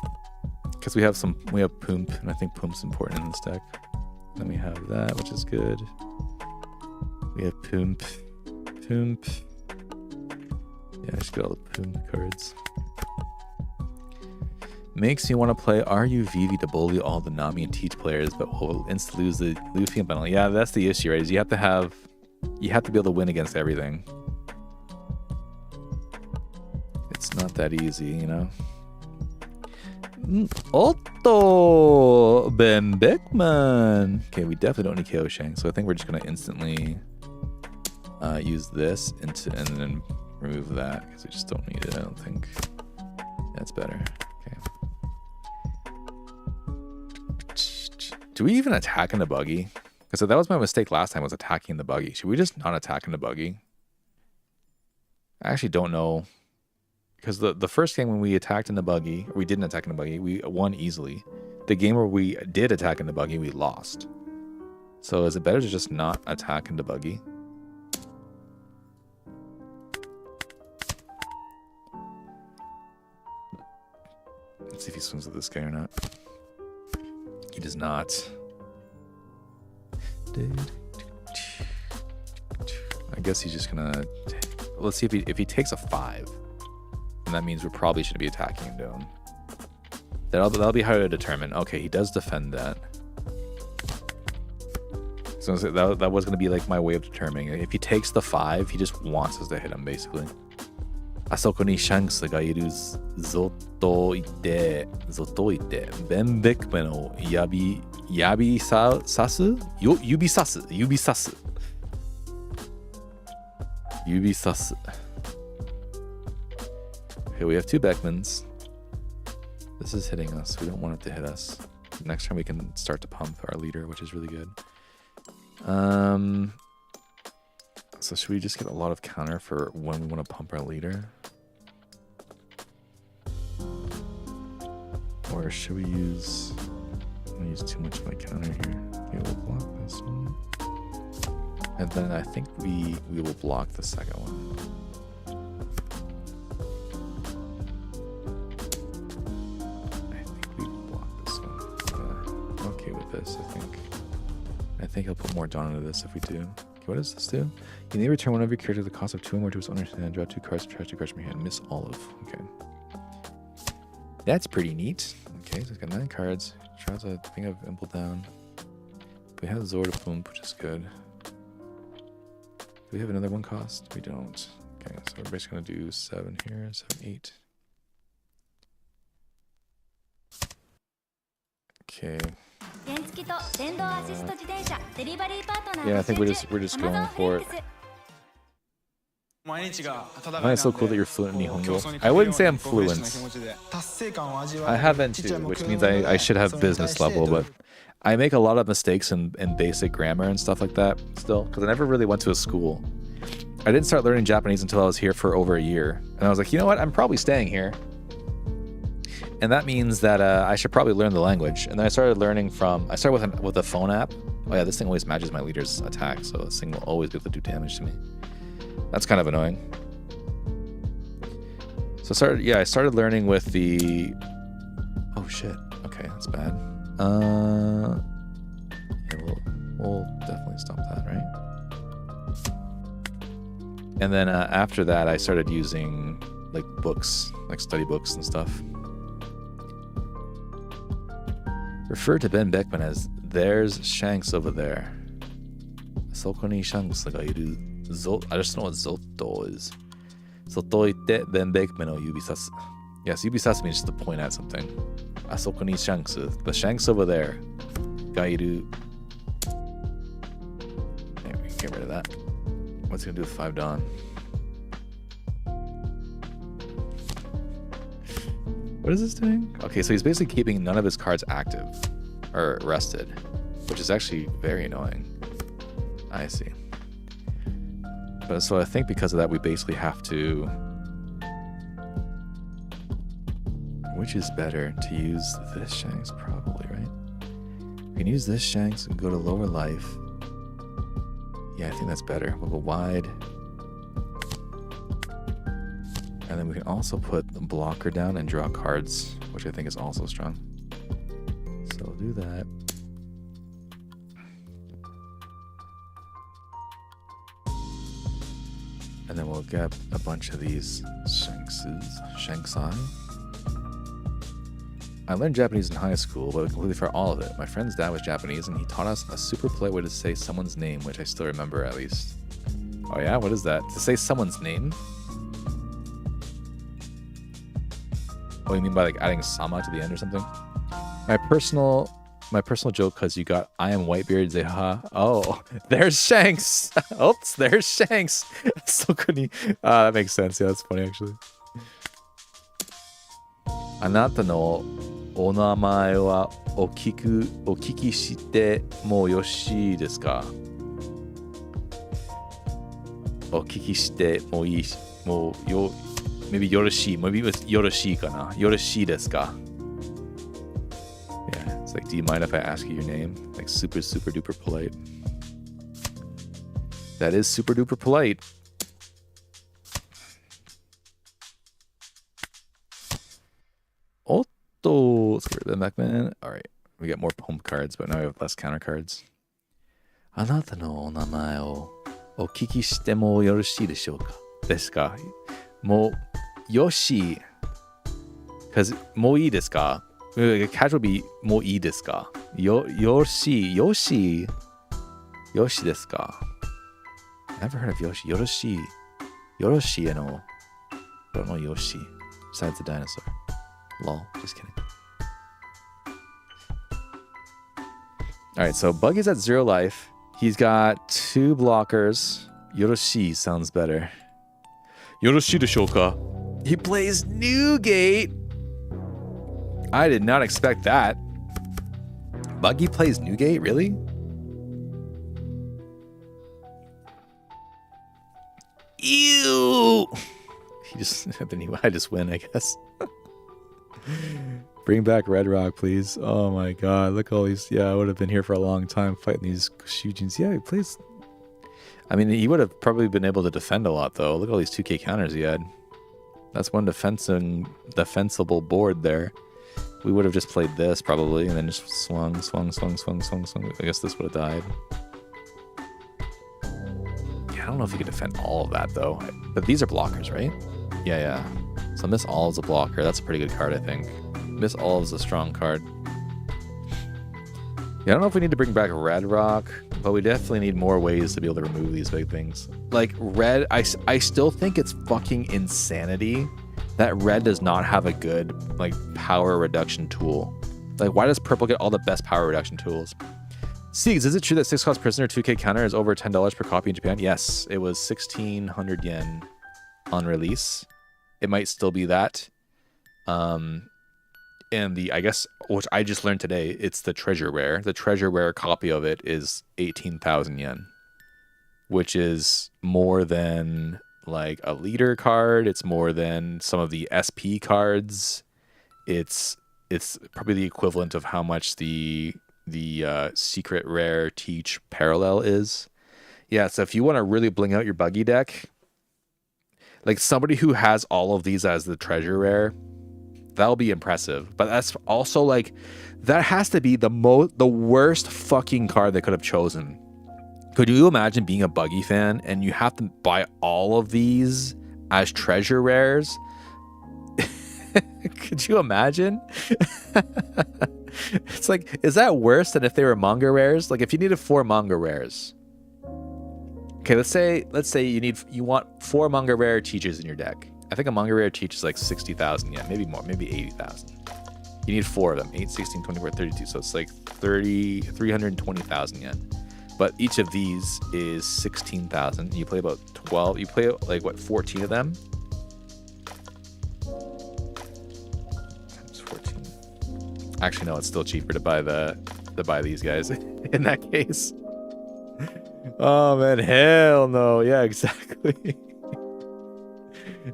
because we have Poomp, and I think Poomp's important in this deck. Then we have that, which is good. We have Poomp. Yeah, I just get all the Poomp cards. Makes me want to play RUVV to bully all the Nami and Teach players, but we'll instantly lose the Luffy and penalty. Yeah, that's the issue, right? Is you have to be able to win against everything. It's not that easy, you know? Otto Ben Beckman. Okay, we definitely don't need KO Shanks, so I think we're just gonna instantly use this and then remove that because we just don't need it. I don't think that's better. Do we even attack in the buggy? Because that was my mistake last time, was attacking the buggy. Should we just not attack in the buggy? I actually don't know. Because the first game when we attacked in the buggy, or we didn't attack in the buggy, we won easily. The game where we did attack in the buggy, we lost. So is it better to just not attack in the buggy? Let's see if he swings with this guy or not. He does not. I guess he's just gonna. Let's see if he takes a 5, and that means we probably shouldn't be attacking him down. That'll be hard to determine. Okay, he does defend that. So that was gonna be like my way of determining. If he takes the 5, he just wants us to hit him basically. あそこにシャンクスがいるぞと言って、ベンベックマンを指さす。Okay, we have 2 Beckmans. This is hitting us. We don't want it to hit us. Next time we can start to pump our leader, which is really good. So should we just get a lot of counter for when we want to pump our leader? Or should we use... I'm going to use too much of my counter here. Okay, we'll block this one. And then I think we will block the second one. I think we will block this one. I'm okay with this, I think. I think I'll put more Dawn into this if we do. Okay, what does this do? You may return one of your characters at the cost of 2 or more to its owner's hand. Draw 2 cards, trash 2 cards from your hand. Miss Olive. Okay. That's pretty neat. Okay, so it's got 9 cards. Tries a thing of Imple down. We have Zord of Boom, which is good. Do we have another 1 cost? We don't. Okay, so we're basically going to do 7 here, 7, 8. Okay. Yeah, I think we're just going for it. It's so cool that you're fluent in Nihongo. I wouldn't say I'm fluent. I have N2, which means I should have business level, but I make a lot of mistakes in basic grammar and stuff like that still, because I never really went to a school. I didn't start learning Japanese until I was here for over a year. And I was like, you know what? I'm probably staying here. And that means that I should probably learn the language. And then I started learning I started with a phone app. Oh yeah, this thing always matches my leader's attack, so this thing will always be able to do damage to me. That's kind of annoying. So I started learning with the... Oh shit. Okay, that's bad. Yeah, we'll definitely stop that, right? And then after that, I started using like books, like study books and stuff. Refer to Ben Beckman as "There's Shanks over there." Sokoni Shanks ga iru. I just don't know what Zoto is. Zoto ite Ben Beckman o yubisasu. Yes, yubisasu means just to point at something. Asoko ni Shanks. The Shanks over there. Ga iru. Yeah, we can get rid of that. What's he gonna do with 5 Dawn? What is this doing? Okay, so he's basically keeping none of his cards active or rested, which is actually very annoying. I see. But so I think because of that, we basically have to... Which is better? To use this Shanks? Probably, right? We can use this Shanks and go to lower life. Yeah, I think that's better. We'll go wide. And then we can also put the blocker down and draw cards, which I think is also strong. So we'll do that. And then we'll get a bunch of these Shanksai. I learned Japanese in high school, but I completely forgot all of it. My friend's dad was Japanese, and he taught us a super polite way to say someone's name, which I still remember at least. Oh yeah? What is that? To say someone's name? Oh, you mean by like adding sama to the end or something? My personal joke, because you got I am Whitebeard, say ha. Oh, there's Shanks. Oops, there's Shanks. So good. That makes sense. Yeah, that's funny actually. Anata no onamae wa okiki shite mo yoshii desu ka? Okiki shite mo ii mo yo. Maybe Yoroshi. Maybe it was Yoroshi kana. Yoroshi desu ka? Yeah, it's like, do you mind if I ask you your name? Like super, super duper polite. That is super duper polite. Otto. Let's get rid of the Beckman. Alright. We get more poem cards, but now we have less counter cards. Anata no onamae o okiki shite mo yoroshii deshou ka? Desu ka? Mo Yoshi, because mo ii desu ka? Catch would be mo ii desu ka? Yoshi desu ka? Never heard of Yoshi. Yoroshi no. Don't know Yoshi. Besides the dinosaur. Lol. Just kidding. Alright, so Buggy's at 0 life. He's got 2 blockers. Yoroshi sounds better. Yoroshi deshou ka? He plays Newgate. I did not expect that. Buggy plays Newgate? Really? Ew. I just win, I guess. Bring back Red Rock, please. Oh my god, look at all these. Yeah, I would have been here for a long time fighting these Shujins. Yeah, he plays. I mean, he would have probably been able to defend a lot, though. Look at all these 2k counters he had. That's one defensible board there. We would have just played this, probably, and then just swung. I guess this would have died. Yeah, I don't know if you could defend all of that, though. But these are blockers, right? Yeah. So Miss All is a blocker. That's a pretty good card, I think. Miss All is a strong card. Yeah, I don't know if we need to bring back Red Rock, but we definitely need more ways to be able to remove these big things. Like, Red, I still think it's fucking insanity that Red does not have a good, like, power reduction tool. Like, why does Purple get all the best power reduction tools? Siegs, is it true that 6-cost Prisoner 2k counter is over $10 per copy in Japan? Yes, it was 1,600 yen on release. It might still be that. And the, I guess, which I just learned today, it's the treasure rare. The treasure rare copy of it is 18,000 yen, which is more than like a leader card. It's more than some of the SP cards. It's probably the equivalent of how much the secret rare teach parallel is. Yeah, so if you want to really bling out your buggy deck, like somebody who has all of these as the treasure rare, that'll be impressive. But that's also like, that has to be the worst fucking card they could have chosen. Could you imagine being a buggy fan and you have to buy all of these as treasure rares? Could you imagine? It's like, is that worse than if they were manga rares? Like if you needed 4 manga rares. Okay, let's say you want 4 manga rare teaches in your deck. I think a manga rare teach is like 60,000 yen, maybe more, maybe 80,000. You need 4 of them, 8, 16, 24, 32. So it's like 320,000 yen. But each of these is 16,000. You play about 12. You play like what, 14 of them? Times 14. Actually, no, it's still cheaper to buy buy these guys in that case. Oh man, hell no. Yeah, exactly.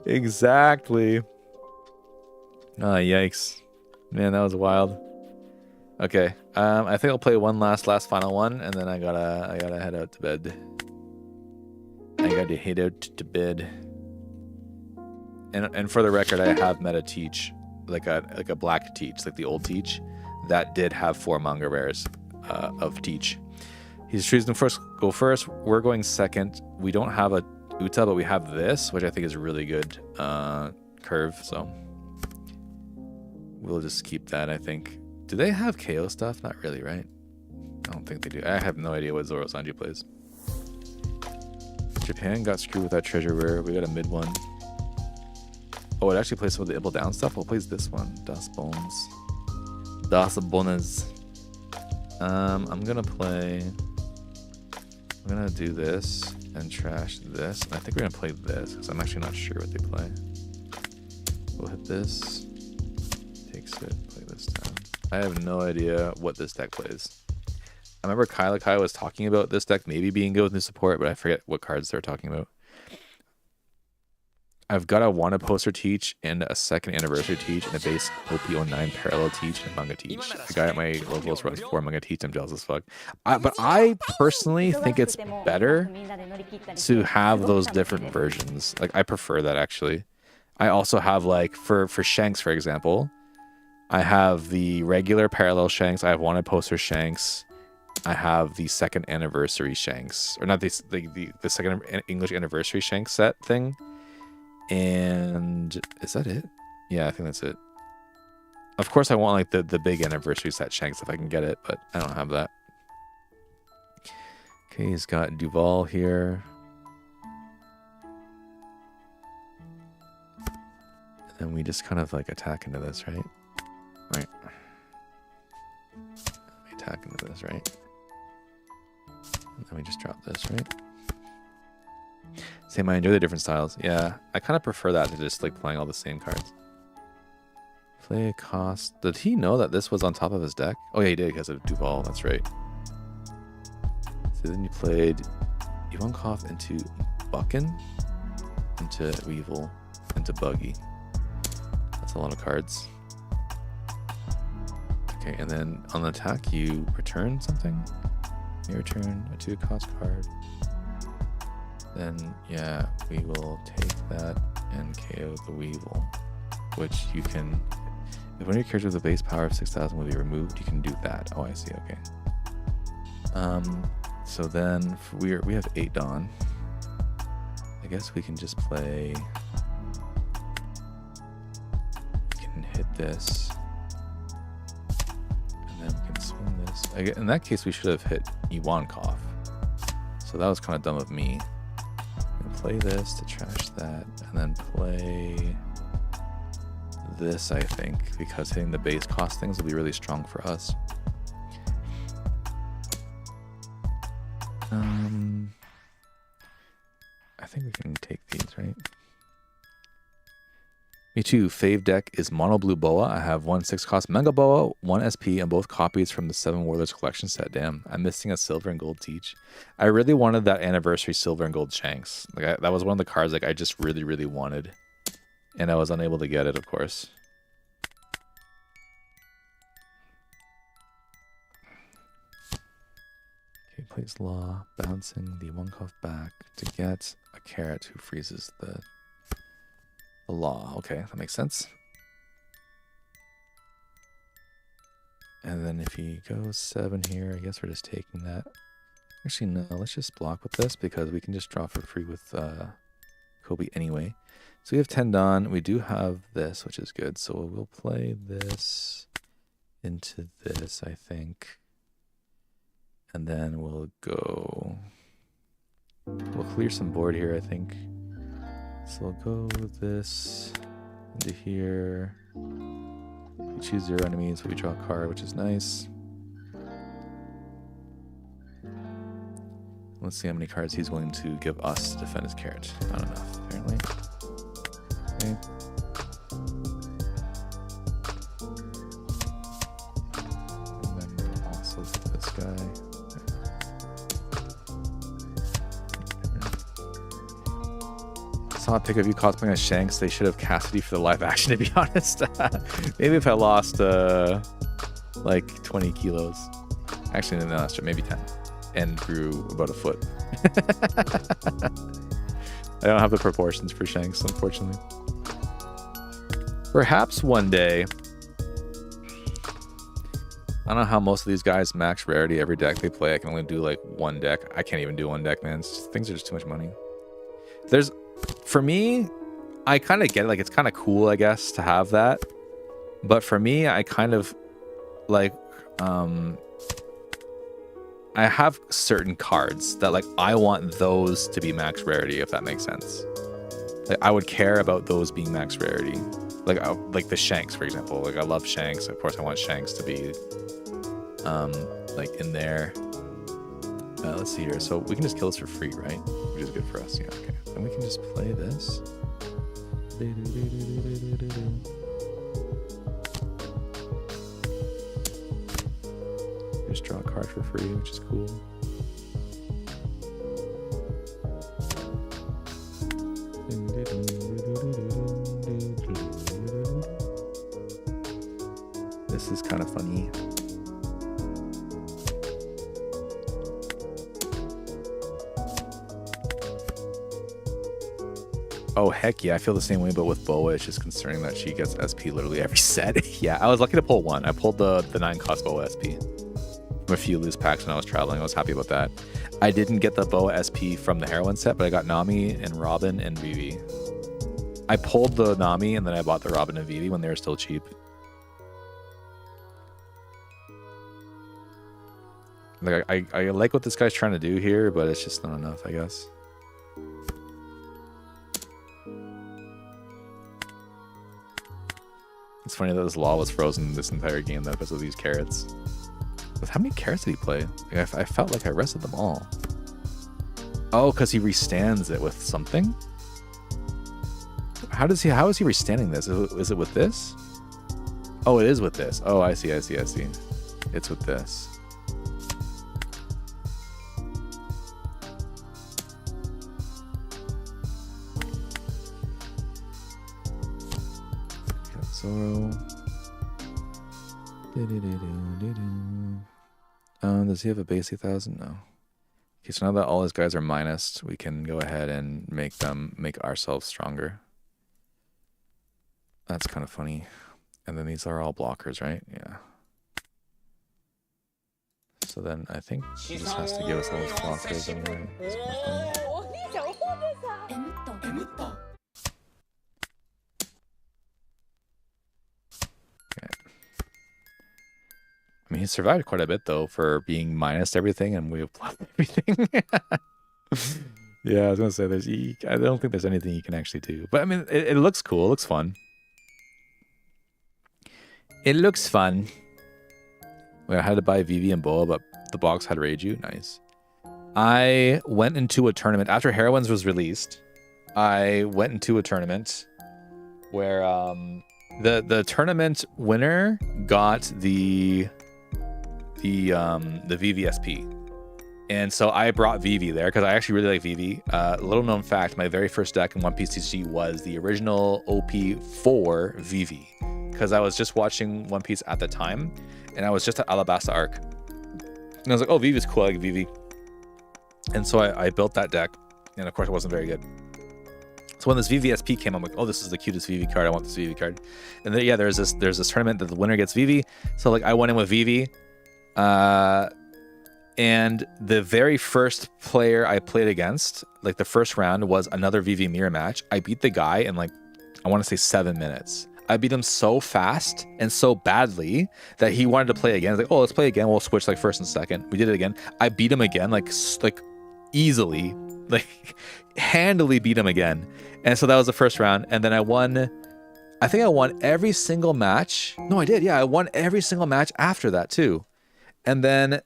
Exactly. Oh, yikes. Man, that was wild. Okay. I think I'll play one last final one, and then I gotta head out to bed. I gotta head out to bed. And for the record, I have met a teach, like a black teach, like the old teach, that did have 4 manga rares of teach. He's choosing to go first. We're going second. We don't have a Uta, but we have this, which I think is a really good curve, so we'll just keep that, I think. Do they have KO stuff? Not really, right? I don't think they do. I have no idea what Zoro Sanji plays. Japan got screwed with that treasure rare. We got a mid one. Oh, it actually plays some of the Ibble Down stuff. Well, it plays this one. Das Bones. Das Bones. I'm gonna do this and trash this. And I think we're gonna play this because I'm actually not sure what they play. We'll hit this. Takes it. Play this down. I have no idea what this deck plays. I remember Kai was talking about this deck maybe being good with new support, but I forget what cards they're talking about. I've got a Wanted Poster teach and a second anniversary teach and a base OP09 parallel teach and manga teach. The guy at my locals runs 4 manga teach. I'm jealous as fuck. But I personally think it's better to have those different versions. Like, I prefer that, actually. I also have, like, for Shanks, for example, I have the regular parallel Shanks. I have Wanted Poster Shanks. I have the second anniversary Shanks. Or not the second English anniversary Shanks set thing. And is that it? Yeah, I think that's it. Of course, I want like the big anniversary set Shanks if I can get it, but I don't have that. Okay, he's got Duval here. And then we just kind of like attack into this, right? Right. We attack into this, right? And then we just drop this, right? Same, I enjoy the different styles. Yeah, I kind of prefer that to just like playing all the same cards. Play a cost. Did he know that this was on top of his deck? Oh yeah, he did because of Duval. That's right. So then you played Ivankov into Buckin, into Weevil, into Buggy. That's a lot of cards. Okay, and then on the attack, you return something. You return a 2-cost card. then yeah, we will take that and KO the Weevil, which you can. If one of your characters with a base power of 6,000 will be removed, you can do that. Oh, I see. Okay. So then we have 8 Dawn. I guess we can just play. We can hit this, and then we can swing this. In that case, we should have hit Ivankov. So that was kind of dumb of me. Play this to trash that, and then play this, I think, because hitting the base cost things will be really strong for us. I think we can take these, right? Me too. Fave deck is Mono Blue Boa. I have 1 6 cost Mega Boa, 1 SP, and both copies from the 7 Warlords collection set. Damn, I'm missing a silver and gold teach. I really wanted that anniversary silver and gold Shanks. Like that was one of the cards like I just really, really wanted, and I was unable to get it, of course. Okay, plays Law, bouncing the Ivankov back to get a carrot who freezes the Law. Okay, that makes sense. And then if he goes 7 here, I guess we're just taking that. Actually, no, let's just block with this because we can just draw for free with Kobe anyway. So we have 10 Dawn. We do have this, which is good. So we'll play this into this, I think. And then we'll go. We'll clear some board here, I think. So we'll go with this into here. We choose 0 enemies, so we draw a card, which is nice. Let's see how many cards he's willing to give us to defend his carrot. Not enough, apparently. Okay. And then also this guy. Saw a pic of you cosplaying as Shanks. They should have casted you for the live action, to be honest. Maybe if I lost like 20 kilos. Actually, no, that's true. Maybe 10. And grew about a foot. I don't have the proportions for Shanks, unfortunately. Perhaps one day. I don't know how most of these guys max rarity every deck they play. I can only do like 1 deck. I can't even do 1 deck, man. Things are just too much money. For me, I kind of get it. Like, it's kind of cool, I guess, to have that. But for me, I kind of like, I have certain cards that like I want those to be max rarity, if that makes sense. Like, I would care about those being max rarity. Like the Shanks, for example. Like, I love Shanks. Of course, I want Shanks to be like in there. Let's see here. So we can just kill this for free, right? Which is good for us. Yeah, okay. And we can just play this. Just draw a card for free, which is cool. This is kind of funny. Oh, heck yeah. I feel the same way, but with Boa, it's just concerning that she gets SP literally every set. Yeah, I was lucky to pull 1. I pulled the 9 cost Boa SP from a few loose packs when I was traveling. I was happy about that. I didn't get the Boa SP from the Heroine set, but I got Nami and Robin and Vivi. I pulled the Nami and then I bought the Robin and Vivi when they were still cheap. Like, I like what this guy's trying to do here, but it's just not enough, I guess. It's funny that this Law was frozen this entire game, though, because of these carrots. But how many carrots did he play? Like, I felt like I rested them all. Oh, because he restands it with something? How is he restanding this? Is it with this? Oh, it is with this. Oh, I see. It's with this. Zoro. Does he have a base 8,000? No. Okay, so now that all his guys are minus, we can go ahead and make ourselves stronger. That's kind of funny. And then these are all blockers, right? Yeah. So then I think he just has to give us all his blockers anyway. That's kind of funny. Okay. I mean, he survived quite a bit though for being minus everything, and we've blocked everything. Yeah, I was gonna say I don't think there's anything you can actually do, but I mean, it looks cool. It looks fun. It looks fun. Wait, I had to buy Vivi and Boa, but the box had Reiju. Nice. I went into a tournament after Heroines was released. I went into a tournament where the tournament winner got the VVSP. And so I brought Vivi there because I actually really like Vivi. Little known fact, my very first deck in One Piece TCG was the original OP4 Vivi, because I was just watching One Piece at the time, and I was just at Alabasta Arc. And I was like, oh, Vivi's cool, I like Vivi. And so I built that deck, and of course it wasn't very good. So when this VVSP came, I'm like, oh, this is the cutest Vivi card. I want this Vivi card. And then, yeah, there's this tournament that the winner gets Vivi. So like I went in with Vivi. And the very first player I played against, like the first round, was another Vivi mirror match. I beat the guy in like, I want to say 7 minutes. I beat him so fast and so badly that he wanted to play again. I was like, oh, let's play again. We'll switch like first and second. We did it again. I beat him again, like easily, like handily beat him again. And so that was the first round. And then I think I won every single match. No, I did. Yeah, I won every single match after that too. And then,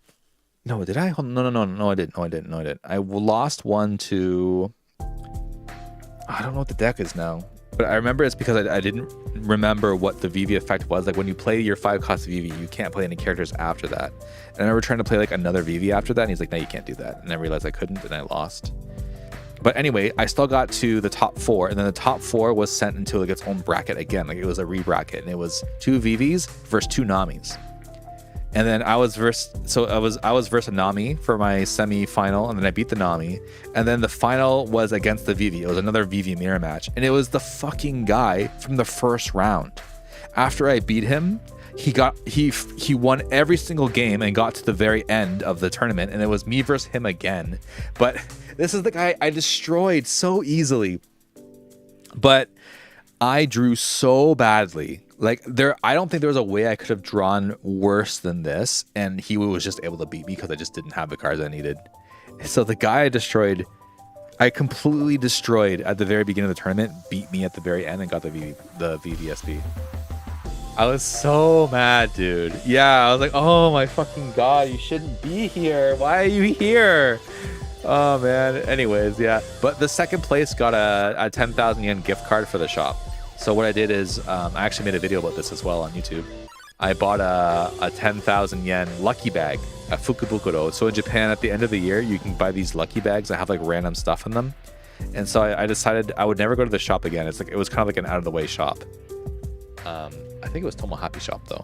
no, did I? No, I didn't. I lost one to, I don't know what the deck is now. But I remember it's because I didn't remember what the Vivi effect was. Like when you play your 5-cost Vivi, you can't play any characters after that. And I remember trying to play like another Vivi after that, and he's like, no, you can't do that. And I realized I couldn't, and I lost. But anyway, I still got to the top 4, and then the top 4 was sent into like its own bracket again. Like it was a re-bracket, and it was 2 Vivis versus 2 Namis. And then I was versus a Nami for my semi-final, and then I beat the Nami. And then the final was against the Vivi. It was another Vivi mirror match, and it was the fucking guy from the first round. After I beat him, he won every single game and got to the very end of the tournament, and it was me versus him again. But this is the guy I destroyed so easily. But I drew so badly. Like I don't think there was a way I could have drawn worse than this, and he was just able to beat me because I just didn't have the cards I needed. So the guy I completely destroyed at the very beginning of the tournament, beat me at the very end, and got the VVSP. I was so mad, dude. Yeah, I was like, oh my fucking god, you shouldn't be here. Why are you here? Oh man. Anyways, yeah. But the second place got a 10,000 yen gift card for the shop. So what I did is, I actually made a video about this as well on YouTube. I bought a 10,000 yen lucky bag, a Fukubukuro. So in Japan, at the end of the year, you can buy these lucky bags that have like random stuff in them. And so I decided I would never go to the shop again. It was kind of like an out of the way shop. I think it was Tomo Happy Shop though.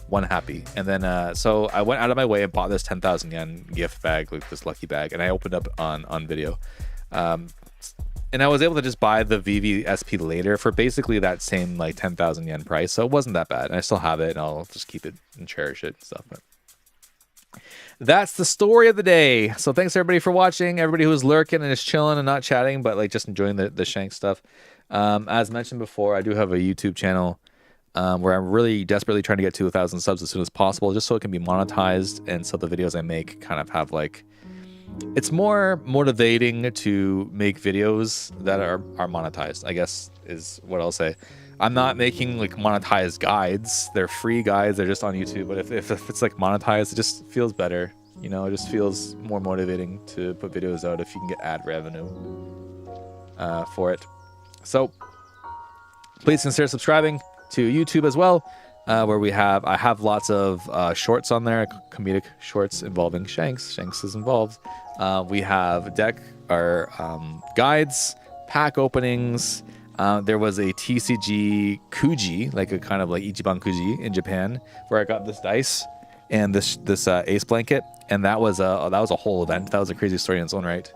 One Happy. And then, so I went out of my way and bought this 10,000 yen gift bag, like this lucky bag, and I opened up on video. And I was able to just buy the VVSP later for basically that same like 10,000 yen price. So it wasn't that bad. And I still have it, and I'll just keep it and cherish it and stuff. But that's the story of the day. So thanks everybody for watching. Everybody who was lurking and is chilling and not chatting, but like just enjoying the Shanks stuff. As mentioned before, I do have a YouTube channel where I'm really desperately trying to get to 1,000 subs as soon as possible, just so it can be monetized. And so the videos I make kind of have like, it's more motivating to make videos that are monetized, I guess is what I'll say. I'm not making like monetized guides. They're free guides. They're just on YouTube. But if it's like monetized, it just feels better. You know, it just feels more motivating to put videos out if you can get ad revenue for it. So please consider subscribing to YouTube as well, where I have lots of shorts on there, comedic shorts involving Shanks. Shanks is involved. We have guides, pack openings. There was a TCG Kuji, like a kind of like Ichiban Kuji in Japan, where I got this dice. and this ace blanket, and that was a whole event. That was a crazy story in its own right.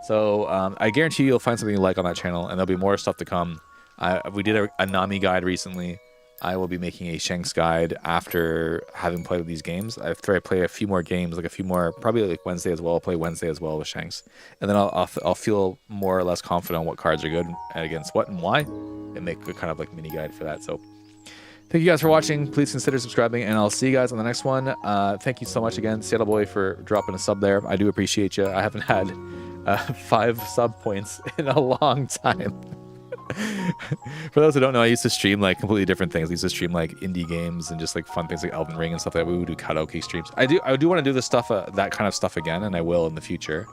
So I guarantee you'll find something you like on that channel, and there'll be more stuff to come. We did a Nami guide recently. I will be making a Shanks guide after having played with these games. After I play a few more games, like a few more, probably like Wednesday as well. I'll play Wednesday as well with Shanks, and then I'll feel more or less confident on what cards are good and against what and why, and make a kind of like mini guide for that. So thank you guys for watching. Please consider subscribing, and I'll see you guys on the next one. Thank you so much again, Seattle Boy, for dropping a sub there. I do appreciate you. I haven't had 5 sub points in a long time. For those who don't know, I used to stream like completely different things. I used to stream like indie games and just like fun things like Elden Ring and stuff like that. We would do karaoke streams. I do want to do this stuff, that kind of stuff again, and I will in the future.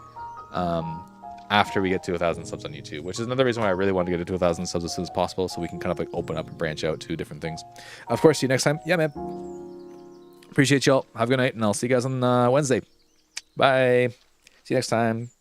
After we get to 1,000 subs on YouTube, which is another reason why I really want to get to 1,000 subs as soon as possible, so we can kind of like open up and branch out to different things. Of course, see you next time. Yeah, man. Appreciate y'all. Have a good night, and I'll see you guys on Wednesday. Bye. See you next time.